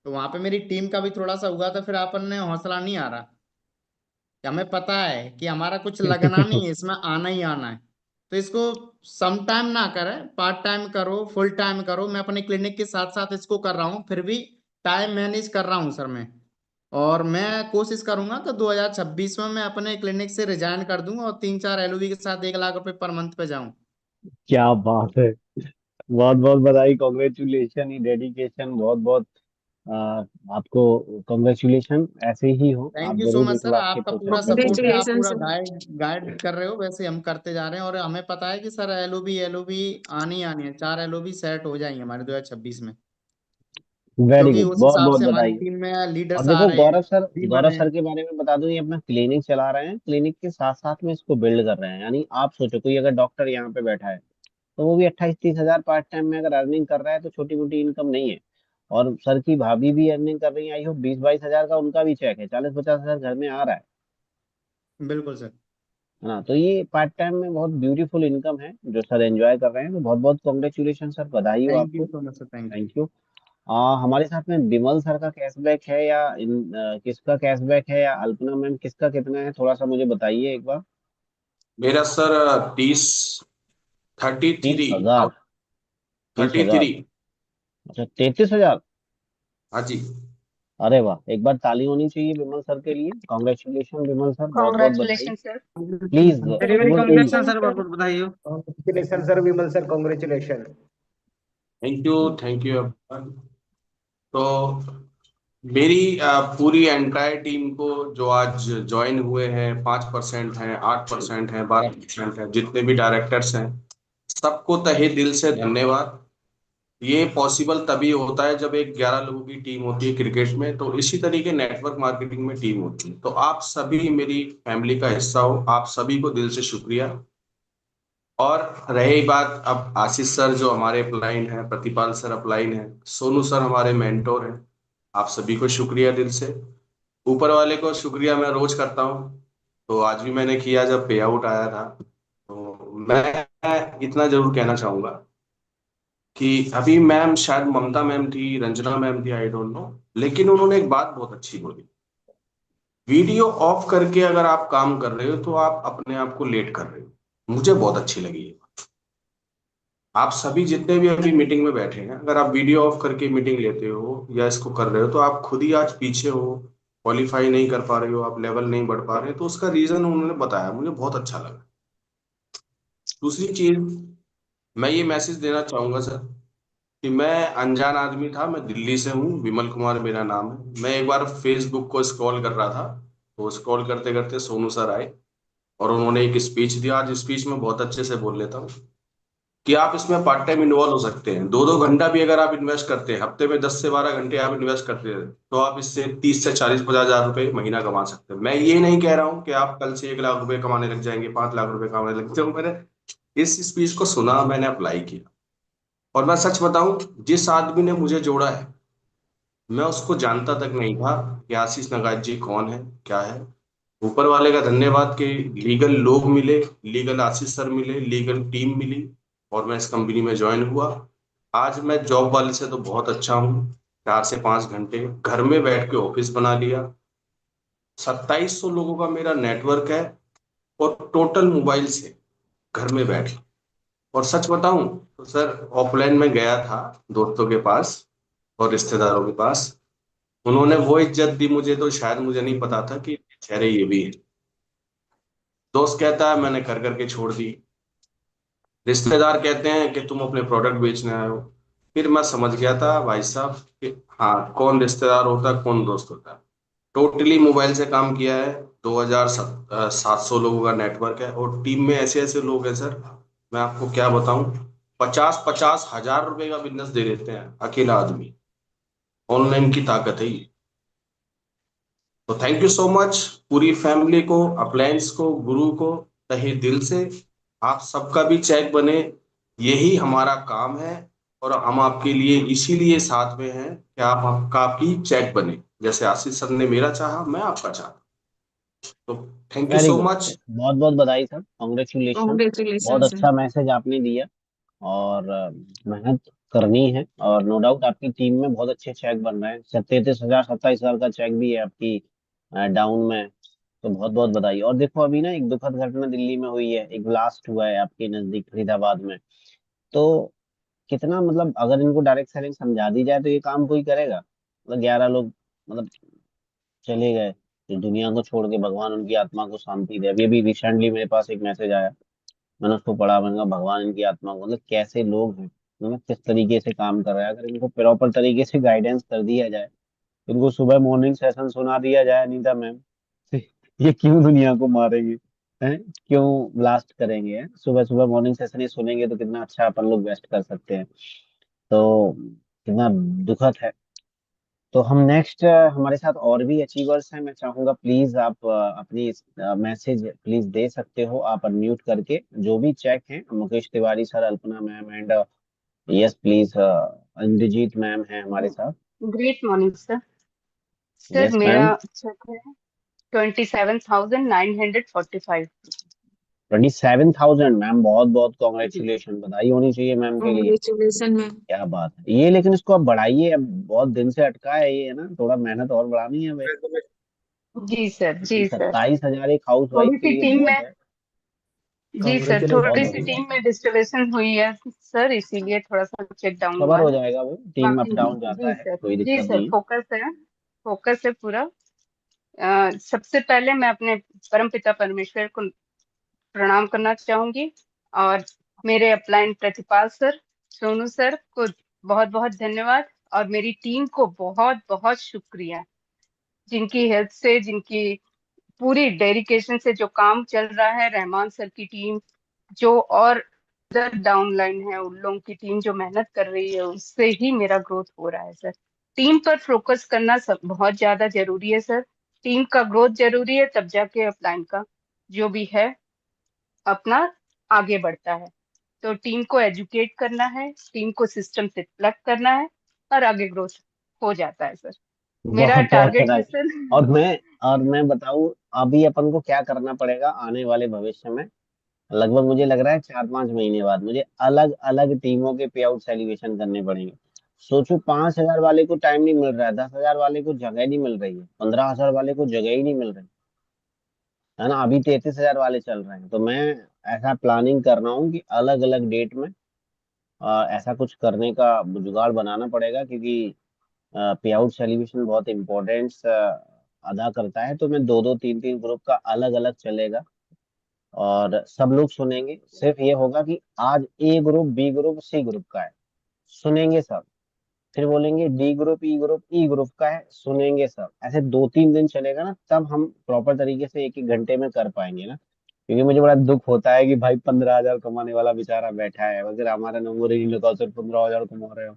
तो वहां पे मेरी टीम का भी थोड़ा सा हुआ था, फिर अपन ने हौसला नहीं आ रहा कि हमें पता है कि हमारा कुछ लगना नहीं है, इसमें आना ही आना है। तो इसको सम टाइम ना करें, पार्ट टाइम करो, फुल टाइम करो। मैं अपने क्लिनिक के साथ साथ इसको कर रहा हूँ, फिर भी टाइम मैनेज कर रहा हूँ सर मैं। और मैं कोशिश करूंगा कि 2026 में मैं अपने क्लिनिक से रिजाइन कर दूंगा और 3-4 LOB के साथ 1 लाख रुपए पर मंथ पे जाऊं। क्या बात है, बहुत बहुत बधाई, कॉन्ग्रेचुलेशन, ये डेडिकेशन, बहुत बहुत आ, आपको कॉन्ग्रेचुलेशन। ऐसे ही हो आप, थैंक यू सो जरूर मच एक सर, लाख के आपका प्रोसेस पूरा में सपोर्ट है, पहुंचे। आप कॉन्ग्रेचुलेशन पूरा सर। गाइड कर रहे हो, वैसे हम करते जा रहे हैं। और हमें पता है कि सर LOB आनी ही आनी है, 4 LOB सेट हो जाएंगे हमारे 2026 में, वेरी क्योंकि गुड, उस बहुत हिसाब बहुत से हमारी बधाई। टीम में और लीडर्स आ देखो रहे हैं, टीम गौरव बने सर हैं। के बारे में बता दूं, ये अपना क्लिनिक चला रहे हैं, क्लिनिक के साथ साथ में इसको बिल्ड कर रहे हैं। यानी आप सोचो, कोई अगर डॉक्टर यहाँ पे बैठा है तो वो भी 28-30 हजार पार्ट टाइम में अगर अर्निंग कर रहा है, तो छोटी मोटी इनकम नहीं है। और सर की भाभी भी अर्निंग कर रही है, आई होप 20-22 हजार का उनका भी चेक है, 40-50 हजार घर में आ रहा बिल्कुल सर। है ना। तो ये पार्ट टाइम में बहुत ब्यूटीफुल इनकम है जो सर एंजॉय कर रहे हैं। तो बहुत बहुत कॉन्ग्रेचुलेशन सर, बधाई हो थैंक यू आपको। सो much sir, thank you. Thank you. हमारे साथ में बिमल सर का कैशबैक है, या किसका कैशबैक है, या अल्पना मैम किसका कितना है, थोड़ा सा मुझे बताइए एक बार। मेरा सर 30 33 हजार आउट 30 हजार, 33। अच्छा 33 हजार। हाँ जी। अरे वाह, एक बार ताली होनी चाहिए बिमल सर के लिए। कॉन्ग्रेचुलेशन बिमल सर, बहुत बहुत बधाई। Congratulation sir. Please very very over to congratulation sir, बहुत बहुत बधाई हो। Congratulation sir Vimal sir, congratulation. Thank you, thank you. तो मेरी पूरी एंटायर टीम को जो आज ज्वाइन हुए हैं, 5% हैं, 8% हैं, 12% हैं, जितने भी डायरेक्टर्स हैं, सबको तहे दिल से धन्यवाद। ये पॉसिबल तभी होता है जब एक 11 लोगों की टीम होती है क्रिकेट में, तो इसी तरीके नेटवर्क मार्केटिंग में टीम होती है। तो आप सभी मेरी फैमिली का हिस्सा हो, आप सभी को दिल से शुक्रिया। और रही बात अब आशीष सर जो हमारे अपलाइन हैं, प्रतिपाल सर अपलाइन हैं, सोनू सर हमारे मेंटोर हैं, आप सभी को शुक्रिया दिल से। ऊपर वाले को शुक्रिया मैं रोज करता हूँ, तो आज भी मैंने किया जब पे आउट आया था। तो मैं इतना जरूर कहना चाहूंगा कि अभी मैम, शायद ममता मैम थी, रंजना मैम थी, आई डोंट नो, लेकिन उन्होंने एक बात बहुत अच्छी बोली, वीडियो ऑफ करके अगर आप काम कर रहे हो तो आप अपने आप को लेट कर रहे हो। मुझे बहुत अच्छी लगी ये। आप सभी जितने भी अभी मीटिंग में बैठे हैं, अगर आप वीडियो ऑफ करके मीटिंग लेते हो या इसको कर रहे हो, तो आप खुद ही आज पीछे हो, क्वालिफाई नहीं कर पा रहे हो, आप लेवल नहीं बढ़ पा रहे हो। तो उसका रीजन उन्होंने बताया, मुझे बहुत अच्छा लगा। दूसरी चीज, मैं ये मैसेज देना चाहूंगा सर कि मैं अनजान आदमी था, मैं दिल्ली से हूँ, विमल कुमार मेरा नाम है। मैं एक बार फेसबुक को स्क्रॉल कर रहा था, तो स्क्रॉल करते करते सोनू सर आए और उन्होंने एक स्पीच दिया। आज स्पीच में बहुत अच्छे से बोल लेता हूँ कि आप इसमें पार्ट टाइम इन्वॉल्व हो सकते हैं। 2-2 घंटा भी अगर आप इन्वेस्ट करते हैं, हफ्ते में 10 से 12 घंटे आप इन्वेस्ट करते हैं, तो आप इससे 30 से 40-50 हजार रुपए महीना कमा सकते हैं। मैं ये नहीं कह रहा हूँ कि आप कल से 1 लाख रुपए कमाने लग जाएंगे, 5 लाख रुपए कमाने लग जाएंगे। मैंने इस स्पीच को सुना, मैंने अप्लाई किया, और मैं सच बताऊं, जिस आदमी ने मुझे जोड़ा है, मैं उसको जानता तक नहीं था कि आशीष नगाज जी कौन है, क्या है। ऊपर वाले का धन्यवाद कि लीगल लोग मिले, लीगल आशीष सर मिले, लीगल टीम मिली, और मैं इस कंपनी में ज्वाइन हुआ। आज मैं जॉब वाले से तो बहुत अच्छा हूँ। 4 से 5 घंटे घर में बैठ के ऑफिस बना लिया। 2700 लोगों का मेरा नेटवर्क है, और टोटल मोबाइल से घर में बैठ। और सच बताऊं तो सर, ऑफलाइन में गया था दोस्तों के पास और रिश्तेदारों के पास, उन्होंने वो इज्जत दी मुझे, तो शायद मुझे नहीं पता था कि चेहरे ये भी है। दोस्त कहता है मैंने कर करके छोड़ दी, रिश्तेदार कहते हैं कि तुम अपने प्रोडक्ट बेचने आए हो। फिर मैं समझ गया था भाई साहब कि हाँ, कौन रिश्तेदार होता है, कौन दोस्त होता है। टोटली मोबाइल से काम किया है। 2700 लोगों का नेटवर्क है, और टीम में ऐसे ऐसे लोग हैं सर, मैं आपको क्या बताऊं। 50-50 हजार रुपए का बिजनेस दे देते हैं अकेला आदमी। ऑनलाइन की ताकत है ये। तो थैंक यू सो मच पूरी फैमिली को, अप्लायंस को, गुरु को तहे दिल से। आप सबका भी चेक बने, यही हमारा काम है। और हम आपके लिए इसीलिए साथ में हैं कि आपका भी चेक बने, जैसे आशीष सर ने मेरा चाहा, मैं आपका चाहता। तो thank you very so good, much. बहुत बहुत बधाई सर, कॉन्ग्रेचुलेशन। कॉन्ग्रेचुलेशन बहुत सर। अच्छा मैसेज आपने दिया। और मेहनत करनी है, और नो डाउट आपकी टीम में बहुत अच्छे चेक बन रहे हैं। 33,000 27,000 का चेक भी है आपकी डाउन में। तो बहुत बहुत बधाई। और देखो अभी ना एक दुखद घटना दिल्ली में हुई है, एक ब्लास्ट हुआ है आपके नजदीक फरीदाबाद में। तो कितना मतलब अगर इनको डायरेक्ट सेलिंग समझा दी जाए तो ये काम कोई करेगा? मतलब 11 लोग मतलब चले गए इस दुनिया को छोड़ के, भगवान उनकी आत्मा को शांति दे। अभी अभी रिसेंटली मेरे पास एक मैसेज आया, मैंने उसको पढ़ा, मैंने कहा भगवान इनकी आत्मा को, मतलब कैसे लोग हैं, मतलब किस तरीके से काम कर रहा है। अगर इनको प्रॉपर तरीके से गाइडेंस कर दिया जाए, इनको सुबह मॉर्निंग सेशन सुना दिया जाए अनीता मैम, ये क्यों दुनिया को मारेंगे, हैं क्यों ब्लास्ट करेंगे, हैं? सुबह सुबह मॉर्निंग सेशन ये सुनेंगे तो कितना अच्छा अपन लोग वेस्ट कर सकते हैं। तो कितना दुखद है। तो हम नेक्स्ट, हमारे साथ और भी अचीवर्स हैं, मैं चाहूंगा प्लीज आप अपनी मैसेज प्लीज दे सकते हो आप अनम्यूट करके। जो भी चेक हैं, Mukesh Tiwari sir, Alpana ma'am and yes please Indrajeet ma'am है हमारे साथ। Great morning sir. Sir yes मेरा मैम। चेक है 27,945। 27,000 मैम, बहुत बहुत जी कॉन्ग्रेचुलेशन, बधाई होनी चाहिए मैम के लिए। Congratulation ma'am. क्या बात है ये, लेकिन इसको अब बढ़ाइए, अब बहुत दिन से अटका है ये, है ना, थोड़ा मेहनत और बढ़ानी है भाई। जी सर, जी सर। 27,000 एक हाउस वाइफ थोड़ी के सी लिए टीम बहुत में, है। जी सर, बहुत थोड़ी सी बढ़िया, टीम में डिस्टर्बेशन हुई है सर, इसीलिए थोड़ा सा चेक डाउन हुआ कवर हो है। जाएगा वो, टीम अप बाकी डाउन जाता जी है, सर, कोई जी दिक्कत सर, नहीं है। फोकस है पूरा। सबसे पहले मैं अपने परमपिता परमेश्वर को प्रणाम करना चाहूंगी, और मेरे अपलाइन प्रतिपाल सर, सोनू सर को बहुत बहुत धन्यवाद, और मेरी टीम को बहुत बहुत शुक्रिया, जिनकी हेल्प से, जिनकी पूरी डेडिकेशन से जो काम चल रहा है। रहमान सर की टीम जो, और अदर डाउन लाइन है उन लोगों की टीम जो मेहनत कर रही है, उससे ही मेरा ग्रोथ हो रहा है सर। टीम पर फोकस करना सब बहुत ज्यादा जरूरी है सर। टीम का ग्रोथ जरूरी है, तब जाके अपलाइन का जो भी है अपना आगे बढ़ता है। तो टीम को एजुकेट करना है, टीम को सिस्टम से प्लग करना है, और आगे ग्रोथ हो जाता है सर। मेरा बहुत बहुत टारगेट है बधाई। सर। और मैं बताऊं, अभी अपन को क्या करना पड़ेगा आने वाले भविष्य में, लगभग मुझे लग रहा है 4-5 महीने बाद मुझे अलग अलग टीमों के पे आउट सेलिब्रेशन करने पड़ेंगे। सोचो 5,000 वाले को टाइम नहीं मिल रहा है, 10,000 वाले को जगह नहीं मिल रही है, 15,000 वाले को जगह ही नहीं मिल रही है ना। अभी 33,000 वाले चल रहे हैं। तो मैं ऐसा प्लानिंग कर रहा हूँ कि अलग अलग डेट में ऐसा कुछ करने का जुगाड़ बनाना पड़ेगा, क्योंकि पे आउट सेलिब्रेशन बहुत इम्पोर्टेंस अदा करता है। तो मैं दो दो तीन तीन ग्रुप का अलग अलग चलेगा, और सब लोग सुनेंगे। सिर्फ ये होगा कि आज A group, B group, C group का है, सुनेंगे सब। फिर बोलेंगे D group, E group, E group का है, सुनेंगे सब। ऐसे 2-3 दिन चलेगा ना, तब हम प्रॉपर तरीके से एक एक घंटे में कर पाएंगे ना। क्योंकि मुझे बड़ा दुख होता है कि भाई 15,000 कमाने वाला बेचारा बैठा है, अगर हमारा नंबर ही नहीं लगा, सिर्फ 15,000 कमा रहे हो।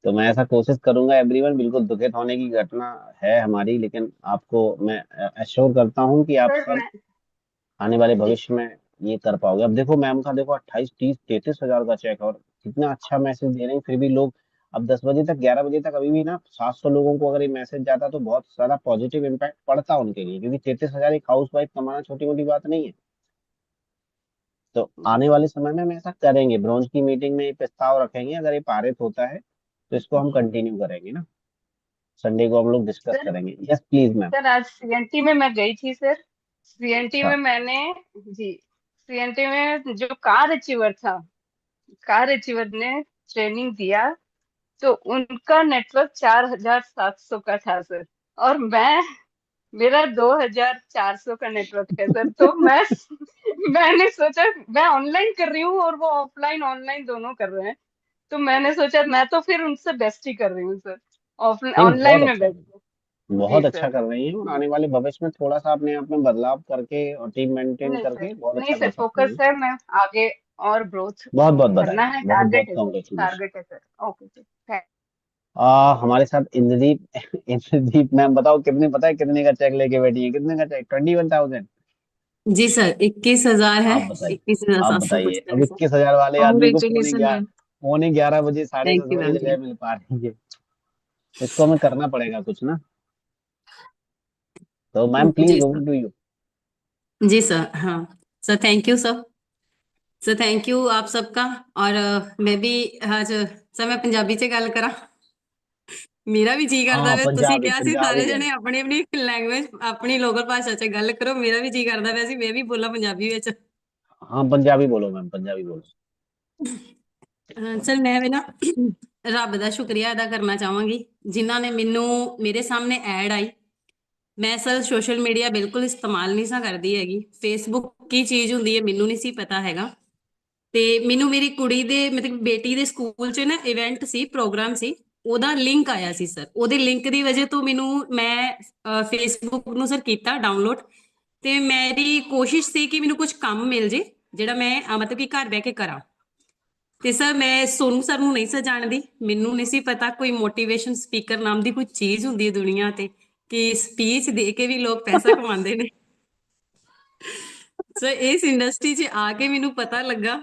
तो मैं ऐसा कोशिश करूंगा एवरीवन, बिल्कुल दुखित होने की घटना है हमारी, लेकिन आपको मैं एश्योर करता हूँ कि आप सर सब मैं, आने वाले जी भविष्य में ये कर पाओगे। अब देखो मैम का, देखो 28, 30, 33,000 का चेक, और कितना अच्छा मैसेज दे रहे हैं, फिर भी लोग अब 10 बजे तक, 11 बजे तक, अभी भी ना 700 लोगों को अगर ये मैसेज जाता तो बहुत सारा पॉजिटिव इम्पैक्ट पड़ता उनके लिए, क्योंकि 33,000 एक हाउस वाइफ कमाना छोटी मोटी बात नहीं है। तो आने वाले समय में हम ऐसा करेंगे, ब्रॉन्ज की मीटिंग में ये प्रस्ताव रखेंगे, अगर ये पारित होता है तो इसको हम कंटिन्यू करेंगे ना, संडे को हम लोग डिस्कस सर, करेंगे। Yes please ma'am. सर आज सीएनटी में मैं गई थी सर। सीएनटी अच्छा। में मैंने, जी, सीएनटी में जो कार अचीवर था, कार अचीवर ने ट्रेनिंग दिया, तो उनका नेटवर्क 4,700 का था सर, और मेरा 2,400 का नेटवर्क है सर। तो मैंने सोचा, मैं ऑनलाइन कर रही हूँ और वो ऑफलाइन ऑनलाइन दोनों कर रहे हैं, तो मैंने सोचा मैं तो फिर उनसे बेस्ट ही कर रही हूँ सर, नहीं बहुत ऑनलाइन में अच्छा, बेस्ट। जी बहुत अच्छा सर। कर रही है, और आने वाले भविष्य में थोड़ा सा अपने आप में बदलाव करके और टीम मेंटेन नहीं सर, करके बहुत नहीं अच्छा सर, कर सकती फोकस है। है, मैं आगे और ग्रोथ बहुत बहुत करना बधाई, है, बहुत बहुत टारगेट है सर, कॉन्ग्रेचुलेशन। टारगेट है सर। Okay sir. हमारे साथ इंद्रदीप इंद्रदीप मैम, बताओ कितने, पता है कितने का चेक लेके बैठी है? कितने का चेक? 21,000। जी सर, 21,000 है। आप बताइए, 21,750 अब है सर। 21,000 वाले आदमी को कॉन्ग्रेचुलेसन मैम। पौने 11 बजे, साढ़े थैंक 10 यू मैम। बजे जगह मिल पा रही है। इसको हमें करना पड़ेगा कुछ ना। तो मैम जी please, over sir. To you. जी सर। हाँ sir, thank you sir. Sir thank you आप सबका। और मैं भी आज सर मैं पंजाबी च गल करा। मेरा भी जी करदा हाँ, वे, तुसी पंजाबी कहा सी पंजाबी सारे कह जने अपनी अपनी लैंग्वेज अपनी लोकल भाषा च गल करो। मेरा भी जी करदा वैसे मैं भी बोला पंजाबी विच। हाँ, पंजाबी बोलो मैम, पंजाबी बोलो। सर मैं भी ना रब दा शुक्रिया अदा करना चाहांगी जिन्हां ने मैनू मेरे सामने ऐड आई। मैं सर सोशल मीडिया बिल्कुल इस्तेमाल नहीं सा करदी हैगी। फेसबुक की चीज़ हुंदी है मैनू नहीं सी पता हैगा। ਤੇ ਮੈਨੂੰ ਮੇਰੀ ਕੁੜੀ ਦੇ ਮਤਲਬ ਬੇਟੀ ਦੇ ਸਕੂਲ 'ਚ ਨਾ ਇਵੈਂਟ ਸੀ, ਪ੍ਰੋਗਰਾਮ ਸੀ, ਉਹਦਾ ਲਿੰਕ ਆਇਆ ਸੀ ਸਰ। ਉਹਦੇ ਲਿੰਕ ਦੀ ਵਜ੍ਹਾ ਤੋਂ ਮੈਨੂੰ ਮੈਂ ਫੇਸਬੁੱਕ ਨੂੰ ਸਰ ਕੀਤਾ ਡਾਊਨਲੋਡ। ਤੇ ਮੇਰੀ ਕੋਸ਼ਿਸ਼ ਸੀ ਕਿ ਮੈਨੂੰ ਕੁਝ ਕੰਮ ਮਿਲ ਜੇ ਜਿਹੜਾ ਮੈਂ ਮਤਲਬ ਕਿ ਘਰ ਬਹਿ ਕੇ ਕਰਾਂ। ਤੇ ਸਰ ਮੈਂ ਸੋਨੂ ਸਰ ਨੂੰ ਨਹੀਂ ਸਰ ਜਾਣਦੀ, ਮੈਨੂੰ ਨਹੀਂ ਸੀ ਪਤਾ ਕੋਈ ਮੋਟੀਵੇਸ਼ਨ ਸਪੀਕਰ ਨਾਮ ਦੀ ਕੋਈ ਚੀਜ਼ ਹੁੰਦੀ ਹੈ ਦੁਨੀਆ ਤੇ ਕਿ ਸਪੀਚ ਦੇ ਕੇ ਵੀ ਲੋਕ ਪੈਸਾ ਕਮਾਉਂਦੇ ਨੇ। ਸਰ ਇਸ ਇੰਡਸਟਰੀ 'ਚ ਆ ਕੇ ਮੈਨੂੰ ਪਤਾ ਲੱਗਾ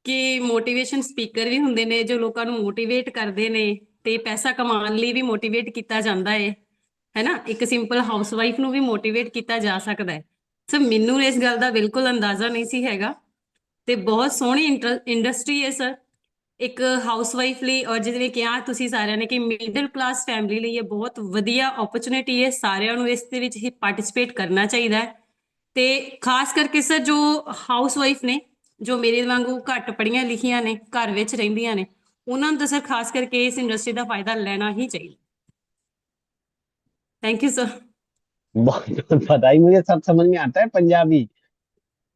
ਕਿ ਮੋਟੀਵੇਸ਼ਨ ਸਪੀਕਰ ਵੀ ਹੁੰਦੇ ਨੇ ਜੋ ਲੋਕਾਂ ਨੂੰ ਮੋਟੀਵੇਟ ਕਰਦੇ ਨੇ ਤੇ ਪੈਸਾ ਕਮਾਉਣ ਲਈ ਵੀ ਮੋਟੀਵੇਟ ਕੀਤਾ ਜਾਂਦਾ ਹੈ ਨਾ। ਇੱਕ ਸਿੰਪਲ ਹਾਊਸਵਾਈਫ ਨੂੰ ਵੀ ਮੋਟੀਵੇਟ ਕੀਤਾ ਜਾ ਸਕਦਾ ਹੈ। ਸਰ ਮੈਨੂੰ ਇਸ ਗੱਲ ਦਾ ਬਿਲਕੁਲ ਅੰਦਾਜ਼ਾ ਨਹੀਂ ਸੀ ਹੈਗਾ ਤੇ ਬਹੁਤ ਸੋਹਣੀ ਇੰਡਸਟਰੀ ਹੈ ਸਰ ਇੱਕ ਹਾਊਸਵਾਈਫ ਲਈ। ਔਰ ਜਿਵੇਂ ਕਿਹਾ ਤੁਸੀਂ ਸਾਰਿਆਂ ਨੇ ਕਿ ਮਿਡਲ ਕਲਾਸ ਫੈਮਿਲੀ ਲਈ ਇਹ ਬਹੁਤ ਵਧੀਆ ਓਪਰਚੁਨਿਟੀ ਹੈ। ਸਾਰਿਆਂ ਨੂੰ ਇਸ ਦੇ ਵਿੱਚ ਹੀ ਪਾਰਟਿਸਿਪੇਟ ਕਰਨਾ ਚਾਹੀਦਾ ਹੈ ਤੇ ਖਾਸ ਕਰਕੇ ਸਰ ਜੋ ਹਾਊਸਵਾਈਫ ਨੇ ਜੋ ਮੇਰੇ ਵਾਂਗੂ ਘੱਟ ਪੜ੍ਹੀਆਂ ਲਿਖੀਆਂ ਨੇ ਘਰ ਵਿੱਚ ਰਹਿੰਦੀਆਂ ਨੇ ਉਹਨਾਂ ਨੂੰ ਤਾਂ ਸਰ ਖਾਸ ਕਰਕੇ ਇਸ ਇੰਡਸਟਰੀ ਦਾ ਫਾਇਦਾ ਲੈਣਾ ਹੀ ਚਾਹੀਦਾ। Thank you sir. बहुत बहुत बधाई। मुझे सब समझ में आता है पंजाबी।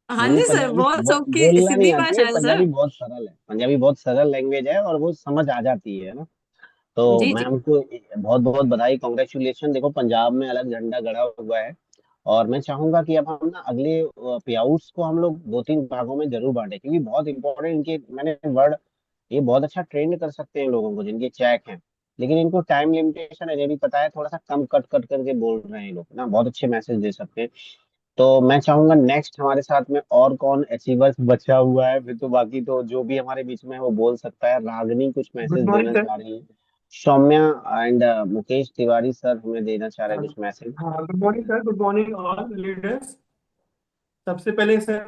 हाँ मुझे जी सर, पंजाबी बहुत सौखी बोलना नहीं सीधी आती है। भाषा है सर। पंजाबी बहुत सरल है, पंजाबी बहुत सरल लैंग्वेज है और वो समझ आ जाती है ना। तो जी जी। मैम को बहुत बहुत बधाई, कॉन्ग्रेचुलेशन। देखो पंजाब में अलग झंडा गड़ा हुआ है और मैं चाहूंगा कि अब हम ना अगले पे आउट्स को हम लोग 2-3 भागों में जरूर बांटे, क्योंकि बहुत इंपॉर्टेंट इनके मैंने वर्ड ये बहुत अच्छा ट्रेंड कर सकते हैं लोगों को जिनके चेक हैं। लेकिन इनको टाइम लिमिटेशन है, ये भी पता है, थोड़ा सा कम कट कट करके बोल रहे हैं ये लोग ना, बहुत अच्छे मैसेज दे सकते हैं। तो मैं चाहूंगा नेक्स्ट हमारे साथ में और कौन अचीवर्स बचा हुआ है, फिर तो बाकी तो जो भी हमारे बीच में है वो बोल सकता है। रागनी कुछ गुड मैसेज मॉर्निंग देना सर। चाह रही है। सौम्या एंड मुकेश तिवारी सर हमें देना चाह रहे हैं कुछ मैसेज। हाँ, good morning sir. Good morning all leaders. सबसे पहले सर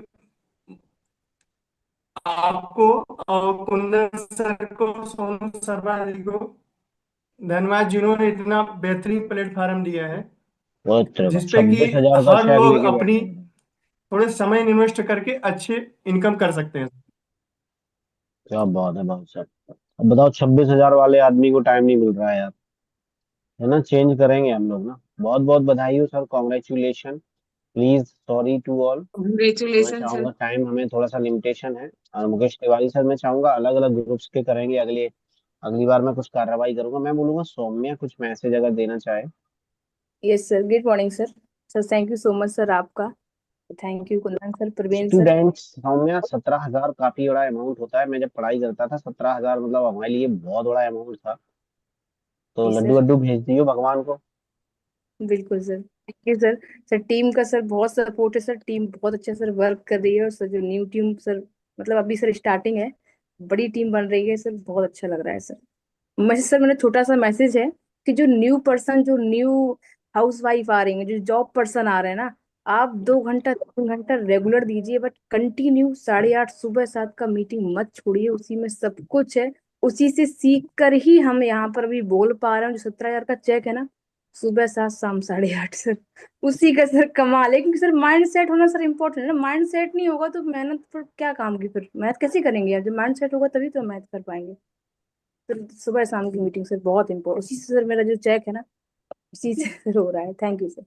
आपको और कुंदन सर को, सोनू शर्मा जी को धन्यवाद जिन्होंने इतना बेहतरीन प्लेटफॉर्म दिया है बहुत जिसपे कि 26,000 का हर शेयर लोग लेके अपनी बैठे हैं। थोड़े समय इन्वेस्ट करके अच्छे इनकम कर सकते हैं। क्या बात है भाई साहब। अब बताओ 26,000 वाले आदमी को टाइम नहीं मिल रहा है यार, है ना। चेंज करेंगे हम लोग ना। बहुत बहुत बधाई हो sir, congratulation. Please sorry to all. मैं कॉन्ग्रेचुलेशन सर। चाहूंगा, टाइम हमें थोड़ा सा लिमिटेशन है। और मुकेश तिवारी सर मैं चाहूंगा अलग अलग ग्रुप्स के करेंगे अगली बार मैं कुछ कार्रवाई करूंगा। मैं बोलूंगा सौम्या कुछ मैसेज अगर देना चाहे। Yes sir, good morning sir. Sir thank you so much sir आपका। Thank you Kundan sir, Praveen sir. Students Saumya, 17,000 काफी बड़ा अमाउंट होता है। मैं जब पढ़ाई करता था 17,000 मतलब हमारे लिए बहुत बड़ा अमाउंट था। तो जी लड्डू सर, वड्डू भेज दियो भगवान को। बिल्कुल sir. Thank you sir. Sir team का सर बहुत सपोर्ट है सर, टीम बहुत अच्छा सर वर्क कर रही है। और सर जो न्यू टीम सर मतलब अभी सर स्टार्टिंग है, बड़ी टीम बन रही है सर, बहुत अच्छा लग रहा है सर। सर मेरा छोटा सा मैसेज है कि जो न्यू पर्सन, जो न्यू हाउस वाइफ आ रही है, जो जॉब पर्सन आ रहे हैं ना, आप 2 घंटा 3 घंटा रेगुलर दीजिए, बट कंटिन्यू 8:30 सुबह 7 का मीटिंग मत छोड़िए। उसी में सब कुछ है, उसी से सीख कर ही हम यहाँ पर भी बोल पा रहे हैं। जो 17,000 का चेक है ना, सुबह 7 शाम 8:30 सर, उसी का सर कमाल है। क्योंकि सर माइंड सेट होना सर इम्पोर्टेंट है ना। माइंड सेट नहीं होगा तो मेहनत पर क्या काम की, फिर मेहनत कैसे करेंगे यार। जब माइंड सेट होगा तभी तो मेहनत कर पाएंगे। सर सुबह शाम की मीटिंग सर बहुत इम्पोर्टेंट, उसी से सर मेरा जो चेक है ना, उसी से सर हो रहा है। Thank you sir.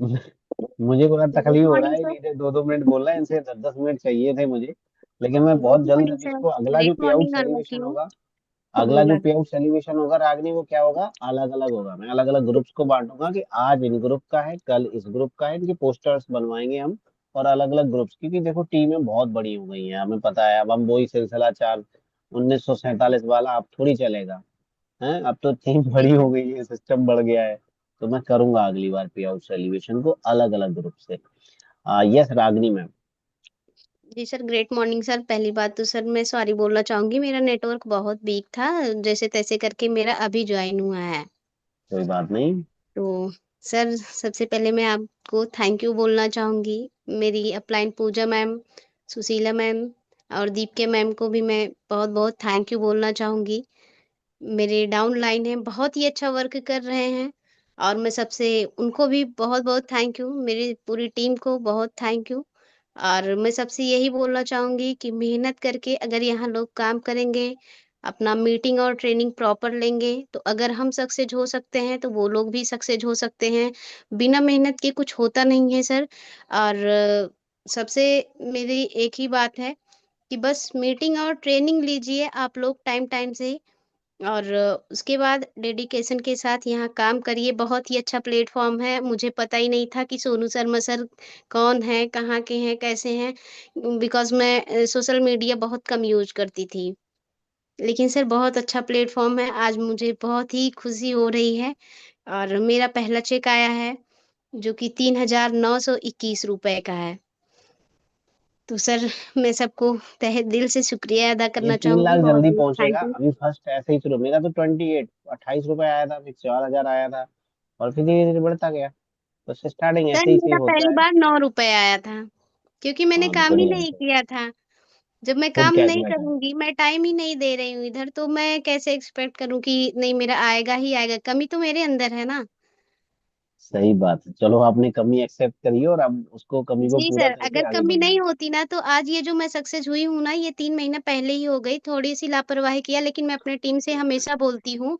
मुझे थोड़ा गुड तकलीफ हो रहा मॉर्निंग है, सर। नहीं थे 2-2 मिनट बोल रहा है, इनसे 10-10 मिनट चाहिए थे मुझे। लेकिन मैं बहुत गुड जल्द मॉर्निंग अब सर। इसको अगला जो लेट पे out morning all of celebration you. होगा, अगला जो पे आउट सेलिब्रेशन होगा रागनी, वो क्या होगा, अलग अलग होगा। मैं अलग अलग ग्रुप्स को बांटूंगा कि आज इन ग्रुप का है, कल इस ग्रुप का है। इनके पोस्टर्स बनवाएंगे हम और अलग अलग ग्रुप्स, क्योंकि देखो टीमें बहुत बड़ी हो गई हैं, हमें पता है। अब हम वही सिलसिला चार 1947 वाला अब थोड़ी चलेगा है। अब तो टीम बड़ी हो गई है, सिस्टम बढ़ गया है। तो मैं करूंगा अगली बार पे आउट सेलिब्रेशन को अलग अलग ग्रुप से। यस रागनी मैम। जी सर, ग्रेट मॉर्निंग सर। पहली बात तो सर मैं सॉरी बोलना चाहूंगी, मेरा नेटवर्क बहुत वीक था, जैसे तैसे करके मेरा अभी ज्वाइन हुआ है। कोई बात नहीं। तो सर सबसे पहले मैं आपको थैंक यू बोलना चाहूंगी। मेरी अपलाइन पूजा मैम, सुशीला मैम और दीप मैम को भी मैं बहुत बहुत थैंक यू बोलना चाहूंगी। मेरे डाउन लाइन है, बहुत ही अच्छा वर्क कर रहे हैं और मैं सबसे उनको भी बहुत बहुत थैंक यू, मेरी पूरी टीम को बहुत थैंक यू। और मैं सबसे यही बोलना चाहूंगी कि मेहनत करके अगर यहाँ लोग काम करेंगे, अपना मीटिंग और ट्रेनिंग प्रॉपर लेंगे, तो अगर हम सक्सेस हो सकते हैं तो वो लोग भी सक्सेस हो सकते हैं। बिना मेहनत के कुछ होता नहीं है सर। और सबसे मेरी एक ही बात है कि बस मीटिंग और ट्रेनिंग लीजिए आप लोग टाइम टाइम से, और उसके बाद डेडिकेशन के साथ यहाँ काम करिए। बहुत ही अच्छा प्लेटफॉर्म है, मुझे पता ही नहीं था कि सोनू शर्मा सर कौन है, कहाँ के हैं, कैसे हैं, बिकॉज मैं सोशल मीडिया बहुत कम यूज करती थी। लेकिन सर बहुत अच्छा प्लेटफॉर्म है, आज मुझे बहुत ही खुशी हो रही है। और मेरा पहला चेक आया है जो कि 3,921 रुपए का है। तो सर मैं सबको तहे दिल से शुक्रिया अदा ये करना 3 लाख चाहूंगी, बहुत जल्दी बहुत पहुंचेगा। Thank you. अभी फर्स्ट ऐसे ही शुरू, मेरा तो 28 रुपए आया था, फिर 4,000 आया था और फिर धीरे धीरे बढ़ता गया। तो स्टार्टिंग सर ऐसे ही मेरा होता पहली है। बार 9 रुपए आया था, क्योंकि मैंने हाँ तो काम ही बढ़िया है नहीं फिर। किया था। जब मैं खुद काम नहीं कैशबैक है। करूंगी, मैं टाइम ही नहीं दे रही हूँ इधर, तो मैं कैसे एक्सपेक्ट करूँ कि नहीं मेरा आएगा ही आएगा। कमी तो मेरे अंदर है ना। सही बात है, चलो आपने कमी एक्सेप्ट करी और अब उसको कमी को जी पूरा सर, करके अगर आगे कमी बढ़ना है। नहीं होती ना तो आज ये जो मैं सक्सेस हुई हूँ ना, ये 3 महीना पहले ही हो गई। थोड़ी सी लापरवाही किया, लेकिन मैं अपने टीम से हमेशा बोलती हूँ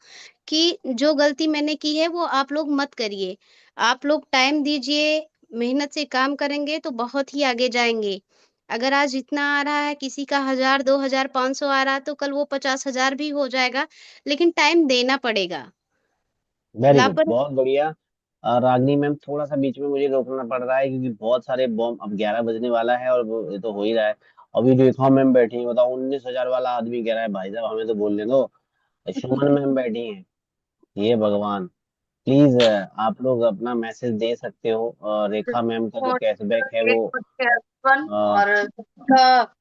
कि जो गलती मैंने की है वो आप लोग मत करिए। आप लोग टाइम दीजिए, मेहनत से काम करेंगे तो बहुत ही आगे जाएंगे। अगर आज इतना आ रहा है, किसी का 1,000 2,000 500 आ रहा है, तो कल वो 50,000 भी हो जाएगा, लेकिन टाइम देना पड़ेगा। वेरी गुड, लापर बहुत बढ़िया। रागनी मैम थोड़ा सा बीच में मुझे रोकना पड़ रहा है क्योंकि बहुत सारे बॉम्ब, अब 11 बजने वाला है और ये तो हो ही रहा है। अभी रेखा मैम बैठी है, बताओ 19,000 वाला आदमी कह रहा है भाई साहब हमें तो बोलने दो। सुमन मैम बैठी हैं। ये भगवान, प्लीज आप लोग अपना मैसेज दे सकते हो। रेखा मैम का जो कैशबैक है वो अ, और सबका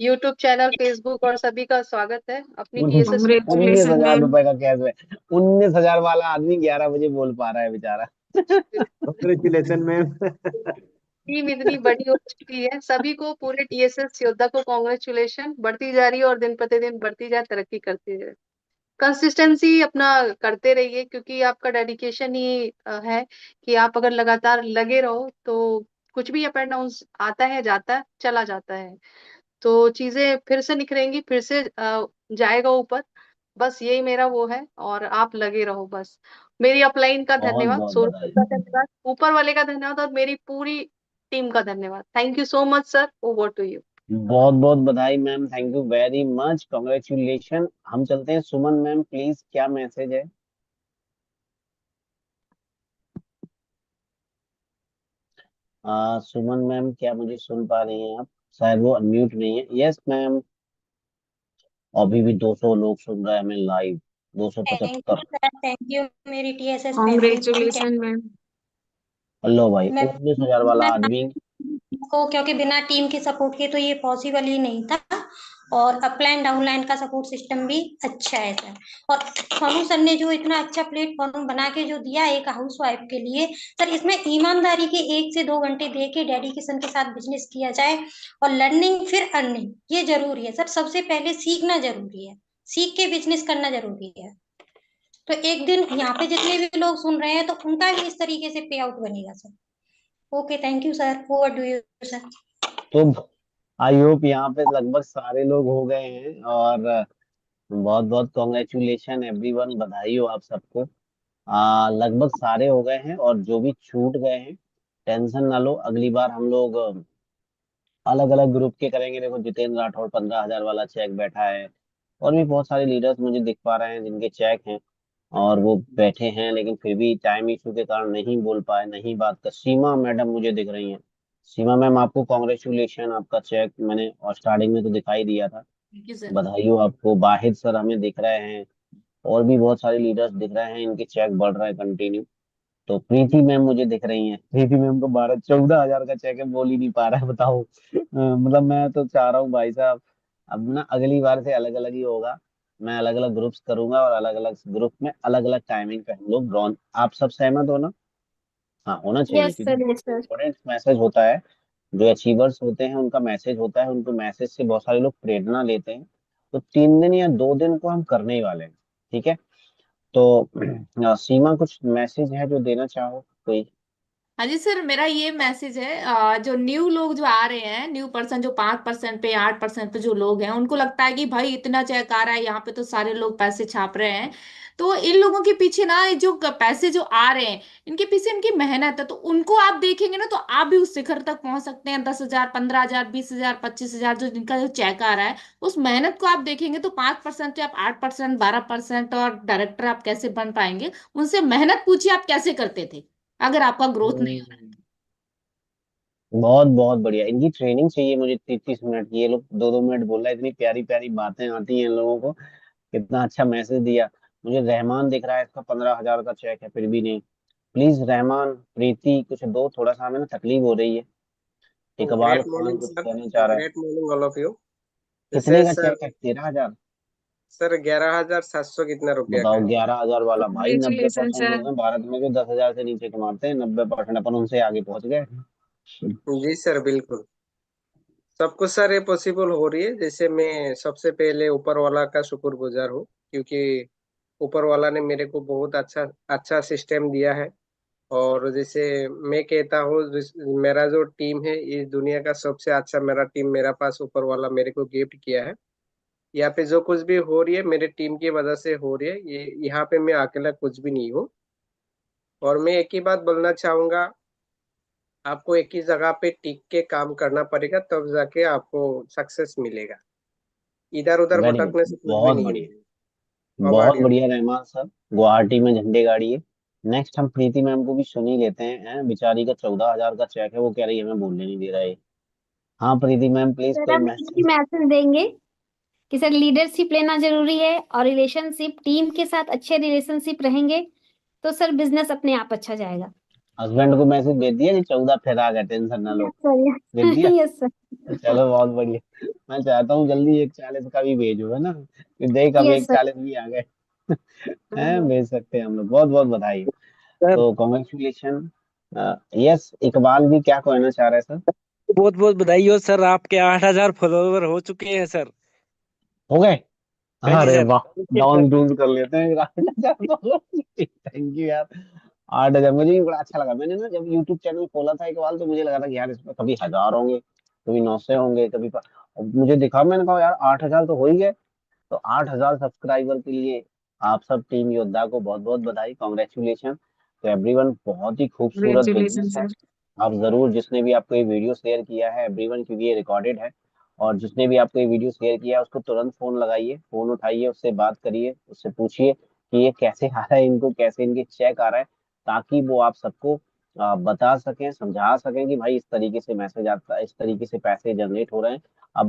यूट्यूब चैनल, फेसबुक और सभी का स्वागत है अपनी टीएसएस मीटिंग में। 19,000 रुपए का कैशबैक। 19,000 वाला आदमी 11 बजे बोल पा रहा है बेचारा। Congratulation ma'am. टीम इतनी बड़ी हो चुकी है, सभी को, पूरे टीएसएस योद्धा को कॉन्ग्रेचुलेशन। बढ़ती जा रही है और दिन प्रतिदिन बढ़ती जाए, तरक्की करती जाए। कंसिस्टेंसी अपना करते रहिए, क्योंकि आपका डेडिकेशन ही है कि आप अगर लगातार लगे रहो तो कुछ भी अप एंड डाउन आता है, जाता है, चला जाता है, तो चीजें फिर से निखरेंगी, फिर से जाएगा ऊपर। बस यही मेरा वो है, और आप लगे रहो बस। मेरी अपलाइन का बहुत धन्यवाद, बहुत सोनू बधाई। का धन्यवाद, ऊपर वाले का धन्यवाद और मेरी पूरी टीम का धन्यवाद। Thank you so much sir, over to you. बहुत बहुत बधाई ma'am, thank you very much, congratulation. हम चलते हैं सुमन मैम, प्लीज क्या मैसेज है। सुमन मैम क्या मुझे सुन पा रही हैं आप? शायद वो अनम्यूट नहीं है। Yes ma'am. अभी भी 200 लोग सुन रहे हैं हमें live, thank you 275। Sir, thank you मेरी टीएसएस फैमिली को। Congratulation ma'am. हेलो भाई, मैं 19,000 वाला मैं आदमी। को क्योंकि बिना टीम के सपोर्ट के तो ये पॉसिबल ही नहीं था। और अपलाइन डाउनलाइन का सपोर्ट सिस्टम भी अच्छा है सर। और सोनू सर ने जो इतना अच्छा प्लेटफॉर्म बना के जो दिया है एक हाउस वाइफ के लिए, सर इसमें ईमानदारी के 1 से 2 घंटे दे के डेडिकेशन के साथ बिजनेस किया जाए और लर्निंग फिर अर्निंग, ये जरूरी है सर। सबसे पहले सीखना जरूरी है, सीख के बिजनेस करना जरूरी है। तो एक दिन यहाँ पे जितने भी लोग सुन रहे हैं तो उनका भी इस तरीके से पे आउट बनेगा सर। Okay, thank you sir, over to you sir. तो आई होप यहाँ पे लगभग सारे लोग हो गए हैं और बहुत बहुत कॉन्ग्रेचुलेशन एवरीवन, बधाई हो आप सबको। लगभग सारे हो गए हैं और जो भी छूट गए हैं टेंशन ना लो, अगली बार हम लोग अलग अलग ग्रुप के करेंगे। देखो जितेंद्र राठौर 15,000 वाला चेक बैठा है, और भी बहुत सारे लीडर्स मुझे दिख पा रहे हैं जिनके चेक हैं और वो बैठे हैं, लेकिन फिर भी टाइम इशू के कारण नहीं बोल पाए, नहीं बात कर। सीमा मैडम मुझे दिख रही हैं, सीमा मैम आपको कॉन्ग्रेचुलेशन, आपका चेक मैंने और स्टार्टिंग में तो दिखाई दिया था। Thank you sir. बधाई हो आपको। वाहिद सर हमें दिख रहे हैं और भी बहुत सारे लीडर्स दिख रहे हैं, इनके चेक बढ़ रहे हैं कंटिन्यू। तो प्रीति मैम मुझे दिख रही हैं, प्रीति मैम को 12-14 हजार का चेक है, बोल ही नहीं पा रहा है, बताओ। मतलब मैं तो चाह रहा हूँ भाई साहब, अब ना अगली बार से अलग अलग ही होगा। मैं अलग अलग ग्रुप्स करूंगा और अलग अलग ग्रुप में अलग अलग टाइमिंग पे हम लोग ड्रॉन, आप सब सहमत हो ना? हाँ होना चाहिए, यस क्योंकि sir, yes sir. Important message होता है। जो अचीवर्स होते हैं उनका मैसेज होता है, उनको मैसेज से बहुत सारे लोग प्रेरणा लेते हैं। तो 3 दिन या 2 दिन को हम करने ही वाले हैं, ठीक है? तो सीमा कुछ मैसेज है जो देना चाहो कोई? हाँ जी सर, मेरा ये मैसेज है, जो न्यू लोग जो आ रहे हैं, न्यू पर्सन जो 5% पे 8% पे जो लोग हैं, उनको लगता है कि भाई इतना चेक आ रहा है यहाँ पे तो सारे लोग पैसे छाप रहे हैं। तो इन लोगों के पीछे ना ये जो पैसे जो आ रहे हैं, इनके पीछे इनकी मेहनत है। तो उनको आप देखेंगे ना तो आप भी उस शिखर तक पहुंच सकते हैं। 10,000, 15,000, 20,000, 25,000 जो जिनका जो चेक आ रहा है, उस मेहनत को आप देखेंगे तो 5% से आप 8%, 12% और डायरेक्टर आप कैसे बन पाएंगे? उनसे मेहनत पूछिए, आप कैसे करते थे अगर आपका ग्रोथ नहीं हो रहा है। बहुत बहुत बढ़िया, इनकी ट्रेनिंग चाहिए मुझे 30-30 मिनट की। ये लोग 2-2 मिनट बोल रहा है, इतनी प्यारी प्यारी बातें आती हैं इन लोगों को। कितना अच्छा मैसेज दिया। मुझे रहमान दिख रहा है, इसका 15,000 का चेक है फिर भी नहीं। प्लीज रहमान, प्रीति कुछ दो, थोड़ा सा हमें ना तकलीफ हो रही है। इकबाल Great खान morning, कुछ sir. कहना चाह रहा है। Great morning, all of you. This कितने का is sir. चेक है? 13,000? सर 11,700 कितना रुपया का बताओ, है? 11,000 वाला भाई। Congratulations, 90% sir. लोग हैं भारत में जो 10,000 से नीचे कमाते हैं, 90% अपन उनसे आगे पहुंच गए। जी सर, बिल्कुल सब कुछ सर ये पॉसिबल हो रही है। जैसे मैं सबसे पहले ऊपर वाला का शुक्रगुजार हूँ, क्योंकि ऊपर वाला ने मेरे को बहुत अच्छा अच्छा सिस्टम दिया है। और जैसे मैं कहता हूँ, मेरा जो टीम है इस दुनिया का सबसे अच्छा मेरा टीम मेरा पास ऊपर वाला मेरे को गिफ्ट किया है। यहाँ पे जो कुछ भी हो रही है मेरे टीम की वजह से हो रही है। ये यहाँ पे मैं अकेला कुछ भी नहीं हूँ। और मैं एक ही बात बोलना चाहूंगा, आपको एक ही जगह पे टिक के काम करना पड़ेगा, तब जाके आपको सक्सेस मिलेगा। इधर उधर वेरी गुड, भटकने से कुछ भी बहुत नहीं बढ़िया, होगा। बहुत हमारी बढ़िया रहमान सर। गुवाहाटी में झंडे गाड़िए। नेक्स्ट हम प्रीति मैम को भी सुन ही लेते हैं, बेचारी का 14,000 का चेक है, वो कह रही है हमें बोलने नहीं दे रहा है। हाँ प्रीति मैम, प्लीज सर कोई हम ये मैसेज। मैसेज देंगे कि सर लीडरशिप लेना जरूरी है, और रिलेशनशिप टीम के साथ अच्छे रिलेशनशिप रहेंगे तो सर बिजनेस अपने आप अच्छा जाएगा। हस्बैंड को मैसेज भेज दिया कि 14 फिर आ गए, टेंशन ना लो। यस सर, भेज दिया? यस सर, चलो बहुत बढ़िया। मैं चाहता हूँ जल्दी 140 का भी भेजो, है ना, कि देख अब यस 140 भी आ गए। हैं, भेज सकते हैं हम लोग। बहुत बहुत बधाई। सर तो कॉन्ग्रेचुलेशन। यस, इकबाल भी क्या कहना चाह रहे हैं सर? बहुत बहुत बधाई हो सर, आपके 8,000 फॉलोवर हो चुके हैं सर। हो गए? हाँ जी अरे सर। वाह, डाउन टून कर लेते हैं। 8,000। थैंक यू यार। 8,000 मुझे भी बड़ा अच्छा लगा। मैंने ना जब यूट्यूब चैनल खोला था इकबाल, तो मुझे लगा था कि यार इसमें कभी 1,000 होंगे, कभी 900 होंगे, कभी अब मुझे दिखा, मैंने कहा यार 8,000 तो हो ही गए। तो 8,000 सब्सक्राइबर के लिए आप सब टीम योद्धा को बहुत बहुत बधाई, कॉन्ग्रेचुलेशन। तो एवरीवन, बहुत ही खूबसूरत Congratulations, बिजनेस है। sir. आप जरूर, जिसने भी आपको ये वीडियो शेयर किया है एवरीवन, क्योंकि ये रिकॉर्डेड है, और जिसने भी आपको ये वीडियो शेयर किया है उसको तुरंत फोन लगाइए, फोन उठाइए, उससे बात करिए, उससे पूछिए कि ये कैसे आ रहा है, इनको कैसे इनके चेक आ रहा है, ताकि वो आप सबको बता सकें, समझा सकें कि भाई इस तरीके से मैसेज आता है, इस तरीके से पैसे जनरेट हो रहे हैं। अब